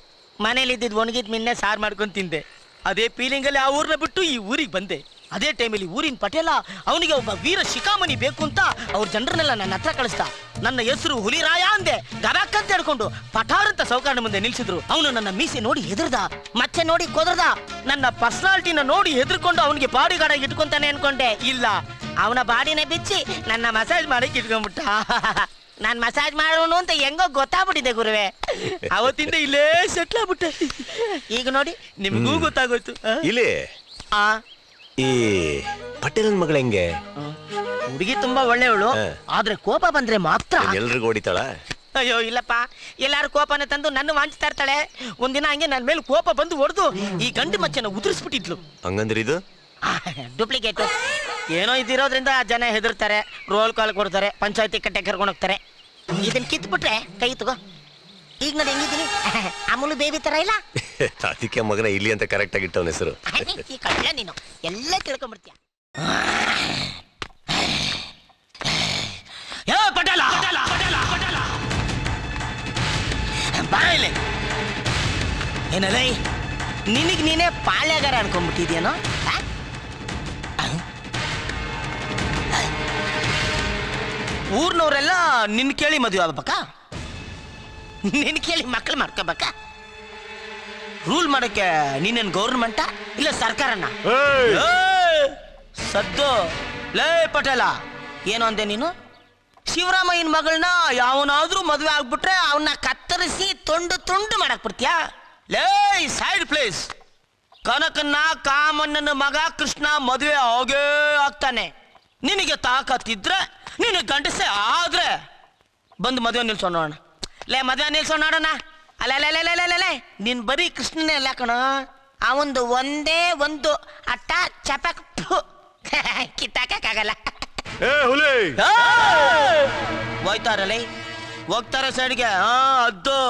ಮನೇಲಿ ಇದ್ದಿದ್ ಒಣಗಿದ್ ಮಿನ್ನೆ ಸಾರು ಮಾಡ್ಕೊಂಡ್ ತಿಂದೆ. ಅದೇ ಫೀಲಿಂಗ್ ಅಲ್ಲಿ ಆ ಊರ್ನ ಬಿಟ್ಟು ಈ ಊರಿಗೆ ಬಂದೆ. ಅದೇ ಟೈಮಲ್ಲಿ ಊರಿನ ಪಟೇಲ ಅವನಿಗೆ ಒಬ್ಬ ವೀರ ಶಿಖಾಮಣಿ ಬೇಕು ಅಂತ ಅವ್ರ ಜನರನ್ನೆಲ್ಲ ನನ್ನ ಹತ್ರ ಕಳಿಸ್ದ. ನನ್ನ ಹೆಸರು ಹುಲಿರಾಯ ಅಂದೆ. ಗರಾಕಂತ ಹೇಳ್ಕೊಂಡು ಪಠಾರ್ ಅಂತ ಸೌಕರ್ಯ ಮುಂದೆ ನಿಲ್ಸಿದ್ರು. ಅವನು ನನ್ನ ಮೀಸೆ ನೋಡಿ ಹೆದರ್ದ, ಮಚ್ಚೆ ನೋಡಿ ಕೊದರ್ದ. ನನ್ನ ಪರ್ಸನಾಲಿಟಿನ ನೋಡಿ ಹೆದರ್ಕೊಂಡು ಅವನಿಗೆ ಬಾಡಿ ಗಾರ್ಡ್ ಆಗಿ ಇಟ್ಕೊಂತಾನೆ ಅನ್ಕೊಂಡೆ. ಇಲ್ಲ, ಅವನ ಬಾಡಿನ ಬಿಚ್ಚಿ ನನ್ನ ಮಸಾಜ್ ಮಾಡಕ್ಕೆ ಇಟ್ಕೊಂಡ್ಬಿಟ್ಟ. ನಾನ್ ಮಸಾಜ್ ಮಾಡೋನು ಅಂತ ಹೆಂಗೋ ಗೊತ್ತಾಗ್ಬಿಟ್ಟಿದೆ ಗುರುವೆ. ಅವತ್ತಿಂದ ಇಲ್ಲೇ ಸೆಟ್ಲ್ ಆಗ್ಬಿಟ್ಟೆ. ಈಗ ನೋಡಿ ನಿಮ್ಗೂ ಗೊತ್ತಾಗೋಯ್ತು. ಇಲ್ಲಿ ಈ ಪಟೇಲನ್ ಮಗಳು ಹೆಂಗೆ? ಹುಡುಗಿ ತುಂಬಾ ಒಳ್ಳೆಯವಳು, ಆದ್ರೆ ಕೋಪ ಬಂದ್ರೆ ಮಾತ್ರ ಎಲ್ರಿಗೂ ಹೊಡಿತಾಳ? ಅಯ್ಯೋ ಇಲ್ಲಪ್ಪ, ಎಲ್ಲಾರು ಕೋಪನ ತಂದು ನನ್ನ ವಾಂಚ್ತಾ ಇರ್ತಾಳೆ. ಒಂದಿನ ಹಂಗೆ ನನ್ನ ಮೇಲೆ ಕೋಪ ಬಂದು ಹೊಡೆದು ಈ ಗಂಡು ಮಚ್ಚನ ಉದುರಿಸ್ಬಿಟ್ಟಿದ್ಲು. ಹಂಗಂದ್ರೆ ಇದು ಡೂಪ್ಲಿಕೇಟ್ ಏನೋ ಇದಿರೋದ್ರಿಂದ ಜನ ಹೆದರ್ತಾರೆ, ರೋಲ್ ಕಾಲ್ ಕೊಡ್ತಾರೆ, ಪಂಚಾಯತಿ ಕಟ್ಟೆ ಕರ್ಕೊಂಡು ಹೋಗ್ತಾರೆ. ಇದನ್ನ ಕಿತ್ಬಿಟ್ರೆ ಕೈ ತಗೋ. ಈಗ ನಾನು ಹೆಂಗಿದ್ದೀನಿ, ಅಮೂಲು ಬೇಬಿ ತರ ಇಲ್ಲ. ಅದಕ್ಕೆ ಮಗನ ಇಲ್ಲಿ ಅಂತ ಕರೆಕ್ಟ್ ಆಗಿ ಇಟ್ಟವನ ಹೆಸರು. ನೀನು ಎಲ್ಲ ತಿಳ್ಕೊಂಡ್ಬಿಡ್ತೀಯ. ಪಟೇಲ ಬಾಯಿಲೆ ಏನಲ್ಲ, ನಿನಗ್ ನೀನೇ ಪಾಳ್ಯಗಾರ ಅನ್ಕೊಂಡ್ಬಿಟ್ಟಿದ್ಯೇನೋ? ಊರ್ನವರೆಲ್ಲ ನಿನ್ ಕೇಳಿ ಮದುವೆ ಆಗ್ಬೇಕಾ? ನಿನ್ ಕೇಳಿ ಮಕ್ಳು ಮಾಡ್ಕೋಬೇಕ? ರೂಲ್ ಮಾಡಕ್ಕೆ ನೀನೇನ್ ಗೌರ್ಮೆಂಟ ಇಲ್ಲ ಸರ್ಕಾರನ? ಸದ್ದು ಲೇ ಪಟೇಲ, ಏನು ಅಂದೆ ನೀನು? ಶಿವರಾಮಯ್ಯನ ಮಗಳನ್ನ ಯಾವನಾದ್ರೂ ಮದುವೆ ಆಗ್ಬಿಟ್ರೆ ಅವನ್ನ ಕತ್ತರಿಸಿ ತುಂಡು ತುಂಡು ಮಾಡಕ್ ಬಿಡ್ತೀಯ? ಲೇ ಸೈಡ್ ಪ್ಲೇಸ್, ಕನಕನ್ನ ಕಾಮಣ್ಣನ ಮಗ ಕೃಷ್ಣ ಮದುವೆ ಆಗೇ ಆಗ್ತಾನೆ. ನಿನಗೆ ತಾಕತ್ತಿದ್ರೆ, ನೀನು ಗಂಡಸೆ ಆದ್ರೆ ಬಂದು ಮದುವೆ ನಿಲ್ಸೋ ನೋಡೋಣ. ಲೇ ಮದುವೆ ನಿಲ್ಸೋ ನೋಡೋಣ. ಅಲ್ಲ ನೀನ್ ಬರೀ ಕೃಷ್ಣನೇ ಅಲ್ಲ ಕಣ, ಅವಂದು ಒಂದೇ ಒಂದು ಅಟ್ಟ ಚಪಕ್ ಕಿತ್ತಾಕಕ್ಕಾಗಲ್ಲ. ಹೋಯ್ತಾರಲ್ಲ, ಹೋಗ್ತಾರೆ ಸೈಡ್ಗೆ. ಅದ್ದು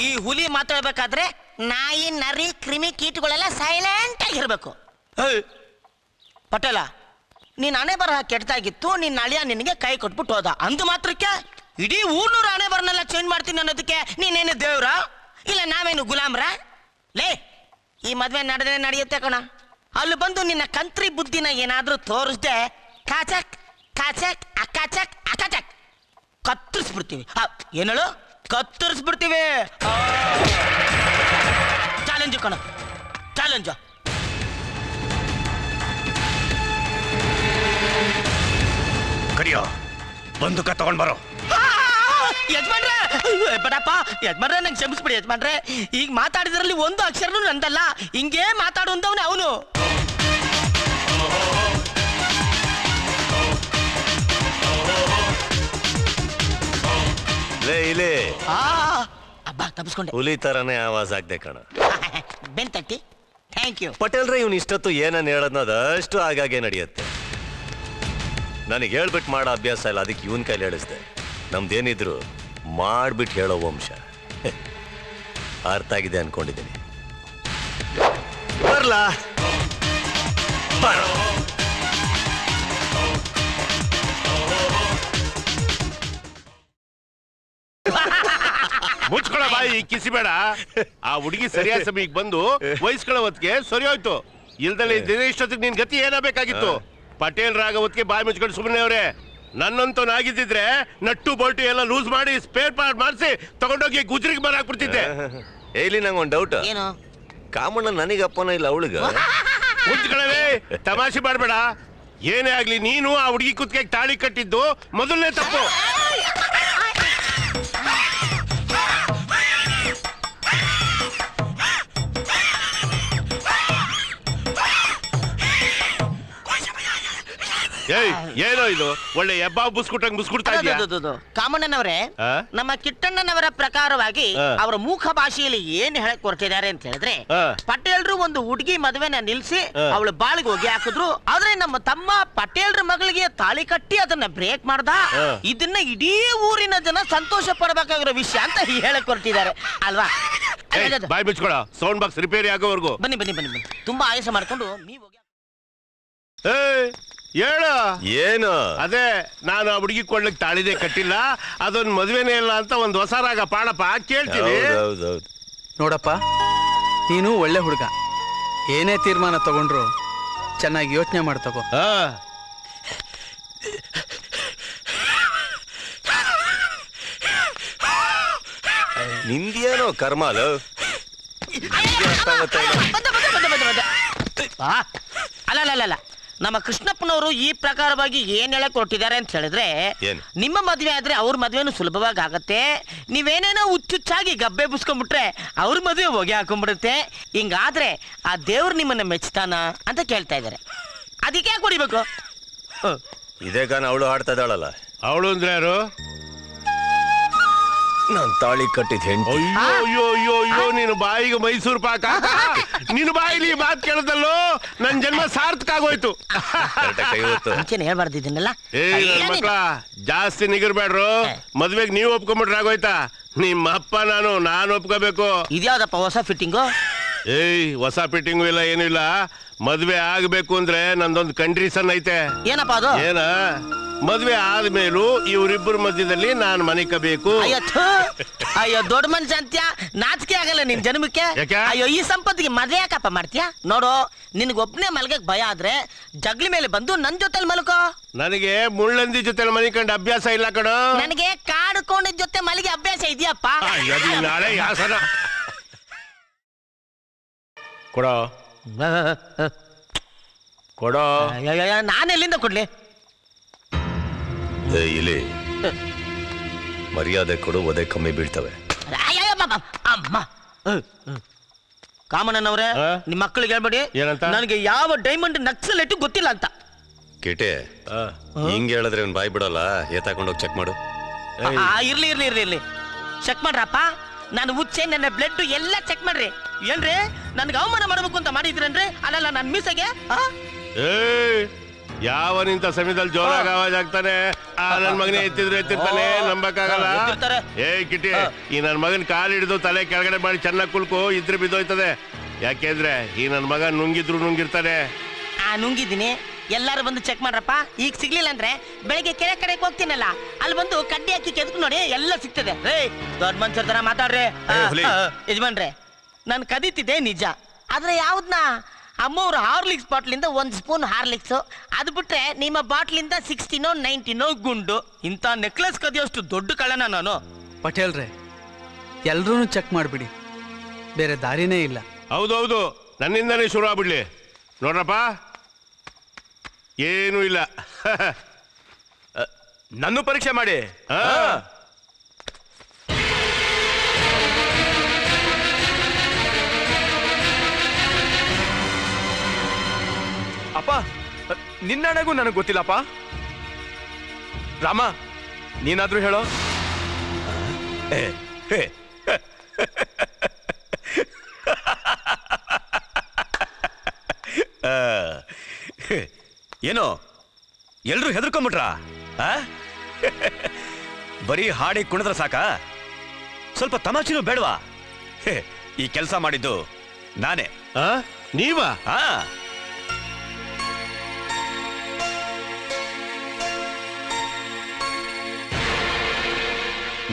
ಈ ಹುಲಿ ಮಾತಾಡ್ಬೇಕಾದ್ರೆ ನಾಯಿ ನರಿ ಕ್ರಿಮಿ ಕೀಟಗಳೆಲ್ಲ ಸೈಲೆಂಟ್ ಆಗಿರ್ಬೇಕು. ಪಟೇಲ, ನೀನ್ ಹಣೆ ಬರಹ ಕೆಟ್ಟದಾಗಿತ್ತು, ನಿನ್ನ ಅಳಿಯ ನಿನಗೆ ಕೈ ಕೊಟ್ಬಿಟ್ಟು ಹೋದ. ಅಂದು ಮಾತ್ರಕ್ಕೆ ಇಡೀ ಊರ್ನೂರು ಹಣೆ ಬರನೆಲ್ಲ ಚೇಂಜ್ ಮಾಡ್ತೀನಿ ಅನ್ನೋದಕ್ಕೆ ನೀನೇನು ದೇವ್ರ ಇಲ್ಲ ನಾವೇನು ಗುಲಾಮ್ರ? ಲೇ, ಈ ಮದ್ವೆ ನಡೆದ್ರೆ ನಡೆಯುತ್ತೆ ಕಣ. ಅಲ್ಲಿ ಬಂದು ನಿನ್ನ ಕಂತ್ರಿ ಬುದ್ಧಿನ ಏನಾದ್ರೂ ತೋರಿಸ್ದೆ ಕಾಚಕ್ ಕಾಚಕ್ ಅಕಾಚಕ್ ಅಕಾಚಕ್ ಕತ್ತರಿಸ್ಬಿಡ್ತೀವಿ. ಏನೇಳು ಕತ್ತರಿಸ್ಬಿಡ್ತೀವಿ. ಚಾಲೆಂಜು ಕಣ, ಚಾಲೆಂಜು. ಕರಿಯೋ, ಬಂದೂಕ ತಗೊಂಡ್ ಬರೋ. ಯಜಮಾನ್ರೆ ಬೇಡಪ್ಪ, ಯಜಮಾನ್ರೆ ನಂಗೆ ಕ್ಷಮಿಸ್ಬಿಡಿ ಯಜಮಾನ್ರೆ. ಈಗ ಮಾತಾಡಿದ್ರಲ್ಲಿ ಒಂದು ಅಕ್ಷರನೂ ನಂದಲ್ಲ. ಹಿಂಗೇ ಮಾತಾಡು ಅಂದವನೇ ಅವನು. ಇಲ್ಲಿ ಅಬ್ಬಾ ತಪ್ಪಿಸ್ಕೊಂಡೆ. ಹುಲಿ ತರನೇ ಆವಾಜ್ ಆಗ್ದೆ ಕಣ. ಬೆನ್ ತಟ್ಟಿ ಥ್ಯಾಂಕ್ ಯು. ಪಟೇಲ್ರೆ, ಇವ್ನು ಇಷ್ಟೊತ್ತು ಏನನ್ನ ಹೇಳೋದ್ನೋ ಅದಷ್ಟು ಆಗಾಗೆ ನಡೆಯುತ್ತೆ. ನನಗೆ ಹೇಳ್ಬಿಟ್ಟು ಮಾಡೋ ಅಭ್ಯಾಸ ಇಲ್ಲ, ಅದಕ್ಕೆ ಇವನ್ ಕೈಲಿ ಹೇಳಿಸ್ದೆ. ನಮ್ದೇನಿದ್ರು ಮಾಡ್ಬಿಟ್ಟು ಹೇಳೋ ವಂಶ. ಅರ್ಥ ಆಗಿದೆ ಅನ್ಕೊಂಡಿದ್ದೀನಿ. ಬರ್ಲಾ ಬರೋ. ಮುಚ್ಕೊಳ ಬಾಯಿ, ಕಿಸಿಬೇಡ. ಆ ಹುಡುಗಿ ಸರಿಯಾದ ಸಮಯಕ್ಕೆ ಬಂದು ವಯಸ್ಕೊಳ್ಳೋ ಹೊತ್ತಿಗೆ ಸರಿ ಹೋಯ್ತು. ಇಲ್ದಲೆ ಇಷ್ಟೊತ್ತಿಗೆ ನಿನ್ ಗತಿ ಏನಾಗಬೇಕಾಗಿತ್ತು? ಪಟೇಲ್ ರಾಗ ಹೊತ್ತಿಗೆ ಬಾಯಿ ಮುಚ್ಕೊಂಡು ಸುಮ್ಮನೆ ಅವ್ರೆ. ನನ್ನಂತವನಾಗಿದ್ದಿದ್ರೆ ನಟ್ಟು ಬೋಲ್ಟು ಎಲ್ಲ ಲೂಸ್ ಮಾಡಿ ಸ್ಪೇರ್ ಪಾರ್ಟ್ ಮಾಡಿಸಿ ತಗೊಂಡೋಗಿ ಗುಜ್ರಿಗೆ ಬರಾಕ್ಬಿಡ್ತಿದ್ದೆ. ಇಲ್ಲಿ ನಂಗೆ ಒಂದು ಡೌಟ್. ಏನು? ಕಾಮಣ್ಣ ನನಗಪ್ಪನ ಇಲ್ಲ ಅವಳಿಗ? ಮುಚ್ಕೊಳ್ಳವೇ, ತಮಾಷೆ ಮಾಡ್ಬೇಡ. ಏನೇ ಆಗ್ಲಿ, ನೀನು ಆ ಹುಡುಗಿ ಕುತ್ತಿಗೆ ತಾಳಿ ಕಟ್ಟಿದ್ದು ಮೊದಲನೇ ತಪ್ಪು. ಏಯ್ ಏನೋ ಇದು ಒಳ್ಳೆ ಎಬ್ಬಾ ಬುಸ್ಕೊಡ್ತಾ ಇದೀಯ ಕಾಮಣ್ಣನವರೇ, ಆ? ನಮ್ಮ ಕಿಟ್ಟಣ್ಣನವರ ಪ್ರಕಾರವಾಗಿ ಆ. ಅವರ ಮೂಕ ಭಾಷೆಯಲ್ಲಿ ಏನ್ ಹೇಳಕ್ ಹೊರಟಿದ್ದಾರೆ ಅಂತ ಹೇಳಿದ್ರೆ, ಆ. ಪಟೇಲ್ರು ಒಂದು ಹುಡುಗಿ ಮದುವೆನ ನಿಲ್ಸಿ ಅವಳ ಬಾಳಿಗೆ ಹೋಗಿ ಹಾಕಿದ್ರು. ಆದ್ರೆ ನಮ್ಮ ತಮ್ಮ ಪಟೇಲ್ರ ಮಗಳಿಗೆ ತಾಳಿ ಕಟ್ಟಿ ಅದನ್ನ ಬ್ರೇಕ್ ಮಾಡ್ದ. ಇದನ್ನ ಇಡೀ ಊರಿನ ಜನ ಸಂತೋಷ ಪಡಬೇಕಾಗಿರೋ ವಿಷಯ ಅಂತ ಹೇಳಕ್ ಹೊರಟಿದ್ದಾರೆ ಅಲ್ವಾ? ಬಾಯ್ ಬಿಚ್ಕೊಳ, ಸೌಂಡ್ ಬಾಕ್ಸ್ ರಿಪೇರಿ ಆಗೋವರೆಗೂ. ಬನ್ನಿ ಬನ್ನಿ ಬನ್ನಿ ಬನ್ನಿ, ತುಂಬಾ ಆಯಾಸ ಮಾಡ್ಕೊಂಡು ನೀವು ಹೇಳು. ಏನು? ಅದೇ ನಾನು ಆ ಹುಡುಗಿ ಕೊಡ್ಲಿಕ್ ತಾಳಿದೆ ಕಟ್ಟಿಲ್ಲ, ಅದೊಂದು ಮದ್ವೆನೇ ಇಲ್ಲ ಅಂತ ಒಂದು ಹೊಸ ರಾಗ ಪಾಡಪ್ಪ ಕೇಳ್ತೀನಿ. ನೋಡಪ್ಪ, ನೀನು ಒಳ್ಳೆ ಹುಡುಗ. ಏನೇ ತೀರ್ಮಾನ ತಗೊಂಡ್ರು ಚೆನ್ನಾಗಿ ಯೋಚನೆ ಮಾಡಿ ತಗೋ. ನಿಂದೇನೋ ಕರ್ಮಾಲು. ಅಲ್ಲ, ನಮ್ಮ ಕೃಷ್ಣಪ್ಪನವರು ಈ ಪ್ರಕಾರವಾಗಿ ಏನ್ ಹೇಳಕ್ ಕೊಟ್ಟಿದ್ದಾರೆ ಅಂತ ಹೇಳಿದ್ರೆ, ನಿಮ್ಮ ಮದ್ವೆ ಆದ್ರೆ ಅವ್ರ ಮದ್ವೆನೂ ಸುಲಭವಾಗಿ ಆಗತ್ತೆ. ನೀವೇನೇನೋ ಹುಚ್ಚುಚ್ಚಾಗಿ ಗಬ್ಬೆ ಬುಸ್ಕೊಂಡ್ಬಿಟ್ರೆ ಅವ್ರ ಮದ್ವೆ ಹೊಗೆ ಹಾಕೊಂಡ್ಬಿಡುತ್ತೆ. ಹಿಂಗಾದ್ರೆ ಆ ದೇವ್ರು ನಿಮ್ಮನ್ನ ಮೆಚ್ತಾನ ಅಂತ ಕೇಳ್ತಾ ಇದಾರೆ. ಅದಕ್ಕೆ ಯಾಕೆ ಹೊಡಿಬೇಕು? ಇದೇ ಗಾನ ಅವಳು ಹಾಡ್ತಾ ಇದ್ದಾಳಲ್ಲ. ಅವಳು ಅಂದ್ರೆ ಯಾರು? ನಾನ್ ತಾಳಿ ಕಟ್ಟಿದ್ ಹೆಂಡತಿ. ಅಯ್ಯೋ ಅಯ್ಯೋ ಅಯ್ಯೋ ಅಯ್ಯೋ, ನೀನು ಬಾಯಿಗೆ ಮೈಸೂರು ಪಾಕ. ನಿನ್ನ ಬಾಯಿಲಿ ಮಾತು ಕೇಳದಲ್ಲೋ ನನ್ ಜನ್ಮ ಸಾರ್ಥಕ ಆಗೋಯ್ತು. ಮುಂಚೆನೆ ಹೇಳ್ಬಾರ್ದು ಇದನ್ನೆಲ್ಲ. ಮಕ್ಳ ಜಾಸ್ತಿ ನಿಗಿರ್ಬೇಡ್ರು. ಮದ್ವೆಗ್ ನೀವು ಒಪ್ಕೊಂಡ್ಬಿಟ್ರೆ ಆಗೋಯ್ತಾ? ನಿಮ್ಮ ಅಪ್ಪ ನಾನು ಒಪ್ಕೋಬೇಕು. ಇದ್ಯಾವ್ದಪ್ಪ ಹೊಸ ಫಿಟ್ಟಿಂಗು? ಹೊಸ ಫಿಟ್ಟಿಂಗು ಇಲ್ಲ, ಏನು ಇಲ್ಲ. ಮದ್ವೆ ಆಗ್ಬೇಕು ಅಂದ್ರೆ ನಂದೊಂದು ಕಂಡೀಷನ್ ಐತೆ. ಏನಪ್ಪ ಅದು? ಏನ? ಮದ್ವೆ ಆದ್ಮೇಲೂ ಇವರಿಬ್ಬರ ಮಧ್ಯದಲ್ಲಿ ನಾನು ಮನೆ ಕಬೇಕು. ಅಯ್ಯೋ ದೊಡ್ಡ ಮನುಷ್ಯ ಅಂತ್ಯ, ನಾಚಿಕೆ ಆಗಲ್ಲ ನಿನ್ ಜನ್ಮಕ್ಕೆ. ಅಯ್ಯೋ ಈ ಸಂಪತ್ತಿಗೆ ಮದ್ವೆ ಯಾಕಪ್ಪ ಮಾಡ್ತೀಯ? ನೋಡು, ನಿನ್ಗೊಬ್ನೇ ಮಲ್ಗಕ್ ಭಯ ಆದ್ರೆ ಜಗ್ಲಿ ಮೇಲೆ ಬಂದು ನನ್ ಜೊತೆಲಿ ಮಲ್ಕೋ. ನನಗೆ ಮುಳ್ಳಂದಿ ಜೊತೆ ಮನಿಕಂಡು ಅಭ್ಯಾಸ ಇಲ್ಲ ಕಣೋ. ನನಗೆ ಕಾಡು ಕೋಣದ ಜೊತೆ ಮಲಗಿ ಅಭ್ಯಾಸ ಇದೆಯಪ್ಪ. ನಾಳೆ ಯಾಸನ ಕೊಡೋ ಕೊಡೋ. ನಾನೆಲ್ಲಿಂದ ಕೊಡ್ಲಿ? ಇಲ್ಲಿ ಮರ್ಯಾದೆ ಕೊಡು, ಒದೆ ಕಮ್ಮಿ ಬೀಳ್ತವೆ. ಅಮ್ಮ ಕಾಮಣ್ಣನವ್ರೆ, ನಿಮ್ಮ ಮಕ್ಕಳಿಗೆ ಹೇಳ್ಬೇಡಿ ಏನಂತ? ನನಗೆ ಯಾವ ಡೈಮಂಡ್ ನಕ್ಸಲೆಟ್ ಗೊತ್ತಿಲ್ಲ ಅಂತ. ಕೇಟೆ ಹಿಂಗ್ ಹೇಳಿದ್ರೆ ಅವ್ನ್ ಬಾಯ್ ಬಿಡಲ್ಲ. ಏತಾಕೊಂಡೋಗಿ ಚೆಕ್ ಮಾಡು. ಇರ್ಲಿ ಇರ್ಲಿ ಇರ್ಲಿ ಇರ್ಲಿ, ಚೆಕ್ ಮಾಡ್ರಪ್ಪ. ನಾನು ಉಚ್ಚೆ, ನನ್ನ ಬ್ಲಡ್ ಎಲ್ಲ ಚೆಕ್ ಮಾಡ್ರಿ. ಏನ್ರಿ ನನ್ಗೆ ಅವಮಾನ ಮಾಡ್ಬೇಕು ಅಂತ ಮಾಡಿದ್ರೇನ್ರಿ? ಅಲ್ಲಲ್ಲ ನನ್ ಮೀಸೆಗೆ ಯಾವನಿಂತ ಸಮಯದಲ್ಲಿ ಜೋರಾಗಿ ಆವಾಜ್ ಆಗ್ತಾನೆ. ನನ್ ಮಗನೇ ಎತ್ತಿರ್ತಾನೆ, ನಂಬಕ್ಕಾಗಲ್ಲ. ಕಿಟಿ, ಈ ನನ್ ಮಗನ್ ಕಾಲ್ ಹಿಡಿದು ತಲೆ ಕೆಳಗಡೆ ಮಾಡಿ ಚೆನ್ನಾಗಿ ಕುಲ್ಕು, ಇದ್ರೆ ಬಿದ್ದೋಯ್ತದೆ. ಯಾಕೆಂದ್ರೆ ಈ ನನ್ ಮಗ ನುಂಗಿದ್ರು ನುಂಗಿರ್ತಾನೆ. ನುಂಗಿದ್ದೀನಿ. ಎಲ್ಲಾರು ಬಂದು ಚೆಕ್ ಮಾಡ್ರಪ್ಪ. ಈಗ ಸಿಗ್ಲಿಲ್ಲ ಅಂದ್ರೆ ಬೆಳಿಗ್ಗೆ ಕೆರೆ ಕಡೆಗೆ ಹೋಗ್ತೀನಲ್ಲ, ಅಲ್ಲಿ ಬಂದು ಕಡ್ಡಿ ಹಾಕಿ ಕೆದಕ್ ನೋಡಿ, ಎಲ್ಲ ಸಿಗ್ತದೆ. ದೊಡ್ಡ ಮನುಷ್ಯರ ತರ ಮಾತಾಡ್ರಿ. ಯಜಮಾನ್ರೆ, ನಾನು ಕದೀತಿದ್ದೆ ನಿಜ, ಆದ್ರೆ ಯಾವ್ದನ್ನ ಅಮ್ಮವ್ರ ಹಾರ್ಲಿಕ್ಸ್ ಬಾಟ್ಲಿಂದ 1 ಸ್ಪೂನ್ ಹಾರ್ಲಿಕ್ಸ್, ಅದು ಬಿಟ್ರೆ ನಿಮ್ಮ ಬಾಟ್ಲಿಂದ 16 19 ಗುಂಡು. ಇಂಥ ನೆಕ್ಲೆಸ್ ಕದಿಯೋಷ್ಟು ದೊಡ್ಡ ಕಳ್ಳನ ನಾನು. ಪಟೇಲ್ರೆ, ಎಲ್ರೂ ಚೆಕ್ ಮಾಡ್ಬಿಡಿ, ಬೇರೆ ದಾರಿನೇ ಇಲ್ಲ. ಹೌದೌದು, ನನ್ನಿಂದಾನೇ ಶುರು ಆಗ್ಬಿಡ್ಲಿ. ನೋಡ್ರಪ್ಪ, ಏನೂ ಇಲ್ಲ. ನನ್ನೂ ಪರೀಕ್ಷೆ ಮಾಡಿ. ಅಪ್ಪ, ನಿನ್ನಣಗೂ ನನಗೆ ಗೊತ್ತಿಲ್ಲಪ್ಪ. ರಾಮ, ನೀನಾದ್ರೂ ಹೇಳೋ. ಏನೋ ಎಲ್ರು ಹೆದರ್ಕೊಂಬಿಟ್ರ? ಬರೀ ಹಾಡಿ ಕುಣಿದ್ರ ಸಾಕ? ಸ್ವಲ್ಪ ತಮಾಷೆನೂ ಬೇಡವಾ? ಈ ಕೆಲಸ ಮಾಡಿದ್ದು ನಾನೇ. ನೀವಾ?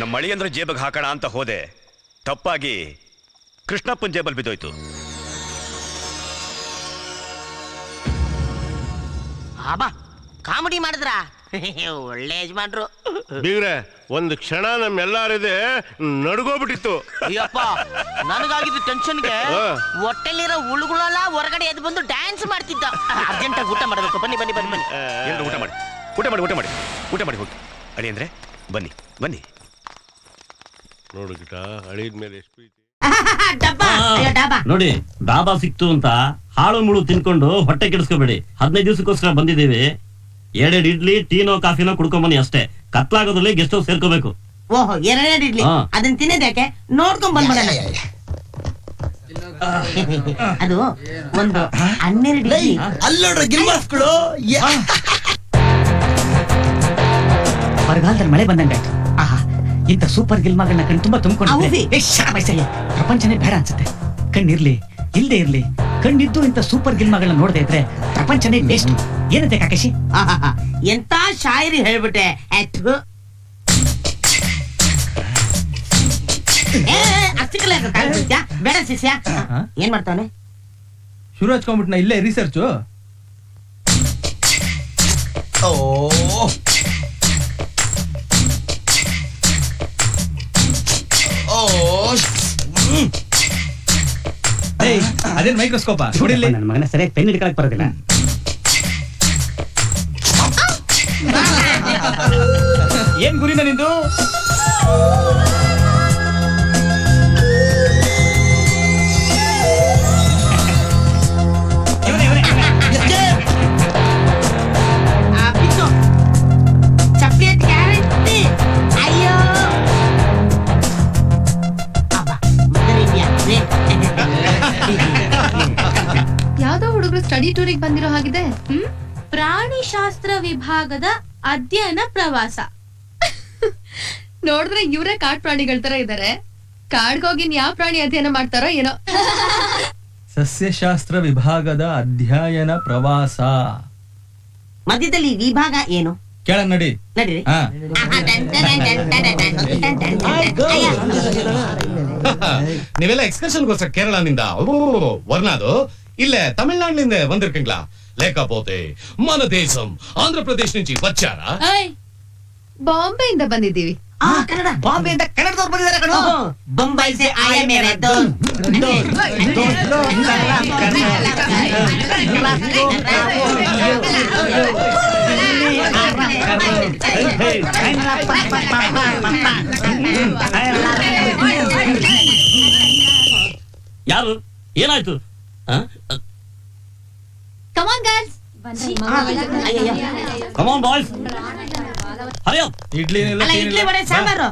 ನಮ್ಮ ಮಳಿಯಂದ್ರ ಜೇಬಗ್ ಹಾಕೋಣ ಅಂತ ಹೋದೆ, ತಪ್ಪಾಗಿ ಕೃಷ್ಣಪ್ಪನ ಜೇಬಲ್ ಬಿದ್ದೋಯ್ತು. ಕಾಮಿಡಿ ಮಾಡಿದ್ರ? ಒಳ್ಳೆ ಯಜಮಾನ್ರು. ಬೀಗ್ರೆ, ಒಂದು ಕ್ಷಣ ನಮ್ಮೆಲ್ಲಾರಿದೆ ನಡ್ಗೋಬಿಟ್ಟಿತ್ತು. ಅಯ್ಯಪ್ಪ, ನನಗಾಗಿದ್ದು ಟೆನ್ಷನ್ಗೆ ಹೊಟ್ಟೆಲಿರೋ ಹುಳುಗಳೆಲ್ಲ ಹೊರಗಡೆ ಎದ್ದು ಬಂದು ಡ್ಯಾನ್ಸ್ ಮಾಡ್ತಿದ್ದ. ಅರ್ಜೆಂಟಾಗಿ ಊಟ ಮಾಡಬೇಕು. ಬನ್ನಿ ಬನ್ನಿ ಬನ್ನಿ ಬನ್ನಿ. ಊಟ ಮಾಡಿ ಊಟ ಮಾಡಿ ಊಟ ಮಾಡಿ ಊಟ ಮಾಡಿ ಹೋಗಿ. ಅಡಿ ಅಂದ್ರೆ ಬನ್ನಿ ಬನ್ನಿ. ನೋಡು ಗಿಟ, ಅಳಿದ ಮೇಲೆ ಎಷ್ಟು ಪ್ರೀತಿ. ನೋಡಿ, ಡಾಬಾ ಸಿಕ್ತು ಅಂತ ಹಾಳು ಮುಳು ತಿನ್ಕೊಂಡು ಹೊಟ್ಟೆ ಕೆಡಿಸ್ಕೋಬೇಡಿ. 15 ದಿವಸಕ್ಕೋಸ್ಕರ ಬಂದಿದ್ದೀವಿ. ಎರಡೆರಡು ಇಡ್ಲಿ ಟೀನೋ ಕಾಫಿನೋ ಕುಡ್ಕೊಂಬನ್ನಿ ಅಷ್ಟೇ. ಕತ್ಲಾಗೋದ್ರಲ್ಲಿ ಗೆಸ್ಟ್ ಹೌಸ್ ಸೇರ್ಕೋಬೇಕು. ಓಹೋ, ಎರಡೆರಡು ಇಡ್ಲಿ. ಅದನ್ನ ತಿನ್ನೋದಕ್ಕೆ ನೋಡ್ಕೊಂಡ್ ಬಂದ್ಬಿಡೋಣ. ಅದು ಒಂದು 12 ಇಡ್ಲಿ. ಬರಗಾಲದಲ್ಲಿ ಮಳೆ ಬಂದಂಗಾಯ್ತು. ಆಹಾ, ಇಂಥ ಸೂಪರ್ ಗಿಲ್ಮಾಗಳನ್ನ ಕಣ್ ತುಂಬಾ ತುಂಬಿಕೊಂಡು ಪ್ರಪಂಚನೇ ಬೇಡ ಅನ್ಸುತ್ತೆ. ಕಣ್ಣಿರ್ಲಿ ಇಲ್ದೇ ಇರ್ಲಿ, ಕಣ್ಣಿದ್ದು ಇಂಥ ಸೂಪರ್ ಗಿಲ್ಮಾಗಳನ್ನ ನೋಡದೆ ಇದ್ರೆ ಪ್ರಪಂಚನೇ ವೇಸ್ಟ್. ಏನಂತೆ ಕಾಕೇಶಿ? ಎಂತ ಶಾಯರಿ ಹೇಳ್ಬಿಟ್ಟೆ. ಬೇಡ ಶಿಷ್ಯ. ಏನ್ ಮಾಡ್ತಾವನೆ? ಶುರು ಹಚ್ಕೊಂಡ್ಬಿಟ್ನ ಇಲ್ಲೇ ರಿಸರ್ಚ್. ಅದೇನ್ ಮೈಕ್ರೋಸ್ಕೋಪ ನೋಡಿಲ್ಲ. ನನ್ನ ಮಗನ ಸರಿಯಾಗಿ ಪೆನ್ ಹಿಡ್ಕೊಳಕ್ ಬರೋದಿಲ್ಲ. ಏನ್ ಗುರಿನ ನಿಂದು? ಯಾವ್ದೋ ಹುಡುಗರು ಸ್ಟಡಿ ಟೂರಿಗೆ ಬಂದಿರೋ ಹಾಗಿದೆ. ಪ್ರಾಣಿಶಾಸ್ತ್ರ ವಿಭಾಗದ ಅಧ್ಯಯನ ಪ್ರವಾಸ. ನೋಡಿದ್ರೆ ಇವರೇ ಕಾಡ್ ಪ್ರಾಣಿಗಳ ತರ ಇದಾರೆ. ಕಾಡ್ಗೋಗಿ ಯಾವ ಪ್ರಾಣಿ ಅಧ್ಯಯನ ಮಾಡ್ತಾರೋ ಏನೋ. ಸಸ್ಯಶಾಸ್ತ್ರ ವಿಭಾಗದ ಅಧ್ಯಯನ ಪ್ರವಾಸ. ಮಧ್ಯದಲ್ಲಿ ವಿಭಾಗ ಏನು? ಕೇಳ ನಡಿ. ನಡೀರಿ. ನೀವೆಲ್ಲ ಎಕ್ಸ್ಕರ್ಷನ್ಗೋಸ್ಕರ ಕೇರಳನಿಂದ ವರ್ನಾದು ಇಲ್ಲೇ ತಮಿಳ್ನಾಡಿನಿಂದ ಬಂದಿರ್ಕೀங்களா? లేకపోతే మన దేశం ఆంధ్రప్రదేశ్ నుంచి వచ్చారా? ಬಾಂಬೆಯಿಂದ ಬಂದಿದ್ದೀವಿ. ಕನ್ನಡ. ಬಾಂಬೆಯಿಂದ ಕನ್ನಡದವ್ರು ಬಂದಿದ್ದಾರೆ ಕಣೋ. ಬೊಂಬೈ ಸೆ ಆಯೆ ಮೇರೆ ದೋನ್. ಯಾರು? ಏನಾಯ್ತು? Come on girls. Come on boys. Hurry up. Idli idli vada sambar.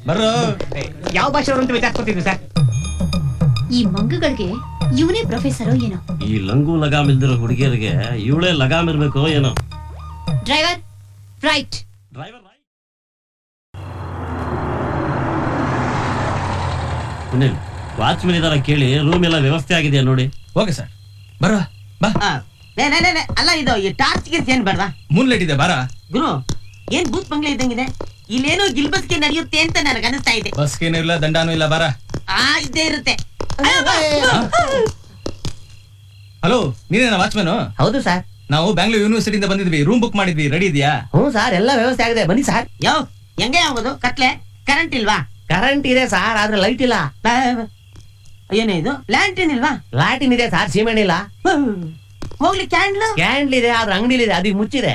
ಬರ್ರೋ. ಯಾವ ಭಾಷೆಯವರು ಅಂತ ವಿಚಾರಿಸ್ಕೊತಿದ್ವಿ ಸರ್. ಈ ಮಂಗಗಳಿಗೆ ಇವನೇ ಪ್ರೊಫೆಸರ್ ಏನೋ. ಈ ಲಂಗು ಲಗಾಮ್ ಇಲ್ದಿರೋ ಹುಡುಗಿಯರಿಗೆ ಇವಳೇ ಲಗಾಮ್ ಇರ್ಬೇಕು ಏನೋ. Driver right. Driver right. Sunil, watchman ಇದಾರ ಕೇಳಿ ರೂಮ್ ಎಲ್ಲ ವ್ಯವಸ್ಥೆ ಆಗಿದೆಯಾ ನೋಡಿ. Okay sir. ಬರ ಬಾ. ಅಲ್ಲ ಇದು ಈ ಟಾರ್ಚ್ ಗಿರ್ಚ್ ಏನ್ ಬೇಡವಾ? ಮೂನ್ಲೈಟ್ ಇದೆ ಬಾರ. ಗುರು, ಏನ್ ಬೂತ್ ಬಂಗ್ಲೆ ಇದ್ದಂಗಿದೆ. ಇಲ್ಲೇನೋ ಗಿಲ್ಬಸ್ಗೆ ನಡೆಯುತ್ತೆ ಅಂತ ನನಗೆ ಅನಿಸ್ತಾ ಇದೆ. ಬಸ್ಗೇನು ಇಲ್ಲ, ದಂಡಾನು ಇಲ್ಲ, ಬಾರ. ಇದ್ದೇ ಇರುತ್ತೆ. ಹಲೋ, ನೀನೇನ ವಾಚ್ಮನ್? ಹೌದು ಸರ್. ನಾವು ಬ್ಯಾಂಗ್ಳೂರ್ ಯೂನಿವರ್ಸಿಟಿಯಿಂದ ಬಂದಿದ್ವಿ. ರೂಮ್ ಬುಕ್ ಮಾಡಿದ್ವಿ. ರೆಡಿ ಇದೆಯಾ? ಹ್ಞೂ ಸರ್, ಎಲ್ಲ ವ್ಯವಸ್ಥೆ ಆಗಿದೆ. ಬನ್ನಿ ಸರ್. ಯಾವ ಹೆಂಗೆ ಆಗೋದು? ಕತ್ಲೆ ಕರೆಂಟ್ ಇಲ್ವಾ? ಕರೆಂಟ್ ಇದೆ ಸರ್, ಆದ್ರೆ ಲೈಟ್ ಇಲ್ಲ. ಏನೇ ಇದು? ಲ್ಯಾಂಟಿನ್ ಇಲ್ವಾ? ಲ್ಯಾಟಿನ್ ಇದೆ ಸರ್, ಸಿಮೆಂಟ್ ಇಲ್ಲ. ಹೋಗ್ಲಿ ಕ್ಯಾಂಡ್ಲ್? ಕ್ಯಾಂಡ್ಲ್ ಇದೆ, ಆದ್ರೆ ಅಂಗಡಿಲಿದೆ, ಅದಕ್ಕೆ ಮುಚ್ಚಿದೆ.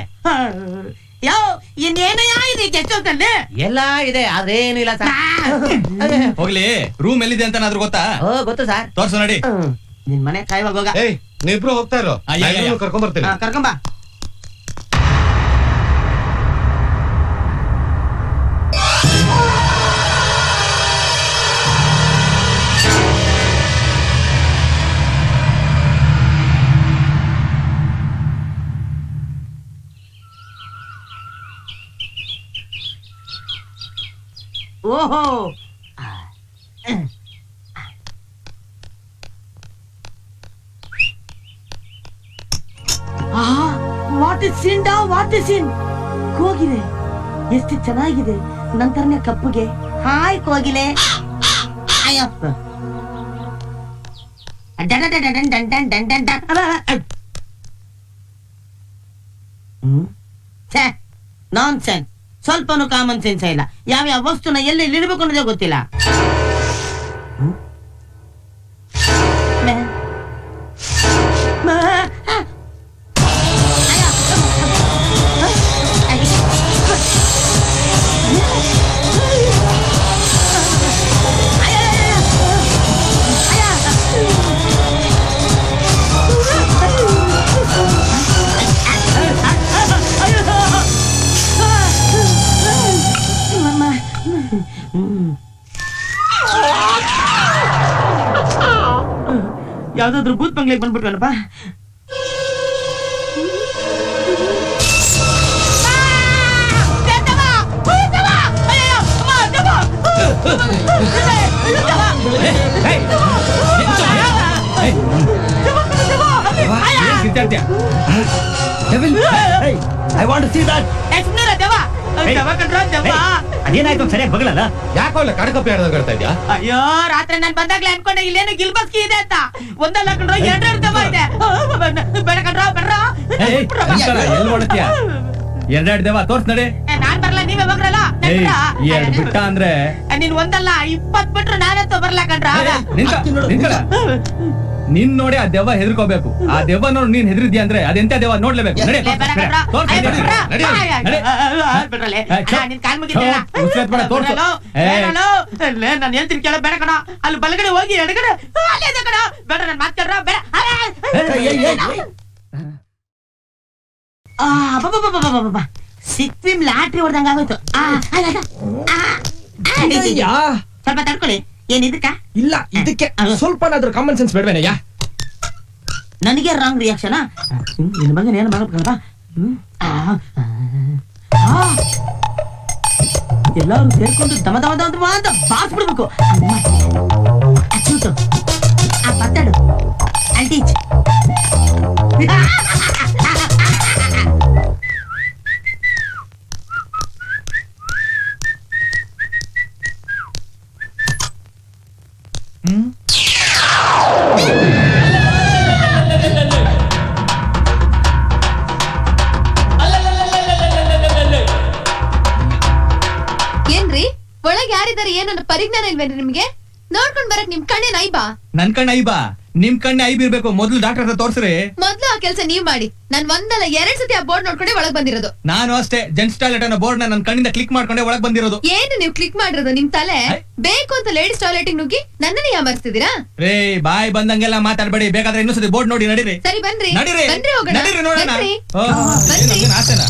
ಯಾವ ಇನ್ನೇನೋ ಇದೆ ಗೆಸ್ಟ್ ಹೌಸ್ ಅಲ್ಲಿ? ಎಲ್ಲ ಇದೆ, ಆದ್ರೆ ಏನಿಲ್ಲ ಸರ್. ಹೋಗ್ಲಿ, ರೂಮ್ ಎಲ್ಲಿದೆ ಅಂತ ನಾದ್ರೂ ಗೊತ್ತಾ? ಗೊತ್ತು ಸರ್. ತೋರ್ಸು ನಡಿ. ನಿನ್ ಮನೆ ಕಾಯುವಾಗ ಹೋಗ. ಏಯ್, ನೀವಿಬ್ರು ಹೋಗ್ತಾ ಇರೋ, ಕರ್ಕೊಂಡ್ ಬರ್ತೀನಿ. ಕರ್ಕೊಂಬಾ. ಓಹೋ, ವಾಟ್ ಇಸ್ ಸೀನ್ ಡಾ, ವಾಟ್ ಇಸ್ ಸೀನ್. ಕೋಗಿಲೆ ಎಷ್ಟು ಚೆನ್ನಾಗಿದೆ. ನಂತರನೇ ಕಪ್ಪುಗೆ ಹಾಯ್ ಕೋಗಿಲೆ. ಅಯ್ಯೋ, ನಾನ್ ಸೆನ್ಸ್. ಸ್ವಲ್ಪನೂ ಕಾಮನ್ ಸೆನ್ಸ್ ಇಲ್ಲ. ಯಾವ ವಸ್ತುನ ಎಲ್ಲಿ ಇಡಬೇಕು ಅನ್ನೋದೇ ಗೊತ್ತಿಲ್ಲ. ಯಾವ್ದಾದ್ರು ಬೂತ್ ಬಂಗ್ಲೆಗೆ ಬಂದ್ಬಿಟ್ವಲ್ಲಪ್ಪ. I want to see that. ಅದೇನಾಯ್ತು ಸರಿಯಾಗಿ ಬಗಲಲ್ಲ. ಯಾಕೋ ಕಡಕಪ್ಪಿ ಆಡ್ತಾ ಇದ್ಯಾ? ಅಯ್ಯೋ ರಾತ್ರಿ ನಾನ್ ಬಂದಾಗ್ಲೇ ಅನ್ಕೊಂಡೆ ಇಲ್ಲೇನು ಗಿಲ್ಬಸ್ಕಿ ಇದೆ ಅಂತ. ಒಂದಲ್ಲ ಕಣ್ರೋ 2 ದೆವ್ವ ಇದೆ. ಬೇಡ ಕಣ್ರೋ ಬೇಡ್ರೋ. ಎಲ್ಲಿ ಹೊಡತ್ಯಾ? 2 ದೇವ ತೋರ್ಸ್ ನಡಿ. ನಾನ್ ಬರಲ್ಲ, ನೀವೇ ಬಗ್ರಲ್ಲ. ಬಿಟ್ಟ ಅಂದ್ರೆ ನೀನ್ ಒಂದಲ್ಲ 20 ಬಿಟ್ರು ನಾನಂತೂ ಬರಲ್ಲ ಕಣ್ರ. ನಿನ್ ನೋಡಿ ಆ ದೆವ್ವ ಹೆದರ್ಕೋಬೇಕು. ಆ ದೆವ್ವ ನೋಡಿ ನೀನ್ ಹೆದರಿದ್ಯಾ ಅಂದ್ರೆ ಅದೆಂತ ದೆವ್ವ ನೋಡ್ಲೇಬೇಕು. ನಾನು ಹೇಳ್ತೀನಿ ಕೇಳ ಬೇಡ ಕಣ. ಅಲ್ಲಿ ಬಲಗಡೆ ಹೋಗಿ ಎಡಗಡೆ ಕಣ. ಬೇಡ ನನ್ ಮಾತ್ ಕೇಳ್ರ ಬೇಡ. ಸಿಕ್ವಿಮ್ ಲಾಟ್ರಿ ಹೊಡೆದಂಗ ಆಗೋಯ್ತು. ಸ್ವಲ್ಪ ತಡ್ಕೊಳ್ಳಿ. ಏನಿದಕ್ಕ? ಇಲ್ಲ ಇದಕ್ಕೆ ಸ್ವಲ್ಪನಾದ್ರೂ ಕಾಮನ್ ಸೆನ್ಸ್ ಬೇಡವೇನಯ್ಯ? ನನಗೆ ರಾಂಗ್ ರಿಯಾಕ್ಷನ್. ನಿನ್ ಬಗ್ಗೆ ಏನು ಮಾಡಬೇಕಲ್ವಾ? ಎಲ್ಲರೂ ಸೇರ್ಕೊಂಡು ದಮ ದಮ ದಮ ದಮ ಅಂತ ಬಾರಿಸ್ಬಿಡ್ಬೇಕು. ಅಚ್ಚೂಟು ಆ ಪತ್ತಡು ಅಂಟೀಚ್. ಏನ್ರಿ ಒಳಗೆ ಯಾರಿದ್ದಾರೆ? ಏನನ್ನ ಪರಿಜ್ಞಾನ ಇಲ್ವೇನ್ರಿ ನಿಮ್ಗೆ? ನೋಡ್ಕೊಂಡ್ ಬರಕ್ ನಿಮ್ ಕಣ್ಣೇ ನೈಬಾ? ನನ್ ಕಣ್ಣ ಐಬಾ? ನಿಮ್ ಕಣ್ಣೆ ಐಬ್ ಇರ್ಬೇಕು. ಮೊದ್ಲು ಡಾಕ್ಟರ್ ಹತ್ರ ತೋರ್ಸ್ರಿ. ಮೊದ್ಲು ಆ ಕೆಲ್ಸ ನೀವ್ ಮಾಡಿ. ನಾನ್ ಒಂದಲ್ಲ 2 ಸತಿ ಆ ಬೋರ್ಡ್ ನೋಡ್ಕೊಂಡೆ ಒಳಗ್ ಬಂದಿರೋದು. ನಾನು ಅಷ್ಟೇ ಜೆಂಟ್ಸ್ ಟಾಯ್ಲೆಟ್ ಅನ್ನೋ ಬೋರ್ಡ್ ನನ್ ಕಣ್ಣಿಂದ ಕ್ಲಿಕ್ ಮಾಡ್ಕೊಂಡೆ ಒಳಗ್ ಬಂದಿರೋದು. ಏನು ನೀವು ಕ್ಲಿಕ್ ಮಾಡಿರೋದು? ನಿಮ್ ತಲೆ ಬೇಕು ಅಂತ ಲೇಡೀಸ್ ಟಾಯ್ಲೆಟ್ ನುಗ್ಗಿ ನನ್ನನ್ನ ಯಾಮರ್ಸ್ತಿದ್ದೀರಾ? ರೇ ಬಾಯ್ ಬಂದಂಗೆಲ್ಲ ಮಾತಾಡ್ಬೇಡಿ. ಬೇಕಾದ್ರೆ ಇನ್ನೊಂದ್ಸತಿ ಬೋರ್ಡ್ ನೋಡಿ ನಡೀರಿ. ಸರಿ ಬನ್ರಿ ನಡೀರಿ. ಬನ್ರಿ ಹೋಗೋಣ. ನಡೀರಿ ನೋಡೋಣ. ಬನ್ರಿ. ಬನ್ನಿ ಆಸೆನಾ?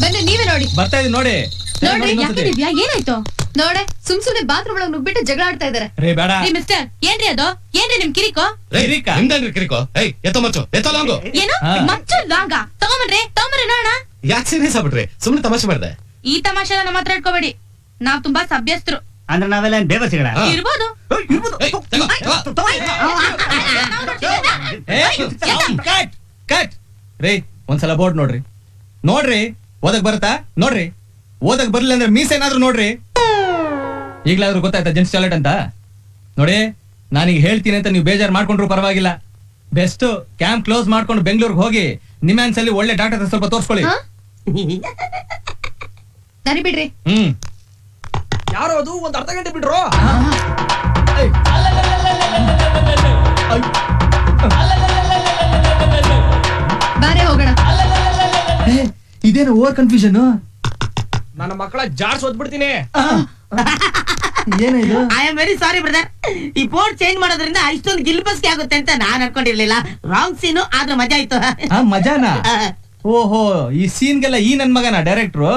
ಬನ್ನಿ ನೀವೇ ನೋಡಿ. ಬರ್ತಾ ಇದೀನಿ ನೋಡಿ. ನೋಡ್ರಿ ಯಾಕೆ ದಿವ್ಯಾ ಏನಾಯ್ತು? ನೋಡೆ ಸುಮ್ನೆ ಬಾತ್ರೂಮ್ ಒಳಗ್ ನುಗ್ಬಿಟ್ಟು ಜಗಳ ಆಡ್ತಾ ಇದಾರೆ. ರೇ ಬೇಡ. ಮಿಸ್ಟರ್ ಏನ್ರಿ ಅದು? ಏನ್ರಿ ನಿಮ್ ಕಿರಿಕೋ? ಕಿರಿಕೋ ಏನು ಮಚ್ಚು ಲಾಂಗ ತಗೊಂಬನ್ರಿ ನೋಡೋಣ. ಯಾಕೆ ಸೀರಿಯಸ್ ಆಗ್ಬಿಟ್ರಿ? ಸುಮ್ನೆ ತಮಾಷೆ ಮಾಡಿದೆ. ಈ ತಮಾಷೆನ ನಮ್ಮ ಹತ್ರ ಇಟ್ಕೋಬೇಡಿ. ನಾವ್ ತುಂಬಾ ಸಭ್ಯಸ್ಥರು. ಅಂದ್ರೆ ನಾವೆಲ್ಲ ಬೇವಸಿಗಳ ಇರ್ಬೋದು. ಕಟ್ ರೇ ಒಂದ್ಸಲ ಬೋರ್ಡ್ ನೋಡ್ರಿ. ಓದಕ್ ಬರುತ್ತಾ? ನೋಡ್ರಿ. ಓದಕ್ ಬರ್ಲಿಲ್ಲ ಅಂದ್ರೆ ಮೀಸ್ ಏನಾದ್ರು ನೋಡ್ರಿ. ಈಗ್ಲಾದ್ರೂ ಗೊತ್ತಾಯ್ತಾ ಜೆಂಟ್ಸ್ ಟಾಯ್ಲೆಟ್ ಅಂತ? ನೋಡಿ ನಾನೀಗ ಹೇಳ್ತೀನಿ ಅಂತ ನೀವು ಬೇಜಾರ್ ಮಾಡ್ಕೊಂಡ್ರು ಪರವಾಗಿಲ್ಲ. ಬೆಸ್ಟ್ ಕ್ಯಾಂಪ್ ಕ್ಲೋಸ್ ಮಾಡ್ಕೊಂಡು ಬೆಂಗಳೂರಿಗೆ ಹೋಗಿ ನಿಮ್ಯಾನ್ಸ್ ಅಲ್ಲಿ ಒಳ್ಳೆ ಡಾಕ್ಟರ್ ಸ್ವಲ್ಪ ತೋರ್ಸ್ಕೊಳ್ಳಿ. ಸರಿ ಬಿಡ್ರಿ. ಯಾರೋ ಅದು ಒಂದ್ ಅರ್ಧ ಗಂಟೆ ಬಿಡ್ರೋ. ಬಾರೆ ಹೋಗೋಣ. ಇದೇನು ಓವರ್ ಕನ್ಫ್ಯೂಷನ್? ನನ್ನ ಮಕ್ಕಳ ಜಾಡ್ಸ್ ಓದ್ಬಿಡ್ತೀನಿ. ಏನಿದು? I am very sorry brother. ಈ ಬೋರ್ಡ್ ಚೇಂಜ್ ಮಾಡೋದ್ರಿಂದ ಇಷ್ಟೊಂದು ಗಿಲ್ಬಸ್ಗೆ ಆಗುತ್ತೆ ಅಂತ ನಾನ್ ಅನ್ಕೊಂಡಿರ್ಲಿಲ್ಲ. ರಾಂಗ್ ಸೀನು ಆದ್ರೆ ಮಜಾ ಇತ್ತು. ಮಜಾನಾ? ಓಹೋ ಈ ಸೀನ್ಗೆಲ್ಲ ಈ ನನ್ ಮಗನ ಡೈರೆಕ್ಟ್ರು?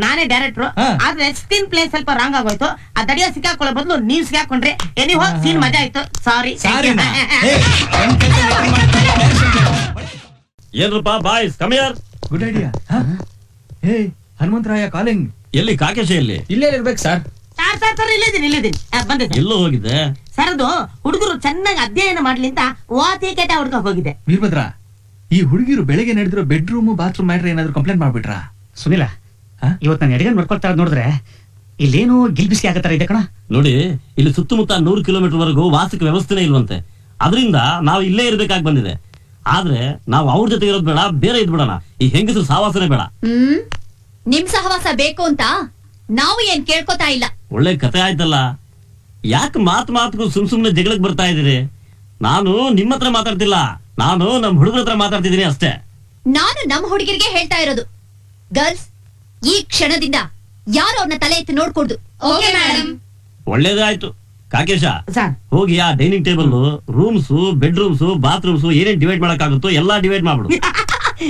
ನಾನೇ ಡೈರೆಕ್ಟ್ರು. ಆದ್ರೆ ಸ್ಕ್ರೀನ್ ಪ್ಲೇ ಸ್ವಲ್ಪ ರಾಂಗ್ ಆಗೋಯ್ತು. ಆ ದಡಿಯ ಸಿಕ್ಕಾಕೊಳ್ಳೋ ಬದಲು ನೀವ್ ಸಿಕ್ಕಾಕೊಂಡ್ರೆ ಎನಿಹೋ ಸೀನ್ ಮಜಾ ಇತ್ತು. ಸಾರಿ. ಏನ್ರಪ್ಪ boys come here. Good idea. Hey Hanumantharaya calling. ಎಲ್ಲಿ ಕಾಕೇಶ ಎಲ್ಲಿ? ಇಲ್ಲೇ ಇರ್ಬೇಕು ಸರ್. ಸರ್ ಇಲ್ಲಿದ್ದೀನಿ ಬಂದೆ. ಎಲ್ಲೋ ಹೋಗಿದ್ದೆ ಸರ್? ಅದು ಹುಡುಗರು ಚೆನ್ನಾಗಿ ಅಧ್ಯಯನ ಮಾಡ್ಲಿ ಅಂತ ವಾತಿ ಕೆಟ್ಟ ಹುಡ್ಕ ಹೋಗಿದೆ. ವೀರಭದ್ರ ಈ ಹುಡುಗಿರು ಬೆಳಗ್ಗೆ ನಡೆದಿರೋ ಬೆಡ್ರೂಮ್ ಬಾತ್ರೂಮ್ ಮ್ಯಾಟ್ರ್ ಏನಾದ್ರು ಕಂಪ್ಲೇಂಟ್ ಮಾಡ್ಬಿಟ್ರ? ಸುನಿಲ ಇವತ್ತು ನಾನು ಎಡಗನ್ ನೋಡ್ಕೊಳ್ತಾ ನೋಡಿದ್ರೆ ಇಲ್ಲೇನು ಗಿಲ್ಬಿಸಿ ಆಗತ್ತಾರ ಇದೆ ಕಣ. ನೋಡಿ ಇಲ್ಲಿ ಸುತ್ತಮುತ್ತ 100 ಕಿಲೋಮೀಟರ್ ವರೆಗೂ ವಾಸಕ್ಕೆ ವ್ಯವಸ್ಥೆನೇ ಇಲ್ವಂತೆ. ಅದರಿಂದ ನಾವು ಇಲ್ಲೇ ಇರ್ಬೇಕಾಗಿ ಬಂದಿದೆ. ಆದ್ರೆ ನಾವು ಅವ್ರ ಜೊತೆ ಇರೋದ್ ಬೇಡ, ಬೇರೆ ಇದ್ಬಿಡೋಣ. ಈ ಹೆಂಗಸರು ಸಹವಾಸನೇ ಬೇಡ. ನಿಮ್ ಸಹವಾಸ ಬೇಕು ಅಂತ ನಾವು ಏನ್ ಕೇಳ್ಕೊತಾ ಇಲ್ಲ. ಒಳ್ಳೆ ಕತೆ ಆಯ್ತಲ್ಲ. ಯಾಕೆ ಮಾತಿಗೂ ಸುಮ್ನೆ ಜಗಳಕ್ಕೆ ಬರ್ತಾ ಇದೀರಿ? ನಾನು ನಿಮ್ಮ ಹತ್ರ ಮಾತಾಡ್ತಿಲ್ಲ, ನಾನು ನಮ್ ಹುಡುಗರ ಹತ್ರ ಮಾತಾಡ್ತಿದ್ದೀನಿ ಅಷ್ಟೇ. ನಾನು ನಮ್ಮ ಹುಡುಗಿರಿಗೆ ಹೇಳ್ತಾ ಇರೋದು, ಗರ್ಲ್ಸ್ ಈ ಕ್ಷಣದಿಂದ ಯಾರು ಅವ್ರನ್ನ ತಲೆ ಎತ್ತಿ ನೋಡ್ಕೊಡ್ದು. Okay madam? ಒಳ್ಳೇದಾಯ್ತು. ಕಾಕೇಶ ಹೋಗಿ ಆ dining table, rooms, bedrooms, bathrooms ಏನೇನ್ ಡಿವೈಡ್ ಮಾಡಕ್ಕಾಗುತ್ತೋ ಎಲ್ಲಾ ಡಿವೈಡ್ ಮಾಡ್ಬಿಡು.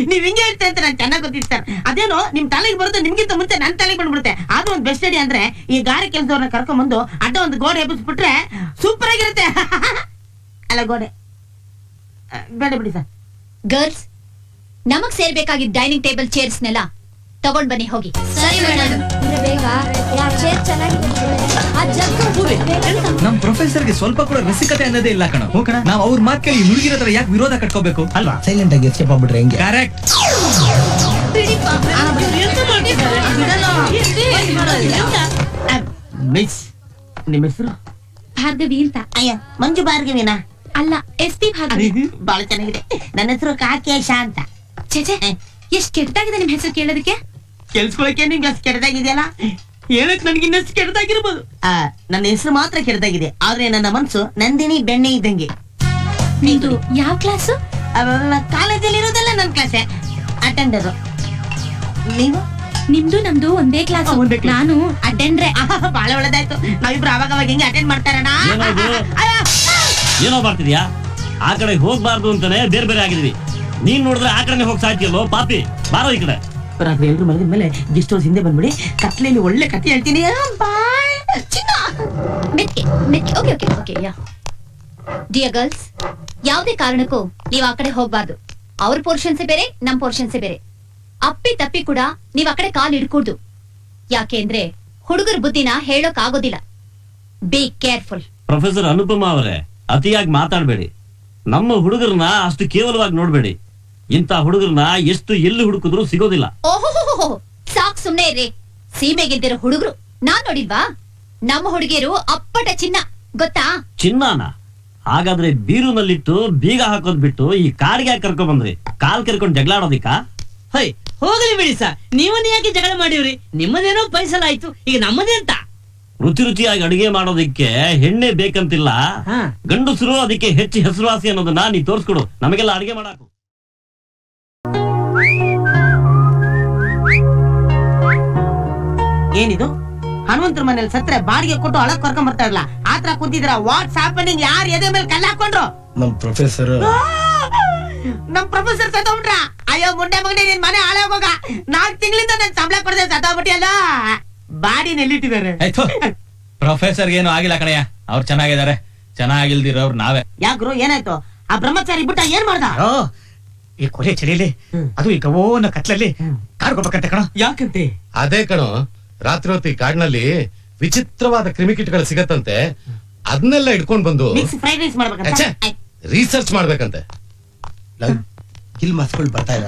ನೀವ್ ಹಿಂಗೆ ಹೇಳ್ತಾ ಅಂತ ನಾನು ಚೆನ್ನಾಗಿ ಗೊತ್ತಿತ್ತು ಸರ್. ಅದೇನೋ ನಿಮ್ ತಲೆಗೆ ಬರುತ್ತೆ, ನಿಮ್ಗಿಂತ ಮುಂಚೆ ನನ್ ತಲೆಗೆ ಬಂದ್ಬಿಡುತ್ತೆ. ಆದ್ರೂ ಒಂದು ಬೆಸ್ಟ್ ಐಡಿಯಾ ಅಂದ್ರೆ ಈ ಗಾರೆ ಕೆಲಸದವ್ರನ್ನ ಕರ್ಕೊಂಡ್ ಬಂದು ಅಡ್ಡ ಒಂದು ಗೋಡೆ ಎಬ್ಬಿಸ್ಬಿಟ್ರೆ ಸೂಪರ್ ಆಗಿರುತ್ತೆ. ಅಲ್ಲ ಗೋಡೆ ಬೇಡ ಬಿಡಿ ಸರ್. ಗರ್ಲ್ಸ್, ನಮಗ್ ಸೇರ್ಬೇಕಾಗಿದ್ದ ಡೈನಿಂಗ್ ಟೇಬಲ್ ಚೇರ್ಸ್ನೆಲ್ಲ ತಗೊಂಡ್ ಬನ್ನಿ ಹೋಗಿ. ಸರಿ ಮೇಡಮ್. ನಮ್ ಪ್ರೊಫೆಸರ್ಗೆ ಸ್ವಲ್ಪ ಕೂಡ ರಸಿಕತೆ ಅನ್ನೋದೇ ಇಲ್ಲ ಕಣ. ನಾವ್ ಅವ್ರ ಮಾತ್ ಕೇಳಿ ಹುಡುಗಿರ ಹತ್ರ ಯಾಕೆ ವಿರೋಧ ಕಟ್ಕೋಬೇಕು ಅಲ್ವಾ? ಸೈಲೆಂಟ್ ಆಗಿ ಎಸ್ಕೇಪ್ ಆಗ್ಬಿಟ್ರೆ ಹೆಂಗೆ? ಕರೆಕ್ಟ್. ಮಿಸ್, ನಿಮ್ಮ ಹೆಸರು? ಭಾರ್ಗವಿ ಅಂತ. ಅಯ್ಯ, ಮಂಜು ಭಾರ್ಗವಿನಾ? ಅಲ್ಲ, SP ಭಾರ್ಗವಿ. ಬಹಳ ಚೆನ್ನಾಗಿದೆ. ನನ್ನ ಹೆಸರು ಕಾಕೇಶ ಅಂತ. ಛೇ, ಎಷ್ಟ್ ಕೆಟ್ಟದಾಗಿದೆ ನಿಮ್ ಹೆಸರು ಕೇಳೋದಕ್ಕೆ. ಕೆಲ್ಸ್ಕೊಳಕ್ಕೆ ನಿಮ್ಗೆ ಅಷ್ಟು ಕೆಟ್ಟದಾಗಿದೆಯಲ್ಲ, ಹೇಳಕ್ ನನ್ಗೆ ಇನ್ನಷ್ಟು ಕೆಟ್ಟದಾಗಿರ್ಬೋದು. ನನ್ನ ಹೆಸರು ಮಾತ್ರ ಕೆಟ್ಟದಾಗಿದೆ, ಆದ್ರೆ ನನ್ನ ಮನ್ಸು ನಂದಿನಿ ಬೆಣ್ಣೆ ಇದ್ದಂಗೆ. ನಿಮ್ದು ಯಾವ ಕ್ಲಾಸು? ಕಾಲೇಜಲ್ಲಿ ಇರೋದೆಲ್ಲ ನನ್ನ ಕ್ಲಾಸೆ, ಅಟೆಂಡರು. ನೀವು? ನಿಮ್ದು ನಮ್ದು ಒಂದೇ ಕ್ಲಾಸ್. ನಾನು ಅಟೆಂಡ್ರೆ. ಬಹಳ ಒಳ್ಳೇದಾಯ್ತು. ನಾವಿಬ್ರು ಅವಾಗ ಅವಾಗ ಹೆಂಗೆ ಅಟೆಂಡ್ ಮಾಡ್ತಾರಣ. ಏನೋ ಮಾಡ್ತಿದ್ಯಾ? ಆ ಕಡೆ ಹೋಗ್ಬಾರ್ದು ಅಂತಾನೆ ಬೇರೆ ಬೇರೆ ಆಗಿದ್ವಿ. ನೀನ್ ನೋಡಿದ್ರೆ ಆ ಕಡೆ ಹೋಗಿ ಸಾಯ್ತಿಯಲ್ಲೋ ಪಾಪಿ. ಬಾರೋ ಈ ಕಡೆ. ರಾತ್ರಿ ಎಲ್ರು ಮಲಗಿದ ಮೇಲೆ ಗೆಸ್ಟ್ ಹೌಸ್ ಹಿಂದೆ ಬಂದ್ಬಿಡಿ, ಕತ್ಲೆಯಲ್ಲಿ ಒಳ್ಳೆ ಕಥೆ ಹೇಳ್ತೀನಿ. ಡಿಯರ್ ಗರ್ಲ್ಸ್, ಯಾವುದೇ ಕಾರಣಕ್ಕೂ ನೀವ್ ಆ ಕಡೆ ಹೋಗ್ಬಾರ್ದು. ಅವ್ರ ಪೋರ್ಷನ್ಸೇ ಬೇರೆ, ನಮ್ ಪೋರ್ಷನ್ಸೇ ಬೇರೆ. ಅಪ್ಪಿ ತಪ್ಪಿ ಕೂಡ ನೀವ್ ಆ ಕಡೆ ಕಾಲ್ ಇಡ್ಕೂಡ್ದು. ಯಾಕೆ ಅಂದ್ರೆ ಹುಡುಗರ ಬುದ್ಧಿನ ಹೇಳೋಕ್ ಆಗೋದಿಲ್ಲ. Be careful. ಪ್ರೊಫೆಸರ್ ಅನುಪಮ ಅವರೇ, ಅತಿಯಾಗಿ ಮಾತಾಡಬೇಡಿ. ನಮ್ಮ ಹುಡುಗರನ್ನ ಅಷ್ಟು ಕೇವಲವಾಗಿ ನೋಡ್ಬೇಡಿ. ಇಂಥ ಹುಡುಗರನ್ನ ಎಷ್ಟು ಎಲ್ಲಿ ಹುಡುಕಿದ್ರು ಸಿಗೋದಿಲ್ಲ. ಓಹೋ, ಸಾಕ್ ಸುಮ್ನೆ ಇರ್ರಿ. ಸೀಮೆಗೆದ್ದಿರೋ ಹುಡುಗರು ನಾನ್ ನೋಡಿಲ್ವಾ? ನಮ್ಮ ಹುಡುಗಿಯರು ಅಪ್ಪಟ ಚಿನ್ನ, ಗೊತ್ತಾ? ಚಿನ್ನಾನ? ಹಾಗಾದ್ರೆ ಬೀರುನಲ್ಲಿಟ್ಟು ಬೀಗ ಹಾಕೋದ್ ಬಿಟ್ಟು ಈ ಕಾಡಿಗೆ ಯಾಕೆ ಕರ್ಕೊಂಡ್ ಬಂದ್ರಿ? ಕಾಲ್ ಕೆರ್ಕೊಂಡ್ ಜಗಳಾಡೋದಿಕ್ಕ? ಹೊಯ್ ಹೋಗಲಿ ಬಿಡಿ ಸರ್, ನೀವನ್ನ ಯಾಕೆ ಜಗಳ ಮಾಡಿವ್ರಿ? ನಿಮ್ಮದೇನೋ ಪೈಸಲ ಆಯ್ತು, ಈಗ ನಮ್ಮದೇ ಅಂತ. ರುಚಿ ರುಚಿಯಾಗಿ ಅಡಿಗೆ ಮಾಡೋದಿಕ್ಕೆ ಹೆಣ್ಣೆ ಬೇಕಂತಿಲ್ಲ, ಗಂಡಸರು ಅದಕ್ಕೆ ಹೆಚ್ಚು ಹೆಸರುವಾಸಿ ಅನ್ನೋದನ್ನ ನೀ ತೋರ್ಸ್ಕೊಡು. ನಮಗೆಲ್ಲ ಅಡಿಗೆ ಮಾಡಾಕು. ಏನಿದು? ಹನುಮಂತರ ಮನೇಲಿ ಸತ್ರೆ ಬಾಡಿಗೆ ಕೊಟ್ಟು ಒಳಗ್ ಕರ್ಕೊಂಡ್ ಬರ್ತಾ ಇರಲ್ಲ, ಆತರ ಕೂತಿದ್ರ. What's happening? ಯಾರು ಎದೆ ಮೇಲೆ ಕಲ್ಲ ಹಾಕೊಂಡ್ರು? ನಮ್ ಪ್ರೊಫೆಸರ್. ನಮ್ ಪ್ರೊಫೆಸರ್ ಸತ್ತೋಗ್ಬಿಟ್ರ? ಅಯ್ಯೋ ಮುಂಡೆ ಮಗನೇ, ನಿನ್ ಮನೆ ಹಾಳೆ ಹೋಗ. 4 ತಿಂಗಳಿಂದ ನನ್ ಸಂಬಳ ಕೊಡದೆ ಸತ್ತೋಗ್ಬಿಟ್ಟಿಯಲ್ಲ. ಬಾಡಿನ ಎಲ್ಲಿಟ್ಟಿದ್ದಾರೆ? ಪ್ರೊಫೆಸರ್ ಏನು ಆಗಿಲ್ಲ ಕಣಯ್ಯ, ಅವ್ರು ಚೆನ್ನಾಗಿದ್ದಾರೆ. ಚೆನ್ನಾಗಿಲ್ದಿರೋರು ನಾವೇ. ಯಾಕ್ರು, ಏನಾಯ್ತು? ಆ ಬ್ರಹ್ಮಚಾರಿ ಬಿಟ್ಟ ಏನ್ ಮಾಡ್ದ? ಈ ಕೊಲೆ ಚಳಿಲಿ ಅದು ಈ ಗವೋನ ಕತ್ಲಲ್ಲಿ ಕಾರ್ಗೋಬೇಕಂತೆ ಕಣ. ಯಾಕಂತೆ? ಅದೇ ಕಣೋ, ರಾತ್ರಿ ಹೊತ್ತಿ ಕಾಡಿನಲ್ಲಿ ವಿಚಿತ್ರವಾದ ಕ್ರಿಮಿಕೀಟಗಳು ಸಿಗತ್ತಂತೆ. ಅದನ್ನೆಲ್ಲ ಇಟ್ಕೊಂಡ್ ಬಂದು ಮಿಕ್ಸ್ ಫ್ರೈಡ್ ರೈಸ್ ಮಾಡ್ಬೇಕಂತ. ರಿಸರ್ಚ್ ಮಾಡ್ಬೇಕಂತೆ. ಕಿಲ್ ಮಾಸ್ಗಳು ಬರ್ತಾ ಇಲ್ಲ,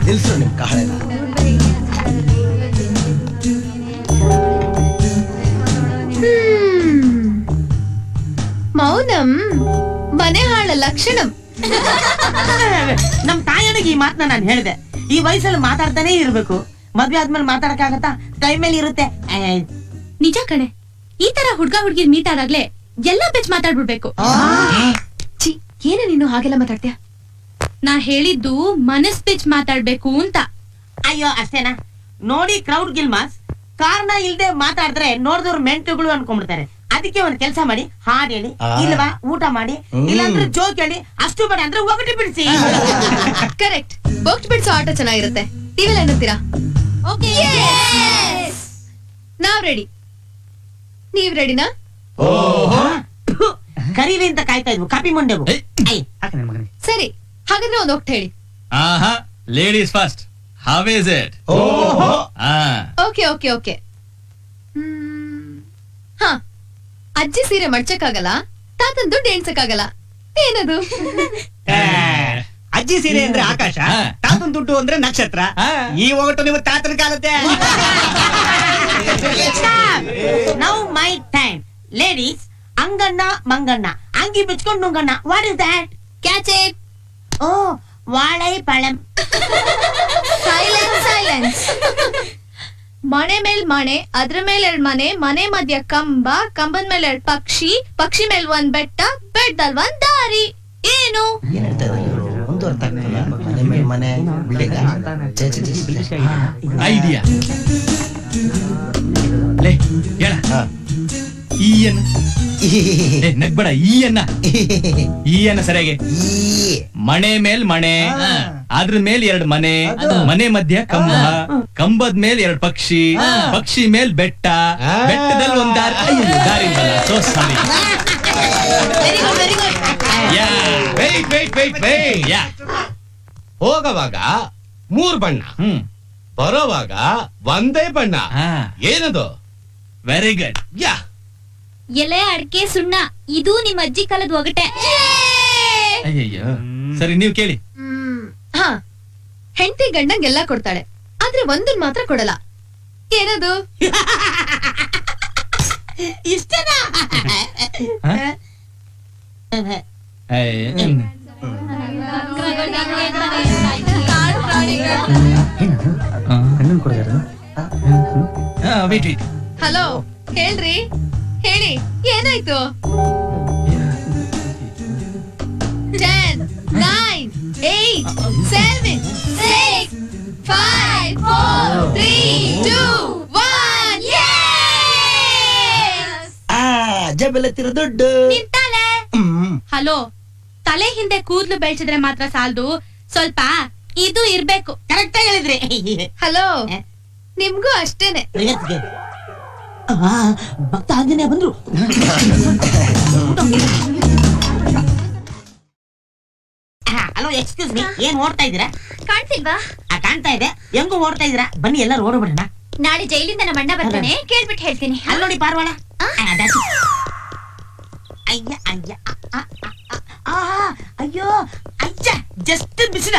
ನಿಲ್ಸು ನಿಮ್ ಕಾಳೆಲ್ಲ. ಮೌನಂ ಮನೆ ಹಾಳ ಲಕ್ಷಣಂ. ನಮ್ ತಾಯನಿಗೆ ಈ ಮಾತನ್ನ ನಾನು ಹೇಳಿದೆ. ಈ ವಯಸ್ಸಲ್ಲಿ ಮಾತಾಡ್ತಾನೆ ಇರ್ಬೇಕು. ಮದ್ವೆ ಆದ್ಮೇಲೆ ಮಾತಾಡಕ್ಕಾಗತ್ತಾ? ಕೈ ಮೇಲೆ ಇರುತ್ತೆ. ನಿಜ ಕಣೆ, ಈ ತರ ಹುಡ್ಗ ಹುಡ್ಗಿರ್ ಮೀಟ್ ಆದಾಗ್ಲೇ ಎಲ್ಲಾ ಬೆಚ್ ಮಾತಾಡ್ಬಿಡ್ಬೇಕು. ಛೀ, ಏನ ನೀನು ಹಾಗೆಲ್ಲ ಮಾತಾಡ್ತೀಯ? ನಾ ಹೇಳಿದ್ದು ಮನಸ್ ಬೆಚ್ ಮಾತಾಡ್ಬೇಕು ಅಂತ. ಅಯ್ಯೋ ಅಷ್ಟೇನಾ? ನೋಡಿ ಕ್ರೌಡ್ ಗಿಲ್ಮಾಸ್, ಕಾರಣ ಇಲ್ದೆ ಮಾತಾಡಿದ್ರೆ ನೋಡಿದವ್ರು ಮೆಂಟುಗಳು ಅನ್ಕೊಂಡ್ಬಿಡ್ತಾರೆ. ಅದಕ್ಕೆ ಒಂದ್ ಕೆಲಸ ಮಾಡಿ, ಹಾಡ್ ಹೇಳಿ, ಇಲ್ವಾ ಊಟ ಮಾಡಿ, ಇಲ್ಲಾಂದ್ರೆ ಜೋಕ್ ಹೇಳಿ, ಅಷ್ಟು ಬೇಡ ಅಂದ್ರೆ ಒಗಟಿ ಬಿಡಿಸಿ. ಕರೆಕ್ಟ್. ಬೊಕ್ಟ್ ಬಿಡ್ಸೋ ಆಟ ಚೆನ್ನಾಗಿರುತ್ತೆ. ಟಿವಿಲ್ ಏನಂತೀರಾ? ನಾವ್ ರೆಡಿ. ನೀವ್ ರೆಡಿನಾ? ಕರೀಲಿ ಅಂತ ಕಾಯ್ತಾ ಇದ್ವು ಕಾಪಿ ಮುಂಡೆವು. ಸರಿ, ಹಾಗಾದ್ರೆ ಒಂದ್ ಒಟ್ಟು ಹೇಳಿ. Ladies first. How is it? Okay okay okay. ಹಾ, ಅಜ್ಜಿ ಸೀರೆ ಮಡ್ಚಕ್ಕಾಗಲ್ಲ, ತಾತನ್ ದುಡ್ಡು ಎಣ್ಸಕ್ಕಾಗಲ್ಲ. ಏನದು? ಅಜ್ಜಿ ಸೀರೆ ಅಂದ್ರೆ ಆಕಾಶ, ತಾತನ್ ದುಡ್ಡು ಅಂದ್ರೆ ನಕ್ಷತ್ರ. ಈ ಒಗಟು ನಿಮ್ಮ ತಾತನ ಕಾಲತ್ತೆ. Now my time. ಲೇಡೀಸ್, ಅಂಗಣ್ಣ ಮಂಗಣ್ಣ, ಅಂಗಿ ಬಿಚ್ಕೊಂಡು ನುಂಗಣ್ಣ. What is that? Catch it. ಓ, ವಾಳೈ ಪಳಂ. Silence silence. ಮನೆ ಮೇಲ್ ಮನೆ, ಅದ್ರ ಮೇಲೆ 2 ಮನೆ, ಮನೆ ಮಧ್ಯ ಕಂಬ, ಕಂಬದ ಮೇಲೆ 2 ಪಕ್ಷಿ, ಪಕ್ಷಿ ಮೇಲೆ 1 ಬೆಟ್ಟ, ಬೆಟ್ಟದಲ್ಲಿ 1 ದಾರಿ. ಏನು? ಐಡಿಯಾ. ಲೇ ಹೇಳ. ಈ ಅನ್ನ ನಗ್ಬೇಡ. ಈ ಅನ್ನ ಸರಿಯಾಗಿ. ಮನೆ ಮೇಲ್ ಮನೆ, ಅದ್ರ ಮೇಲ್ 2 ಮನೆ, ಮನೆ ಮಧ್ಯ ಕಂಬ, ಕಂಬದ ಮೇಲ್ 2 ಪಕ್ಷಿ, ಪಕ್ಷಿ ಮೇಲ್ ಬೆಟ್ಟ, ಬೆಟ್ಟದಲ್ಲಿ 1 ದಾರಿ. ದಾರಿ so sorry. Very good very good. Yeah ಹೋಗವಾಗ 3 ಬಣ್ಣ, ಬರೋವಾಗ ಒಂದೇ ಬಣ್ಣ. ಏನದು? Very good. ಯಾ ಎಲೆ ಅಡ್ಕೆ ಸುಣ್ಣ, ಇದು ನಿಮ್ಮ ಅಜ್ಜಿ ಕಾಲದ ಒಗಟೆ. ಅಯ್ಯಯ್ಯೋ, ಸರಿ ನೀವು ಕೇಳಿ. ಹಾ, ಹೆಂಡತಿ ಗಂಡಂಗೆಲ್ಲ ಕೊಡ್ತಾಳೆ, ಆದ್ರೆ ಒಂದನ್ ಮಾತ್ರ ಕೊಡಲ್ಲ. ಏನದು? ಇಷ್ಟೇನಾ? ಹಲೋ, ಹೇಳ್ರಿ, ಹೇಳಿ, ಏನಾಯ್ತು? 10, 9, 8, 7, 6, 5, 4, 3, 2, 1. ಜಬಲತ್ತಿರೋ ದುಡ್ಡು. ನಿಂತಾಳೆ. ಹಲೋ, ತಲೆ ಹಿಂದೆ ಕೂದ್ಲು ಬೆಳೆಸಿದ್ರೆ ಮಾತ್ರ ಸಾಲದು, ಸ್ವಲ್ಪ ಇದು ಇರ್ಬೇಕು. ಕರೆಕ್ಟ್ ಆಗಿ ಹೇಳಿದ್ರಿ. ಹಲೋ, ನಿಮ್ಗೂ ಅಷ್ಟೇನೆ. ಭಕ್ತ ಆಂಜನೇಯ ಬಂದ್ರು. ಹಲೋ, ಎಕ್ಸ್ಕ್ಯೂಸ್ ಮೀ, ಏನ್ ಓಡ್ತಾ ಇದ್ದೀರಾ? ಕಾಣ್ತಿಲ್ವಾ? ಕಾಣ್ತಾ ಇದೆ. ಹೆಂಗು ಓಡ್ತಾ ಇದ್ದೀರಾ? ಬನ್ನಿ ಎಲ್ಲರೂ ಓಡೋಬಿಡೋಣ. ನಾಳೆ ಜೈಲಿಂದ ನಮ್ಮ ಅಣ್ಣ ಬರ್ತಾನೆ, ಕೇಳ್ಬಿಟ್ಟು ಹೇಳ್ತೀನಿ. ಅಲ್ಲಿ ನೋಡಿ ಪಾರ್ವಾಳ. ಅಯ್ಯ ಅಯ್ಯ, ಅಯ್ಯೋ ಅಜ್ಜ, ಜಸ್ಟ್ ಬಿಸಿದ.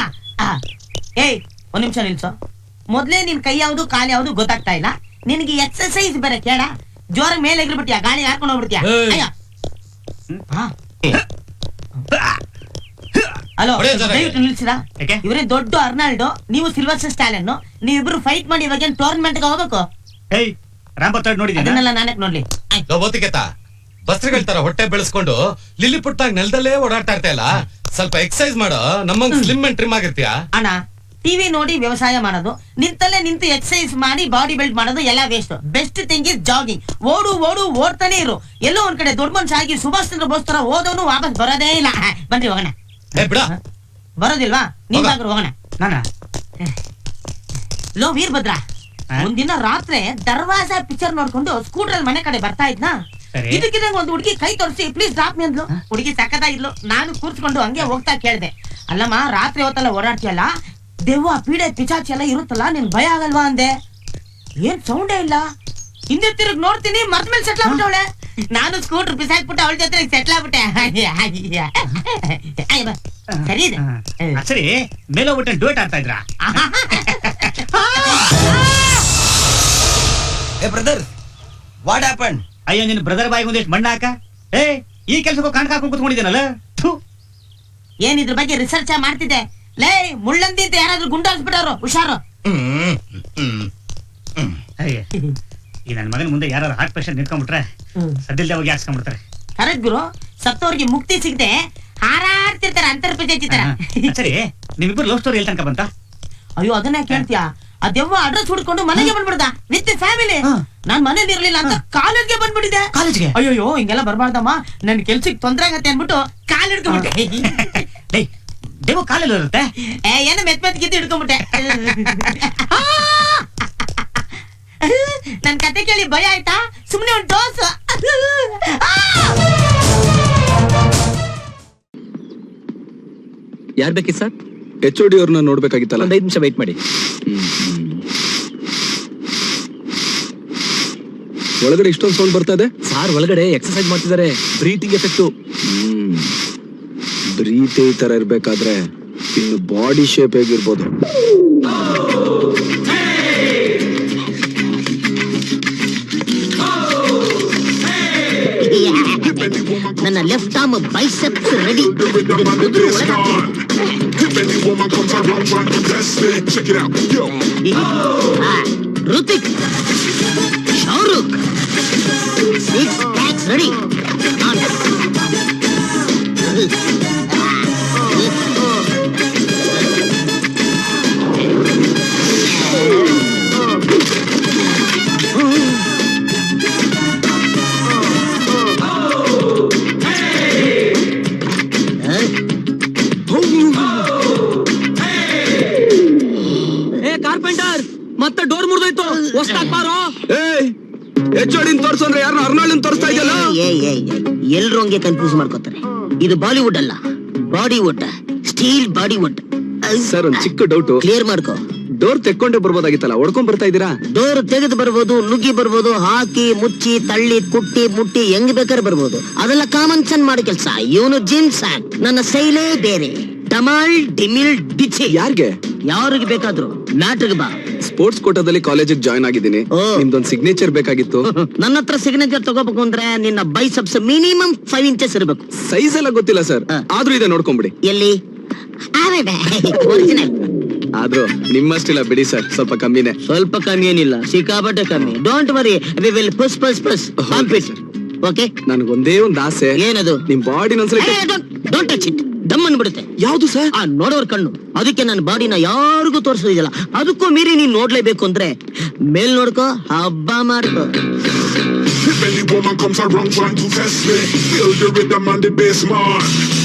ಏಯ್, ಒಂದ್ ನಿಮಿಷ ನಿಲ್ಸು. ಮೊದ್ಲೇ ನಿನ್ ಕೈ ಯಾವ್ದು ಕಾಲು ಯಾವ್ದು ಗೊತ್ತಾಗ್ತಾ ಇಲ್ಲ. ನಿನಗೆ ಎಕ್ಸರ್ಸೈಸ್ ಬೇರೆ ಕೇಳ. ಜೋರ ಮೇಲೆ ಎಗ್ರಿಬಿಟ್ಯಾ, ಗಾಳಿ ಹಾರ್ಕೊಂಡು ಹೋಗ್ಬಿಡ್ತೀಯ. ಹಲೋ, ದಯವಿಟ್ಟು ನಿಲ್ಸಿರಾ? ಇವರೇ ದೊಡ್ಡ ಅರ್ನಾಲ್ಡೋ, ನೀವು ಸಿಲ್ವಸ್ಟರ್ ಸ್ಟಾಲಿನ್. ನೀವಿಬ್ರು ಫೈಟ್ ಮಾಡಿ ಇವಾಗ ಟೂರ್ನಮೆಂಟ್ ಗೆ ಹೋಗ್ಬೇಕು. ಅದನ್ನೆಲ್ಲ ನಾನೇ ನೋಡ್ಲಿ. ಬಸ್ರಿಗಳ ತರ ಹೊಟ್ಟೆ ಬೆಳೆಸ್ಕೊಂಡು ಲಿಲ್ಲಿ ಪುಟ್ಟಾಗಿ ನೆಲದಲ್ಲೇ ಓಡಾಡ್ತಾ ಇರ್ತಾ. ಸ್ವಲ್ಪ ಎಕ್ಸರ್ಸೈಸ್ ಮಾಡೋ, ನಮ್ಮಂಗ್ ಸ್ಲಿಮ್ ಅಂಡ್ ಟ್ರಿಮ್ ಆಗಿರ್ತೀಯ. ಅಣ್ಣ, ಟಿವಿ ನೋಡಿ ವ್ಯವಸಾಯ ಮಾಡೋದು, ನಿಂತಲ್ಲೇ ನಿಂತು ಎಕ್ಸರ್ಸೈಸ್ ಮಾಡಿ ಬಾಡಿ ಬಿಲ್ಡ್ ಮಾಡೋದು ಎಲ್ಲ waste. Best thing is jogging. ಓಡ್ತಾನೆ ಇರು. ಎಲ್ಲೋ ಒಂದ್ ಕಡೆ ದೊಡ್ಡ ಮನುಷ್ಯ ಆಗಿ ಸುಭಾಷ್ ಚಂದ್ರ ಬೋಸ್ ತರ ಓದೋನು ವಾಪಸ್ ಬರೋದೇ ಇಲ್ಲ. ಬನ್ರಿ ಹೋಗೋಣ. ಬರೋದಿಲ್ವಾ? ನಿಮ್ಗಾಗ್ರು ಹೋಗೋಣ. ಲೋ ವೀರಭದ್ರ, ಒಂದಿನ ರಾತ್ರಿ ದರ್ವಾಜಾ ಪಿಕ್ಚರ್ ನೋಡ್ಕೊಂಡು ಸ್ಕೂಟರ್ ಮನೆ ಕಡೆ ಬರ್ತಾ ಇದ್ನಾ. ಇದಕ್ಕಿದಂಗ ಒಂದು ಹುಡುಗಿ ಕೈ ತೋರಿಸಿ ಪ್ಲೀಸ್ ಡ್ರಾಪ್ ಮೀ ಅಂದ್ಲು. ಹುಡುಗಿ ಸಕ್ಕತ್ತಾಗಿದ್ಲು. ನಾನು ಕೂರ್ಸ್ಕೊಂಡು ಹಂಗೆ ಹೋಗ್ತಾ ಕೇಳ್ದೆ, ಅಲ್ಲಮ್ಮ ರಾತ್ರಿ ಹೊತ್ತಲ್ಲ ಓಡಾಡ್ತೀಯಲ್ಲ, ದೆವ್ವ ಪೀಡೆ ಪಿಚಾಚಿ ಎಲ್ಲ ಇರುತ್ತಲ್ಲ, ನಿನ್ ಭಯ ಆಗಲ್ವಾ ಅಂದೆ. ಏನ್ ಸೌಂಡೇ ಇಲ್ಲ. ಹಿಂದೆ ತಿರುಗಿ ನೋಡ್ತೀನಿ, ಮರ್ದ ಮೇಲೆ ಸೆಟ್ಲ್ ಆಗ್ಬಿಟ್ಟವಳೆ. ನಾನು ಸ್ಕೂಟರ್ ಬಿಸಾಕ್ಬಿಟ್ಟು ಅವಳ ಜೊತೆ ಸೆಟ್ಲ್ ಆಗ್ಬಿಟ್ಟೆ. ಸರಿ ಇದೆ. ಸರಿ, ಮೇಲೆ ಹೋಗ್ಬಿಟ್ಟು ಡೂಟ್ ಆಡ್ತಾ ಇದ್ರಾ? Brother, what happen? ಅಯ್ಯೋ, ನಿನ್ ಬ್ರದರ್ ಬಾಯಿ ಮುಂದೆ ಮಣ್ಣ ಹಾಕ. ಈ ಕೆಲ್ಸಕ್ಕೂ ಕಾಣ್ಕ ಹಾಕೊಂಡು ಕುತ್ಕೊಂಡಿದ್ದೇನಲ್ಲ. ಏನ್ ಇದ್ರ ಬಗ್ಗೆ ರಿಸರ್ಚ್ ಮಾಡ್ತಿದ್ದೆ. ಲೇ, ಮುಳ್ಳಂದಿ ಅಂತ ಯಾರಾದ್ರೂ ಗುಂಡಾಡ್ಸ್ಬಿಟ್ಟವ್ರು, ಹುಷಾರು. ಈ ನನ್ ಮಗನ ಮುಂದೆ ಯಾರು ಹಾರ್ಟ್ ಪೇಷಂಟ್ ನಿಂತ್ಕೊಂಡ್ಬಿಟ್ರೆ ಸದ್ದಿಲ್ದೆ ಹೋಗಿ ಹಾಕ್ಸ್ಕೊಂಡ್ಬಿಡ್ತಾರೆ. ಕರೆಕ್ಟ್ ಗುರು, ಸತ್ತವ್ರಿಗೆ ಮುಕ್ತಿ ಸಿಗದೆ ಹಾರಾಡ್ತಿರ್ತಾರೆ ಅಂತರ್ಪಿತರ. ಸರಿ, ನಿಮ್ಮಿಬ್ಬರು ಲವ್ ಸ್ಟೋರಿ ಹೇಳ್ತನಕ ಬಂತ? ಅಯ್ಯೋ, ಅದನ್ನ ಕೇಳ್ತೀಯಾ? ಆ ದೆವ್ವ ಅಡ್ರೆಸ್ ಹುಡ್ಕೊಂಡು ಮನೆಗೆ ಬಂದ್ಬಿಡ್ದ ವಿತ್ ಫ್ಯಾಮಿಲಿ. ನಾನ್ ಮನೇಲಿ ಇರ್ಲಿಲ್ಲ ಅಂತ ಕಾಲೇಜ್ಗೆ ಬಂದ್ಬಿಟ್ಟಿದೆ. ಕಾಲೇಜ್ಗೆ? ಅಯ್ಯೋ, ಹಿಂಗೆಲ್ಲ ಬರ್ಬಾರ್ದಮ್ಮ, ನನ್ ಕೆಲ್ಸಕ್ಕೆ ತೊಂದ್ರೆ ಆಗತ್ತೆ ಅನ್ಬಿಟ್ಟು ಕಾಲ್ ಹಿಡ್ಕೊಂಡ್ಬಿಟ್ಟೆ. ದೆವ್ವ ಕಾಲೆಲ್ಲ ಇರುತ್ತೆ? ಏನೋ ಮೆತ್ ಗಿದ್ದು ಹಿಡ್ಕೊಂಡ್ಬಿಟ್ಟೆ. ನನ್ ಕತೆ ಕೇಳಿ ಭಯ ಆಯ್ತಾ? ಸುಮ್ನೆ ಒಂದು ಡೋಸ್. ಯಾರ್ ಬೇಕಿ ಸರ್? HOD ಅವ್ರನ್ನ ನೋಡ್ಬೇಕಾಗಿತ್ತಲ್ಲ. 5 ನಿಮಿಷ ವೆಯ್ಟ್ ಮಾಡಿ. ಒಳಗಡೆ ಇಷ್ಟೊಂದು ಸೌಂಡ್ ಬರ್ತಾ ಇದೆ ಸಾರ್. ಒಳಗಡೆ ಎಕ್ಸರ್ಸೈಸ್ ಮಾಡ್ತಿದ್ದಾರೆ, ಬ್ರೀತಿಂಗ್ ಎಫೆಕ್ಟು. ಬ್ರೀತ್ ಈ ತರ ಇರ್ಬೇಕಾದ್ರೆ ಇನ್ನು ಬಾಡಿ ಶೇಪ್ ಹೇಗಿರ್ಬೋದು? ನನ್ನ left arm biceps ready. Hrithik, Shahrukh, 6 packs ready. Carpenter, ಮತ್ತೆ ಡೋರ್ ಮುರಿದೋಯ್ತು. ಹೊಸ್ದಾಗ್ ಬಾರೋ. HOD ತೋರ್ಸಂದ್ರೆ ಯಾರನ್ನ ಅರ್ನಾಲ್ಡ್ ತೋರಿಸ್ತಾ ಇದೆಯಲ್ಲ. ಎಲ್ರು ಹಂಗೆ ಕನ್ಫ್ಯೂಸ್ ಮಾಡ್ಕೋತಾರೆ. ಇದು ಬಾಲಿವುಡ್ ಅಲ್ಲ, ಬಾಡಿವುಡ್, ಸ್ಟೀಲ್ ಬಾಡಿವುಡ್. ಸರ್ ಒಂದ್ ಚಿಕ್ಕ ಡೌಟ್. ಕ್ಲಿಯರ್ ಮಾಡ್ಕೋ. ಡೋರ್ ತೆಕ್ಕೊಂಡೇ ಬರ್ಬೋದಾಗಿತ್ತಲ್ಲ, ಹೊಡ್ಕೊಂಡ್ ಬರ್ತಾ ಇದ್ದೀರಾ? ಡೋರ್ ತೆಗೆದು ಬರ್ಬೋದು, ನುಗ್ಗಿ ಬರ್ಬೋದು, ಹಾಕಿ ಮುಚ್ಚಿ ತಳ್ಳಿ ಕುಟ್ಟಿ ಮುಟ್ಟಿ ಹೆಂಗ್ ಬೇಕಾದ್ರೆ ಬರ್ಬೋದು. ಅದೆಲ್ಲ ಕಾಮನ್ ಸೆನ್ಸ್ ಮಾಡೋ ಕೆಲಸ. ಇವನು ಜಿನ್ಸ್ ಹ್ಯಾಂಡ್, ನನ್ನ ಶೈಲೇ ಬೇರೆ. ಟಮಾಲ್ ಡಿಮಿಲ್ ಡಿಚಿ. ಯಾರ್ಗೆ? ಯಾರಿಗೆ ಬೇಕಾದ್ರು. ಮ್ಯಾಟ್ರಿಗೆ ಬಾ. ಸ್ಪೋರ್ಟ್ಸ್ ಕೋಟಾದಲ್ಲಿ ಕಾಲೇಜಿಗೆ ಜಾಯ್ನ್ ಆಗಿದ್ದೀನಿ. ನಿಮ್ದೊಂದ್ ಸಿಗ್ನೇಚರ್ ಬೇಕಾಗಿತ್ತು. ನನ್ನ ಹತ್ರ ಸಿಗ್ನೇಚರ್ ತಗೋಬೇಕು ಅಂದ್ರೆ ನಿನ್ನ ಬೈಸಪ್ಸ್ ಮಿನಿಮಮ್ 5 ಇಂಚಸ್ ಇರಬೇಕು. ಸೈಜ್ ಎಲ್ಲ ಗೊತ್ತಿಲ್ಲ ಸರ್, ಆದ್ರೂ ಇದೆ ನೋಡ್ಕೊಂಬಿಡಿ. ಎಲ್ಲಿ? ಒರಿಜಿನಲ್. ಆದ್ರೂ ನಿಮ್ಮಷ್ಟಿಲ್ಲ ಬಿಡಿ ಸರ್, ಸ್ವಲ್ಪ ಕಮ್ಮಿನೇ. ಸ್ವಲ್ಪ ಕಮ್ಮಿ ಏನಿಲ್ಲ, ಸಿಕ್ಕಾಪಟ್ಟೆ ಕಮ್ಮಿ. Don't worry, we will push push push pump it. Okay? ನನಗೊಂದೇ ಒಂದ್ ಆಸೆ. ಏನದು? ನಿಮ್ ಬಾಡಿ ಒಂದ್ಸಲ ಡೋಂಟ್ ಟಚ್ ಇಟ್. ದಮ್ಮನ್ ಬಿಡುತ್ತೆ. ಯಾವ್ದು ಸರ್? ಆ ನೋಡೋರ್ ಕಣ್ಣು. ಅದಕ್ಕೆ ನನ್ನ ಬಾಡಿನ ಯಾರಿಗೂ ತೋರಿಸೋದಿಲ್ಲ. ಅದಕ್ಕೂ ಮೀರಿ ನೀನ್ ನೋಡ್ಲೇಬೇಕು ಅಂದ್ರೆ ಮೇಲ್ ನೋಡ್ಕೋ, ಹಬ್ಬ ಮಾಡ್ಕೋ. If any woman comes around trying to test me, feel the rhythm and the bass, man.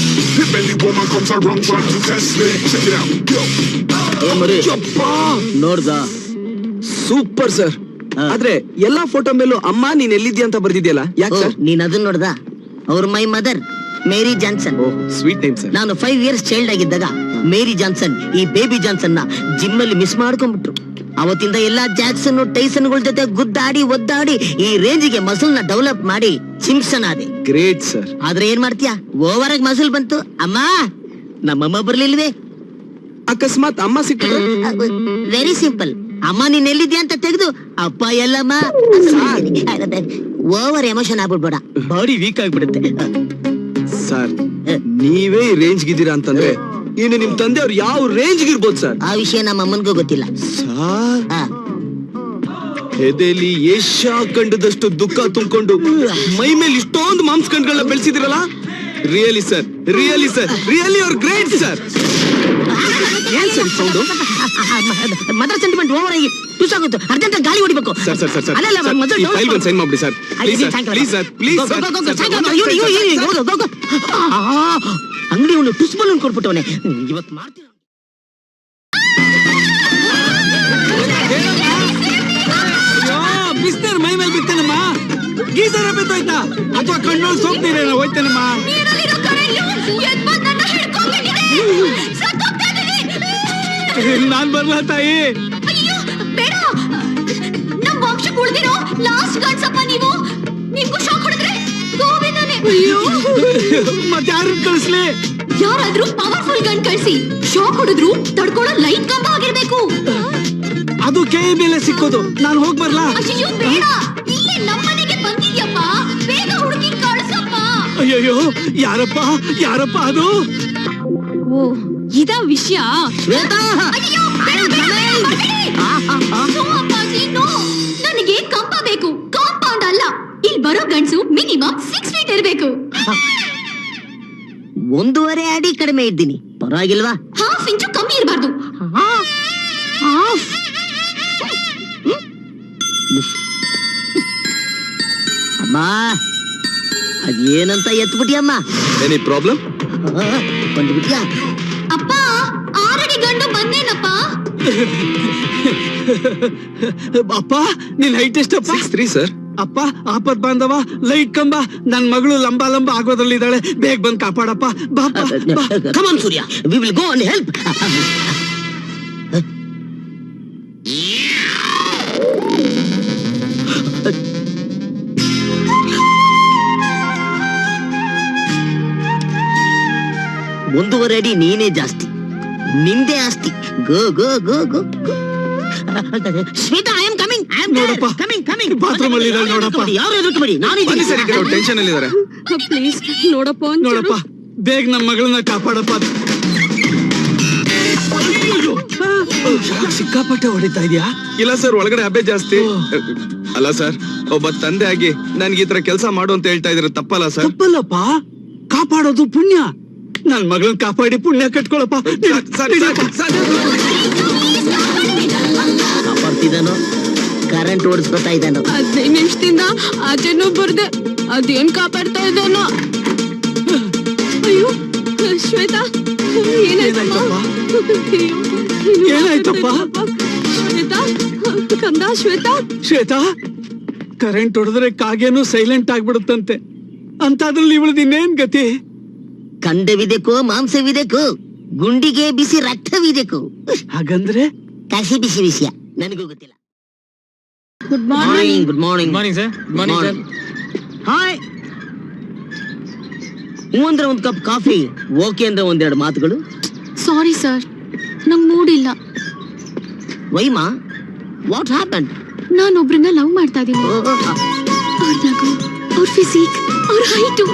If any woman comes around trying to test me, check it out. ನೋಡ್ದ? Super sir. ಆದ್ರೆ ಎಲ್ಲಾ ಫೋಟೋ ಮೇಲೂ ಅಮ್ಮ ನೀನ್ ಎಲ್ಲಿದ್ಯಾ ಅಂತ ಬರ್ದಿದ್ಯಲ್ಲ, ಯಾಕೆ sir? ನೀನ್ ಅದನ್ನ ನೋಡ್ದ? ಅವ್ರ my mother Mary Johnson. Sweet name sir. ನಾನು 5 ಇಯರ್ಸ್ ಚೈಲ್ಡ್ ಆಗಿದ್ದಾಗ ಮೇರಿ ಜಾನ್ಸನ್ ಈ ಬೇಬಿ ಜಾನ್ಸನ್ ನ ಜಿಮ್ ಅಲ್ಲಿ ಮಿಸ್ ಮಾಡ್ಕೊಂಡ್ಬಿಟ್ರು. ಅವತ್ತಿಂದ ಎಲ್ಲಾ ಜಾಕ್ಸನ್ ಟೈಸನ್ಗಳ ಜೊತೆ ಗುದ್ದಾಡಿ ಒದ್ದಾಡಿ ಈ ರೇಂಜ್ಗೆ ಮಸಲ್ ನ ಡೆವಲಪ್ ಮಾಡಿ ಸಿಂಪ್ಸನ್ ಆದೆ. Great sir. ಆದ್ರೆ ಏನ್ ಮಾಡ್ತೀಯಾ, ಓವರ್ ಆಗಿ ಮಸಲ್ ಬಂತು. ಅಮ್ಮ, ನಮ್ಮಮ್ಮ ಬರ್ಲಿಲ್ವೇ? ಅಕಸ್ಮಾತ್ ಅಮ್ಮ ಸಿಕ್ಕಿದ್ರೆ? Very simple. ಅಮ್ಮ ನೀನ್ ಎಲ್ಲಿದ್ಯಾ ಅಂತ ತೆಗೆದು ಅಪ್ಪ ಎಲ್ಲಮ್ಮ. ಓವರ್ ಎಮೋಷನ್ ಆಗ್ಬಿಡ್ಬೇಡ, ಬಾಡಿ ವೀಕ್ ಆಗ್ಬಿಡುತ್ತೆ. ಸರ್ ನೀವೇ ರೇಂಜ್ ಗಿದ್ದೀರಾ ಅಂತಂದ್ರೆ ಇನ್ನು ನಿಮ್ ತಂದೆ ಅವ್ರು ಯಾವ ರೇಂಜ್ ಇರ್ಬೋದು ಸರ್? ಆ ವಿಷಯ ನಮ್ಮ ಅಮ್ಮನ್ಗೂ ಗೊತ್ತಿಲ್ಲ. ಎದೆಲಿ ಏಷ್ಯಾ ಕಂಡದಷ್ಟು ದುಃಖ ತುಂಬಿಕೊಂಡು ಮೈ ಮೇಲೆ ಇಷ್ಟೊಂದು ಮಾಂಸ ಕಂಡ್ಗಳನ್ನ ಬೆಳೆಸಿದಿರಲ್ಲ. Really sir, really sir, really ಅವ್ರ ಗ್ರೇಟ್ ಸರ್. ಏನ್ sir sound? Mother sentiment over ಆಗಿ ತುಸಾಗುತ್ತೆ. ಅರ್ಜೆಂಟ್ ಗಾಳಿ ಹೊಡಿಬೇಕು. ಸರ್ ಸರ್ ಸರ್ ಸರ್, ಈ ಫೈಲ್ ಒಂದು ಸೈನ್ ಮಾಡ್ಬಿಡಿ sir. Please sir, please sir, please sir. ಅಂಗಡಿ ಒಂದು ಟುಸ್ಬಲ್ ಕೊಟ್ಬಿಟ್ಟವನೆ. ಇವತ್ತು ಮಾಡ್ತೀನಿ. ಬಿಸ್ತೇನೆ ಮೈ ಮೇಲೆ ಬಿತ್ತೇನಮ್ಮ. ಗೀಸರ ಬಿದ್ದೋಯ್ತಾ ಅಥವಾ ಕಣ್ಣಲ್ಲಿ ಸೋಗ್ತೀರೇನೋ? ಹೋಯ್ತೇನಮ್ಮ. ನಾನ್ ಬರ್ಲಾ ತಾಯಿ? ಬೇಡ, ನಮ್ ವಂಶಕ್ಕೆ ಉಳಿದಿರೋ ಲಾಸ್ಟ್ ಗಂಡ್ಸಪ್ಪ ನೀವು. ನಿಮ್ಗೂ ಶಾಕ್ ಹೊಡೆದ್ರೆ ಗೋವಿಂದನೇ. ಮತ್ತೆ ಯಾರನ್ನ ಕಳಿಸ್ಲಿ? ಯಾರಾದ್ರೂ ಪವರ್ಫುಲ್ ಗನ್ ಕಳ್ಸಿ. ಶಾಕ್ ಹೊಡೆದ್ರು ತಡ್ಕೊಳ್ಳೋ ಲೈಟ್ ಕಂಬ ಆಗಿರ್ಬೇಕು. ಅದು ಕೈ ಮೇಲೆ ಸಿಕ್ಕೋದು. ನಾನು ಹೋಗ್ ಬರ್ಲಾ? ಅಯ್ಯೋ ಬೇಡ, ಇಲ್ಲೇ ನಮ್ಮನೆಗೆ ಬಂದಿದ್ಯಪ್ಪ. ಬೇಗ ಹುಡುಕಿ ಕಳ್ಸಪ್ಪ. ಅಯ್ಯೋ ಯಾರಪ್ಪ, ಯಾರಪ್ಪ ಅದು? ಓ, ಇದ ವಿಷಯ. ಅಯ್ಯೋ ಅಪ್ಪಾಜಿ, ನೋ. ನನಗೆ ಕಂಬ ಬೇಕು, ಕಾಂಪೌಂಡ್ ಅಲ್ಲ. ಇಲ್ಲಿ ಬರೋ ಗಂಡ್ಸು ಮಿನಿಮಮ್ 6 ಫೀಟ್ ಇರ್ಬೇಕು. 1.5 ಅಡಿ ಕಡಿಮೆ ಇದ್ದೀನಿ, ಪರವಾಗಿಲ್ವಾ? 1/2 ಇಂಚು ಕಮ್ಮಿ ಇರಬಾರ್ದು. ಅಮ್ಮ, ಅದೇನಂತ ಎತ್ಬಿಟ್ಟಿಯಮ್ಮ? Any problem? ಬಂದ್ಬಿಟ್ಯಾ? ಅಪ್ಪ, 6 ಅಡಿ ಗಂಡು ಬಂದೇನಪ್ಪ. ಅಪ್ಪ ನಿನ್ ಹೈಟ್ ಎಷ್ಟಪ್ಪ? 6'3" ಸರ್. ಅಪ್ಪ, ಆಪತ್ ಬಾಂಧವ, ಲೈಟ್ ಕಂಬ, ನನ್ ಮಗಳು ಲಂಬ ಲಂಬ ಆಗೋದ್ರಲ್ಲಿದ್ದಾಳೆ. ಬೇಗ ಬಂದ್ ಕಾಪಾಡಪ್ಪ. ಬಾಪ. Come on, Surya. We will go and help. ಒಂದೂವರೆ ಅಡಿ ನೀನೇ ಜಾಸ್ತಿ, ನಿಂದೇ ಆಸ್ತಿ. Go go go go go. Shweta, I am coming. ನೋಡಪ್ಪ, ಕಮಿಂಗ್. ಬಾತ್ರೂಮ್ ಅಲ್ಲಿ ಇದ್ದಾಳೆ ನೋಡಪ್ಪ. ಯಾರು ಎದುರ್ಕಬೇಡಿ, ನಾನು ಬನ್ನಿ ಸರ್, ಈ ಕಡೆ ಟೆನ್ಷನ್ ಅಲ್ಲಿ ಇದಾರೆ. ಪ್ಲೀಸ್ ನೋಡಪ್ಪ. ನೋಡಪ್ಪ, ಬೇಗ ನಮ್ಮ ಮಗಳನ್ನ ಕಾಪಾಡಪ್ಪ. ಸಿಕ್ಕಾಪಟ್ಟೆ ಹೊಡಿತಾ ಇದೆಯಾ? ಇಲ್ಲ ಸರ್, ಒಳಗಡೆ ಹಬ್ಬೆ ಜಾಸ್ತಿ. ಅಲ್ಲ ಸರ್, ಒಬ್ಬ ತಂದೆ ಆಗಿ ನನ್ಗೆ ಈ ತರ ಕೆಲಸ ಮಾಡು ಅಂತ ಹೇಳ್ತಾ ಇದ್ರೆ ತಪ್ಪಲ್ಲ ಸರ್? ತಪ್ಪಲ್ಲಪ್ಪ, ಕಾಪಾಡೋದು ಪುಣ್ಯ. ನನ್ ಮಗಳನ್ನ ಕಾಪಾಡಿ ಪುಣ್ಯ ಕಟ್ಕೊಳಪ್ಪ. ಕಾಪಾಡ್ತಿದ್ದಾನೋ ಕರೆಂಟ್ ಓಡಿಸ್ಕೊತಾ ಇದ್ದಾನೋ? 15 ನಿಮಿಷದಿಂದ ಆಚೆನೂ ಬರ್ದೆ, ಅದೇನ್ ಕಾಪಾಡ್ತಾ ಇದ್ದಾನೋ. ಅಯ್ಯೋ ಶ್ವೇತಾ, ಏನಾಯ್ತಪ್ಪ? ಏನಾಯ್ತಪ್ಪ? ಶ್ವೇತಾ, ಕಂದ ಶ್ವೇತಾ. ಶ್ವೇತಾ, ಕರೆಂಟ್ ಹೊಡೆದ್ರೆ ಕಾಗೇನು ಸೈಲೆಂಟ್ ಆಗ್ಬಿಡುತ್ತಂತೆ. ಅಂತದ್ರಲ್ಲಿ ಇವಳದ್ ಇನ್ನೇನ್ ಗತಿ? ಖಂಡವಿದೆಕೋ ಮಾಂಸವಿದೆಕೋ ಗುಂಡಿಗೆ ಬಿಸಿ ರಕ್ತವಿದೆಕೋ ಹಾಗಂದ್ರೆ ಕಸಿ ಬಿಸಿ ವಿಷಯ ನನಗೂ ಗೊತ್ತಿಲ್ಲ. Good morning. Good morning. Morning sir. Morning sir. Hi. ಹ್ಞೂ ಅಂದ್ರೆ ಒಂದು ಕಪ್ ಕಾಫಿ, ಓಕೆ ಅಂದ್ರೆ ಒಂದೆರಡು ಮಾತುಗಳು. ಸಾರಿ ಸರ್, ನಂಗ್ ಮೂಡ್ ಇಲ್ಲ. ವೈಮಾ, ವಾಟ್ ಹ್ಯಾಪನ್? ನಾನೊಬ್ರನ್ನ ಲವ್ ಮಾಡ್ತಾ ಇದ್ದೀನಿ. ಅವ್ರ ನಗು, ಅವ್ರ ಫಿಸಿಕ್, ಅವ್ರ ಹೈಟು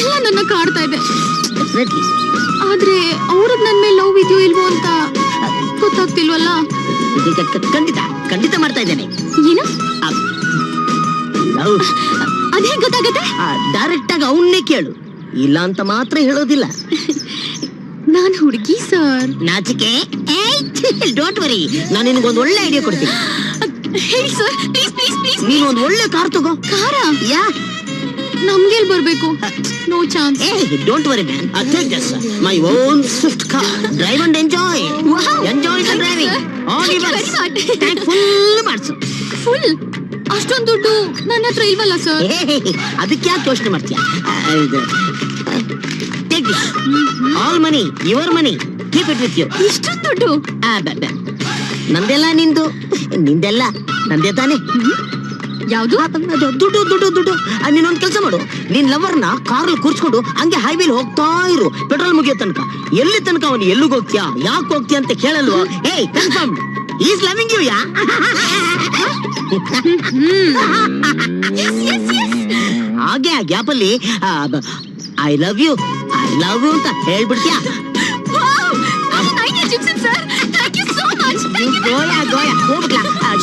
ಎಲ್ಲ ನನ್ನ ಕಾಡ್ತಾ ಇದೆ. ಆದ್ರೆ ಅವ್ರದ್ ನನ್ ಮೇಲೆ ಲವ್ ಇದೆಯೋ ಇಲ್ವೋ ಅಂತ ಗೊತ್ತಾಗ್ತಿಲ್ವಲ್ಲ. ಖಂಡಿತ ಖಂಡಿತ ಮಾಡ್ತಾ ಇದ್ದೇನೆ. ಏನು? ಅದೇ ಗೊತ್ತಾಗತ್ತೆ. ಡೈರೆಕ್ಟ್ ಆಗಿ ಅವನ್ನೇ ಕೇಳು, ಇಲ್ಲ ಅಂತ ಮಾತ್ರ ಹೇಳೋದಿಲ್ಲ. ನಾನ್ ಹುಡುಗಿ ಸರ್. ನಾಚಿಕೆ? ಡೋಂಟ್ ವರಿ, ನಾನು ನಿನಗೊಂದು ಒಳ್ಳೆ ಐಡಿಯಾ ಕೊಡ್ತೀನಿ. ಹೇಳಿ ಸರ್, ಪ್ಲೀಸ್ ಪ್ಲೀಸ್ ಪ್ಲೀಸ್. ನೀನು ಒಂದು ಒಳ್ಳೆ ಕಾರ್ ತಗೋ. ಕಾರ? ಯಾ, ನಮ್ಗೆಲ್ ಬರ್ಬೇಕು? No chance. Don't worry man, I take this my own Swift car. Drive and enjoy. Enjoy the driving. All reverse. Tank full ಮಾಡ್ಸು. ಫುಲ್? ಅಷ್ಟೊಂದು ದುಡ್ಡು ನನ್ನ ಹತ್ರ ಇಲ್ವಲ್ಲ ಸರ್. ಅದಕ್ಕೆ ಯಾಕೆ ಯೋಚನೆ ಮಾಡ್ತೀಯಾ? Take this. All money, your money, keep it with you. ಇಷ್ಟೊಂದು ದುಡ್ಡು? ನಂದೆಲ್ಲ ನಿಂದು, ನಿಂದೆಲ್ಲ ನಂದೇ ತಾನೆ. ಯಾವ್ದು? ದುಡ್ಡು ದುಡ್ಡು ದುಡ್ಡು. ನೀನೊಂದು ಕೆಲಸ ಮಾಡು, ನಿನ್ ಲವರ್ನ ಕಾರಲ್ಲಿ ಕೂರ್ಸ್ಕೊಂಡು ಹಂಗೆ ಹೈವೇಲಿ ಹೋಗ್ತಾ ಇರು, ಪೆಟ್ರೋಲ್ ಮುಗಿಯೋ ತನಕ. ಎಲ್ಲಿ ತನಕ ಅವನು ಎಲ್ಲಿಗೆ ಹೋಗ್ತೀಯಾ, ಯಾಕೆ ಹೋಗ್ತೀಯ ಅಂತ ಕೇಳಲ್ವಾ? ಏಯ್, ಕನ್ಫರ್ಮ್ ಈಸ್ ಲವಿಂಗ್ ಯು. ಯಾ, ಹಾಗೆ ಆ ಗ್ಯಾಪಲ್ಲಿ ಐ ಲವ್ ಯು ಅಂತ ಹೇಳ್ಬಿಡ್ತೀಯಾ?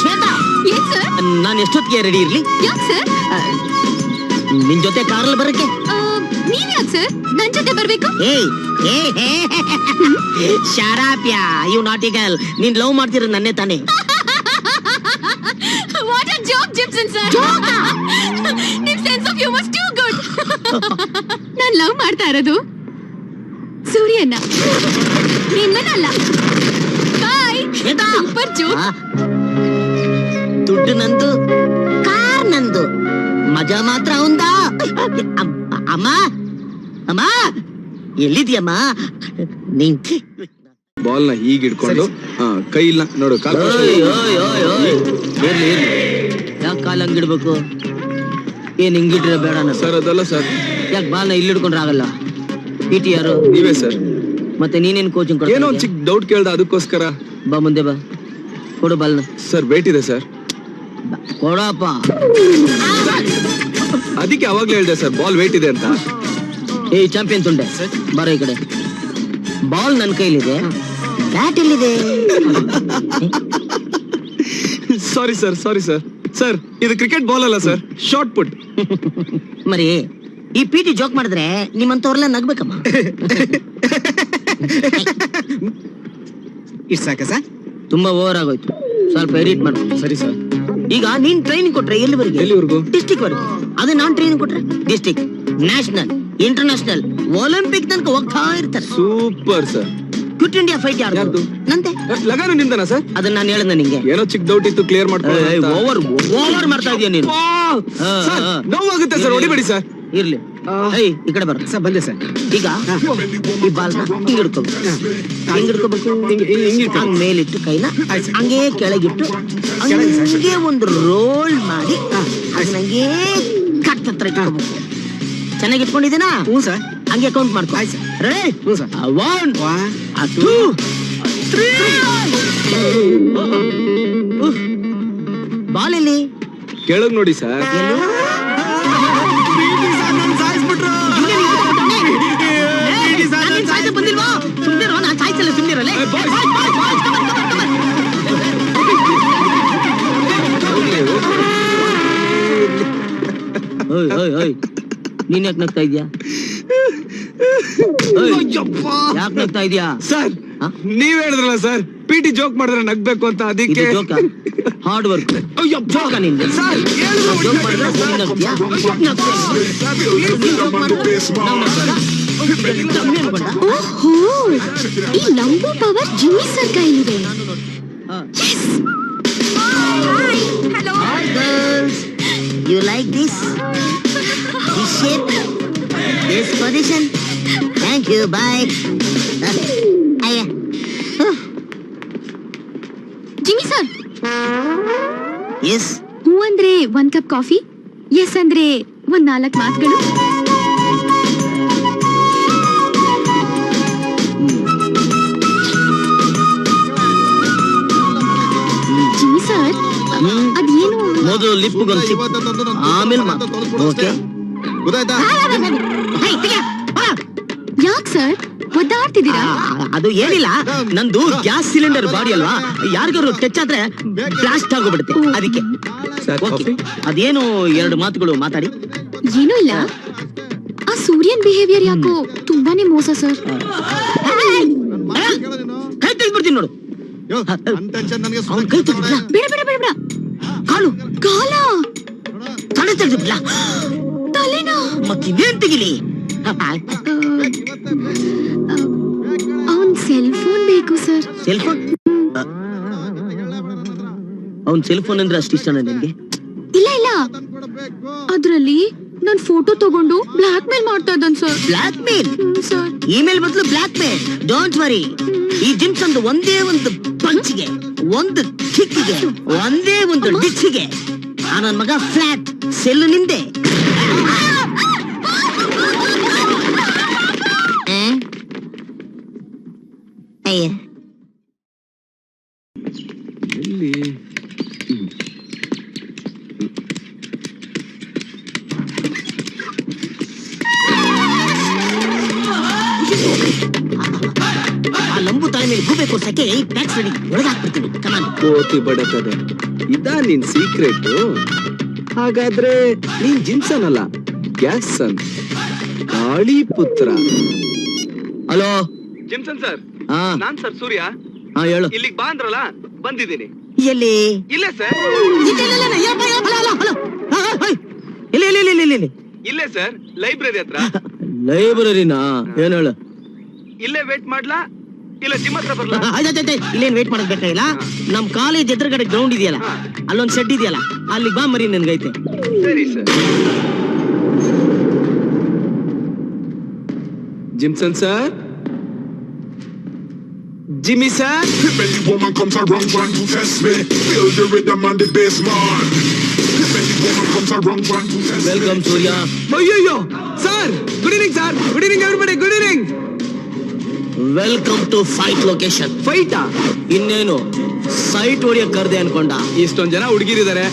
ಶ್ವೇತಾ, ನಾನು ಎಷ್ಟೊತ್ತಿಗೆ ರೆಡಿ ಇರ್ಲಿ? ನಿನ್ ಜೊತೆ ಕಾರಲ್ಲಿ ಬರಕ್ಕೆ. ನೀವ್ ಯಾಕೆ ಸರ್ ನನ್ ಜೊತೆ ಬರ್ಬೇಕು? ಶಾರಾಪ್ಯಾ, ಯು ನಾಟಿ ಗರ್ಲ್. ನೀನ್ ಲವ್ ಮಾಡ್ತಿರೋದು ನನ್ನೇ ತಾನೆ. What a joke, Gibson sir. ನಿಮ್ sense of humour too good. Non love ಮಾಡ್ತಾ ಇರೋದು ಸೂರ್ಯನ, ನಿಮ್ಮನ್ನಲ್ಲ. ಬಾಯ್. Super joke. ದುಡ್ಡು ನಂದು, ಕಾರ್ ನಂದು, ಮಜಾ ಮಾತ್ರ ಅವಂದ. ಅಮ್ಮ ಅಮ್ಮ, ಎಲ್ಲಿದ್ಯಮ್ಮ? ನೀನ್ ಬಾಲ್ ನ ಹೀಗೆ ಹಿಡ್ಕೊಂಡು ಕೈ ಇಲ್ಲ ನೋಡು, ಯಾಕೆ ಕಾಲ್ ಹಂಗಿಡ್ಬೇಕು? ಏನ್ ಹಿಂಗಿಟ್ರೆ ಬೇಡ ಸರ್. ಅದಲ್ಲ ಸರ್. ಯಾಕೆ ಬಾಲ್ ನ ಇಲ್ಲಿ ಹಿಡ್ಕೊಂಡ್ರೆ ಆಗಲ್ಲ? ಪಿಟಿ ಯಾರು? ನೀವೇ ಸರ್. ಮತ್ತೆ ನೀನೇನ್ ಕೋಚಿಂಗ್? ಏನೋ ಒಂದ್ ಚಿಕ್ಕ ಡೌಟ್ ಕೇಳ್ದ, ಅದಕ್ಕೋಸ್ಕರ. ಬಾ ಮುಂದೆ ಬಾ, ಕೊಡು ಬಾಲ್ನ. ಸರ್ ವೇಟ್ ಇದೆ ಸರ್. ಕೊಡಪ್ಪ. ಅದಕ್ಕೆ ಅವಾಗ್ಲೇ ಹೇಳ್ದೆ ಸರ್, ಬಾಲ್ ವೇಟ್ ಇದೆ ಅಂತ. ಏಯ್ ಚಾಂಪಿಯನ್ ತುಂಡೆ, ಬರೋ ಈ ಕಡೆ. ಬಾಲ್ ನನ್ನ ಕೈಲಿದೆ, ಬ್ಯಾಟ್ ಎಲ್ಲಿದೆ? Sorry sir, sorry sir. Sir ಇದು ಕ್ರಿಕೆಟ್ ಬಾಲ್ ಅಲ್ಲ ಸರ್, ಶಾರ್ಟ್ ಪುಟ್. ಮರಿ ಈ ಪಿಟಿ ಜೋಕ್ ಮಾಡಿದ್ರೆ ನಿಮ್ಮಂತವ್ರೆಲ್ಲ ನಗ್ಬೇಕಮ್ಮ. ಇಷ್ಟು ಸಾಕ ಸರ್? ತುಂಬಾ ಓವರ್ ಆಗೋಯ್ತು, ಸ್ವಲ್ಪ ಎಡಿಟ್ ಮಾಡು. ಸರಿ ಸರ್. ಈಗ ನೀನ್ ಟ್ರೈನಿಂಗ್ ಕೊಟ್ರೆ ಎಲ್ಲಿವರೆಗೆ? ಎಲ್ಲಿವರೆಗೂ? ಡಿಸ್ಟಿಕ್ ವರೆಗೂ. ಅದೇ ನಾನ್ ಟ್ರೈನಿಂಗ್ ಕೊಟ್ರೆ ಡಿಸ್ಟಿಕ್, ನ್ಯಾಷನಲ್, ಇಂಟರ್ನ್ಯಾಷನಲ್, ಒಲಿಂಪಿಕ್ ತನಕ ಹೋಗ್ತಾ ಇರ್ತಾರೆ. Super sir. Quit India fight ಯಾರ್ದು? ನಂದೆ. ಲಗಾನು ನಿಂದನಾ ಸರ್? ಅದನ್ನ ನಾನು ಹೇಳ್ದೆ ನಿಂಗೆ. ಏನೋ ಚಿಕ್ಕ ಡೌಟ್ ಇತ್ತು, ಕ್ಲಿಯರ್ ಮಾಡ್ಕೊಳ್ಳಿ. ಓವರ್ ಮಾಡ್ತಾ ಇದೀಯ ನೀನು. ನೋವಾಗುತ್ತೆ ಸರ್, ಹೊಡಿಬೇಡಿ ಸರ್. ಇರ್ಲಿ, ಈ ಕಡೆ ಬರ ಸರ್. ಬಂದೆ ಸರ್. ಈಗ ಈ ಬಾಲ್ನ ಹಿಂಗ್ ಹಿಡ್ಕೋಬೇಕು, ಹಿಂಗ್ ಹಿಡ್ಕೋಬೇಕು, ಹಂಗ್ ಮೇಲಿಟ್ಟು ಕೈನ ಹಂಗೆ ಕೆಳಗಿಟ್ಟು ಹಂಗೆ ಒಂದು ರೋಲ್ ಮಾಡಿ ಹಂಗೆ ಕಟ್ ಹತ್ರ ಇಟ್ಕೋಬೇಕು. ಚೆನ್ನಾಗಿ ಇಟ್ಕೊಂಡಿದ್ದೀನಾ? ಹ್ಞೂ ಸರ್. ಹಂಗೆ ಕೌಂಟ್ ಮಾಡ್ಕೊ. ರೆಡಿ? ಹ್ಞೂ ಸರ್. 1 2 3. ಬಾಲ್ ಎಲ್ಲಿ? ಕೆಳಗ್ ನೋಡಿ ಸರ್. ಬಂದಿಲ್ವಾ? ಸುಮ್ನಿರೋ, ನಾನು ಸಾಯ್ಸಲ್ಲ, ಸುಮ್ನಿರಲ್ಲ. ನೀನ್ ಯಾಕೆ ನಗ್ತಾ ಇದ್ಯಾ? ಯಾಕೆ ನಗ್ತಾ ಇದ್ಯಾ? ಸರ್ ನೀವ್ ಹೇಳಿದ್ರಲ್ಲ ಸರ್, ಪಿಟಿ ಜೋಕ್ ಮಾಡಿದ್ರೆ ನಗ್ಬೇಕು ಅಂತ, ಅದಕ್ಕೆ. Hard work. ಜೋಕ ನಿಂದು. ಜೋಕ್ ಮಾಡಿದ್ರೆ ನಗ್ತೀಯಾ? ಓಹೋ, ಈ ನಂಬೋ ಪವರ್ ಜಿಮ್ಮಿ ಸರ್ ಕೈಲಿದೆ. Hi girls, you like this? This shape? This position. Thank you. Bye. Jimmy sir, yes. ಹೂ ಅಂದ್ರೆ 1 ಕಪ್ ಕಾಫಿ, ಎಸ್ ಅಂದ್ರೆ 4 ಮಾತುಗಳು. ಜಿಮ್ಮಿ ಸರ್, ಅದೇನು ಮೊದಲು ಲಿಪ್ಗೊಂದು ಆಮೇಲೆ ಓಕೆ. ಯಾಕೆ ಸರ್ ಒದ್ದಾಡ್ತಿದ್ದೀರಾ? ಅದು ಏನಿಲ್ಲ, ನಂದು ಗ್ಯಾಸ್ ಸಿಲಿಂಡರ್ ಬಾಡಿ ಅಲ್ವಾ, ಯಾರಿಗಾರು ಟಚ್ ಆದ್ರೆ ಬ್ಲಾಸ್ಟ್ ಆಗೋಗ್ಬಿಡುತ್ತೆ, ಅದಕ್ಕೆ. ಓಕೆ, ಅದೇನು 2 ಮಾತುಗಳು ಮಾತಾಡಿ. ಏನೂ ಇಲ್ಲ, ಆ ಸೂರ್ಯನ್ ಬಿಹೇವಿಯರ್ ಯಾಕೋ ತುಂಬಾನೇ ಮೋಸ ಸರ್. ಕೈ ತೆಗ್ದ್ಬಿಡ್ತೀನಿ ನೋಡು. ಅವ್ನ್ ಕೈ ತೆಗ್ದ್ಬಿಡ್ಲಾ? ಬೇಡ ಬೇಡ ಬೇಡ ಬೇಡ. ಕಾಲು ಕಾಲ ತಲೆ ತೆಗ್ದ್ಬಿಡ್ಲಾ? ತಲೆನಾ? ಮತ್ತಿದೇನ್ ತೆಗಿಲಿ? ಅವನ್ ಸೆಲ್ ಫೋನ್ ಬೇಕು ಸರ್. Cell phone? ಅವ್ನ್ ಸೆಲ್ ಫೋನ್ ಅಂದ್ರೆ ಅಷ್ಟು ಇಷ್ಟನಾ ನಿನ್ಗೆ? ಇಲ್ಲ ಇಲ್ಲ, ಅದ್ರಲ್ಲಿ ನನ್ ಫೋಟೋ ತಗೊಂಡು ಬ್ಲಾಕ್ ಮೇಲ್ ಮಾಡ್ತಾ ಇದ್ದಾನ್ sir. Black mail? Sir, email ಬದಲು ಬ್ಲಾಕ್ ಮೇಲ್. ಡೋಂಟ್ ವರಿ, ಈ ಜಿಮ್ಸ್ ಒಂದು ಒಂದೇ ಒಂದು ಪಂಚ್ಗೆ, ಒಂದು ಕಿಕ್ಕಿಗೆ, ಒಂದೇ ಒಂದು ಡಿಚ್ಚಿಗೆ ನನ್ನ ಮಗ ಫ್ಲಾಟ್ ಸೆಲ್ ನಿಂದೆ. ಆ ಲಂಬು ತಾಯಿ ಮೇಲೆ ಗೂಬೆ ಕೊಡ್ಸಕ್ಕೆ ಪ್ಯಾಕ್ಸ್ ರೆಡಿ, ಒಳಗಾಕ್ಬಿಡ್ತೀನಿ. ಕಮಾನ್. ಕೋತಿ ಬಡಕದೆ ಇದಾ ನಿನ್ ಸೀಕ್ರೆಟ್? ಹಾಗಾದ್ರೆ ನೀನ್ ಜಿಮ್ಸನ್ ಅಲ್ಲ, ಗ್ಯಾಸನ್, ಗಾಳಿ ಪುತ್ರ. ಹಲೋ ಜಿಮ್ಸನ್ ಸರ್, ಹಾ ನಾನ್ ಸರ್ ಸೂರ್ಯ. ಹಾ ಹೇಳು. ಇಲ್ಲಿಗೆ ಬಾ ಅಂದ್ರಲ್ಲ, ಬಂದಿದ್ದೀನಿ. ಎಲ್ಲಿ? ಇಲ್ಲೇ ಸರ್. ಇಲ್ಲೇ ಸರ್, ಲೈಬ್ರರಿ ಹತ್ರ. ಲೈಬ್ರರಿನಾ? ಏನ್ ಹೇಳು. ಇಲ್ಲೇ ವೇಟ್ ಮಾಡ್ಲಾ ಇಲ್ಲ ಜಿಮ್ ಹತ್ರ ಬರ್ಲಾ? ಇಲ್ಲೇನ್ ವೇಟ್ ಮಾಡೋದ್ ಬೇಕಾಗಿಲ್ಲ. ನಮ್ ಕಾಲೇಜ್ ಎದುರುಗಡೆ ಗ್ರೌಂಡ್ ಇದೆಯಲ್ಲ, ಅಲ್ಲೊಂದ್ ಶೆಡ್ ಇದೆಯಲ್ಲ, ಅಲ್ಲಿಗೆ ಬಾ ಮರಿ, ನನ್ಗೈತೆ. ಸರಿ sir. Jimson sir, Jimmy sir. Belly woman comes around trying to test me. Feel the rhythm and the bass, man. Belly woman comes around trying to test me. Welcome Surya. ಅಯ್ಯೋ sir, good evening sir. Good evening everybody, good evening. Welcome to fight location. ಫೈಟಾ? ಇನ್ನೇನು sight ಹೊಡಿಯಕ್ ಕರ್ದೆ ಅನ್ಕೊಂಡ. ಇಷ್ಟೊಂದ್ ಜನ ಹುಡುಗಿರಿದ್ದಾರೆ,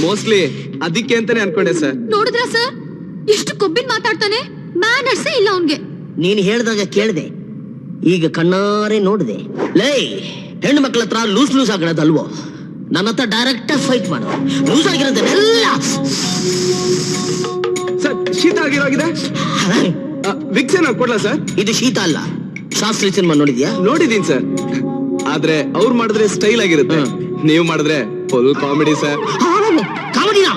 mostly ಅದಕ್ಕೆ ಅಂತಾನೆ ಅನ್ಕೊಂಡೆ sir. ನೋಡಿದ್ರ ಸರ್, ಎಷ್ಟು ಕೊಬ್ಬಿನ ಮಾತಾಡ್ತಾನೆ, ಮ್ಯಾನರ್ಸೇ ಇಲ್ಲ ಅವನ್ಗೆ. ನೀನ್ ಹೇಳ್ದಾಗ ಕೇಳ್ದೆ, ಈಗ ಕಣ್ಣಾರೆ ನೋಡ್ದೆ. ಲೈ, ಹೆಣ್ಣು ಮಕ್ಕಳ ಹತ್ರ ಲೂಸ್ ಲೂಸ್ ಆಗಿರೋದಲ್ವೋ, ನನ್ನ ಹತ್ರ ಡೈರೆಕ್ಟ್ ಫೈಟ್ ಮಾಡು. ಲೂಸ್ ಆಗಿರೋದನ್ನೆಲ್ಲ. ಸರ್, ಶೀತ ಆಗಿರೋಗಿದೆ. ವಿಕ್ಸ್ ಏನಾದ್ರು ಕೊಡ್ಲಾ ಸರ್? ಇದು ಶೀತ ಅಲ್ಲ, ಶಾಸ್ತ್ರಿ ಸಿನಿಮಾ ನೋಡಿದ್ಯಾ? ನೋಡಿದೀನಿ ಸರ್, ಆದ್ರೆ ಅವ್ರು ಮಾಡಿದ್ರೆ ಸ್ಟೈಲ್ ಆಗಿರುತ್ತೆ, ನೀವು ಮಾಡಿದ್ರೆ ಫುಲ್ ಕಾಮಿಡಿ ಸರ್. ಕಾಮಿಡಿನಾ?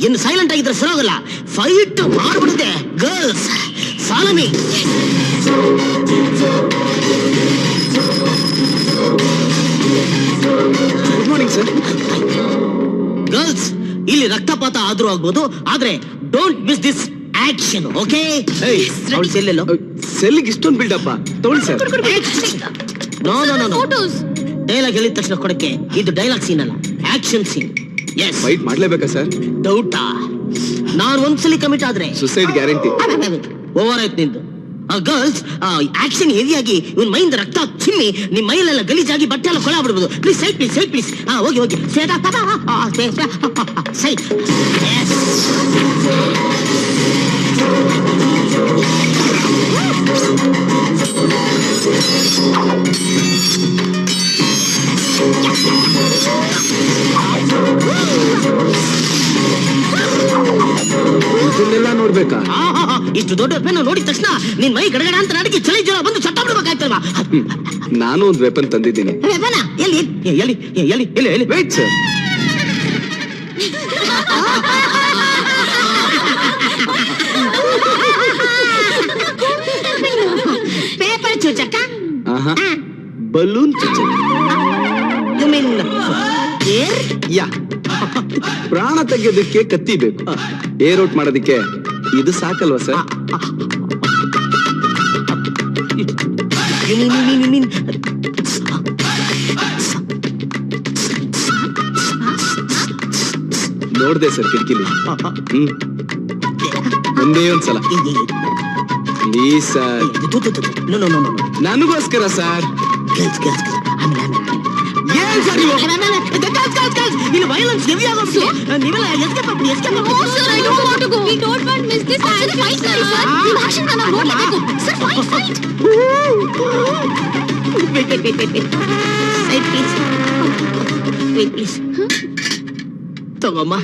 ಏನು ಸೈಲೆಂಟ್ ಆಗಿದ್ರೆ ಸರೋಗಲ್ಲ, ಫೈಟ್ ಮಾಡ್ಬಿಡುತ್ತೆ. Girls follow me. Good morning sir. Girls, ಇಲ್ಲಿ ರಕ್ತಪಾತ ಆದ್ರೂ ಆಗ್ಬೋದು, ಆದ್ರೆ don't miss this action, okay? ಅವಳ ಸೆಲ್ಲೆಲ್ಲೋ? ಸೆಲ್ಗೆ ಇಷ್ಟೊಂದು ಬಿಲ್ಡಪ್ಪ ತಗೊಳ್ಳಿ sir. No no no no, dialogue ಹೇಳಿದ ತಕ್ಷಣ ಕೊಡಕ್ಕೆ ಇದು ಡೈಲಾಗ್ ಸೀನ್ ಅಲ್ಲ, ಆಕ್ಷನ್ ಸೀನ್. ಎಸ್. ಫೈಟ್ ಮಾಡ್ಲೇಬೇಕಾ ಸರ್? ಡೌಟಾ? ನಾನು ಒಂದ್ಸಲಿ ಕಮಿಟ್ ಆದ್ರೆ ಸುಸೈಡ್ ಗ್ಯಾರಂಟಿ. ಓವರ್ ಆಯ್ತು ನಿಂದು. ಗರ್ಲ್ಸ್, ಆಕ್ಷನ್ ಹೆವಿಯಾಗಿ ಇವನ್ ಮೈಯಿಂದ ರಕ್ತ ಚಿಮ್ಮಿ ನಿಮ್ ಮೈಲೆಲ್ಲ ಗಲೀಜಾಗಿ ಬಟ್ಟೆ ಎಲ್ಲ ಕೊಳ ಬಿಡ್ಬೋದು. Please side please, side please. ಹೋಗಿ ಹೋಗಿ ಸೈಡ್. ಇದನ್ನೆಲ್ಲ ನೋಡ್ಬೇಕಾ? ಇಷ್ಟು ದೊಡ್ಡ ವೆಪನ್ ನೋಡಿದ ತಕ್ಷಣ ನಿನ್ ಮೈ ಗಡಗಡ ಅಂತ ನಡಿಗೆ ಚಳಿ ಜ್ವರ ಬಂದು ಚಟ್ಟ ಬಿಡ್ಬೇಕಾಯ್ತಲ್ವಾ? ನಾನು ಒಂದು ವೆಪನ್ ತಂದಿದ್ದೀನಿ. ವೆಪನ? ಎಲ್ಲಿ ಎಲ್ಲಿ ಎಲ್ಲಿ ಎಲ್ಲಿ ಎಲ್ಲಿ? Wait sir. ಪೇಪರ್ ಚೂಚಕ್ಕ? ಬಲೂನ್ ಚುಚ್ಚಕ. You mean air? ಯಾ. ಪ್ರಾಣ ತೆಗೆಯೋದಕ್ಕೆ ಕತ್ತಿ ಬೇಕು, ಏರ್ ಔಟ್ ಮಾಡೋದಕ್ಕೆ ಇದು ಸಾಕಲ್ವಾ ಸರ್? ನೋಡ್ದೆ ಸರ್ ಕಿಟಕಿಲಿ. ಒಂದೇ ಒಂದ್ಸಲ ಪ್ಲೀಸ್ ಸರ್. ನನಗೋಸ್ಕರ ಸರ್. ಏನ್ ಸರ್ ನೀವು? ನೀನು ವೈಲೆನ್ಸ್ ಹೆವಿ ಆಗೋದು. ನೀವೆಲ್ಲ ಎಸ್ಕೇಪ್ ಆಗ್ಬಿಡಿ, ಎಸ್ಕೇಪ್ ತಗೋಮ್ಮ.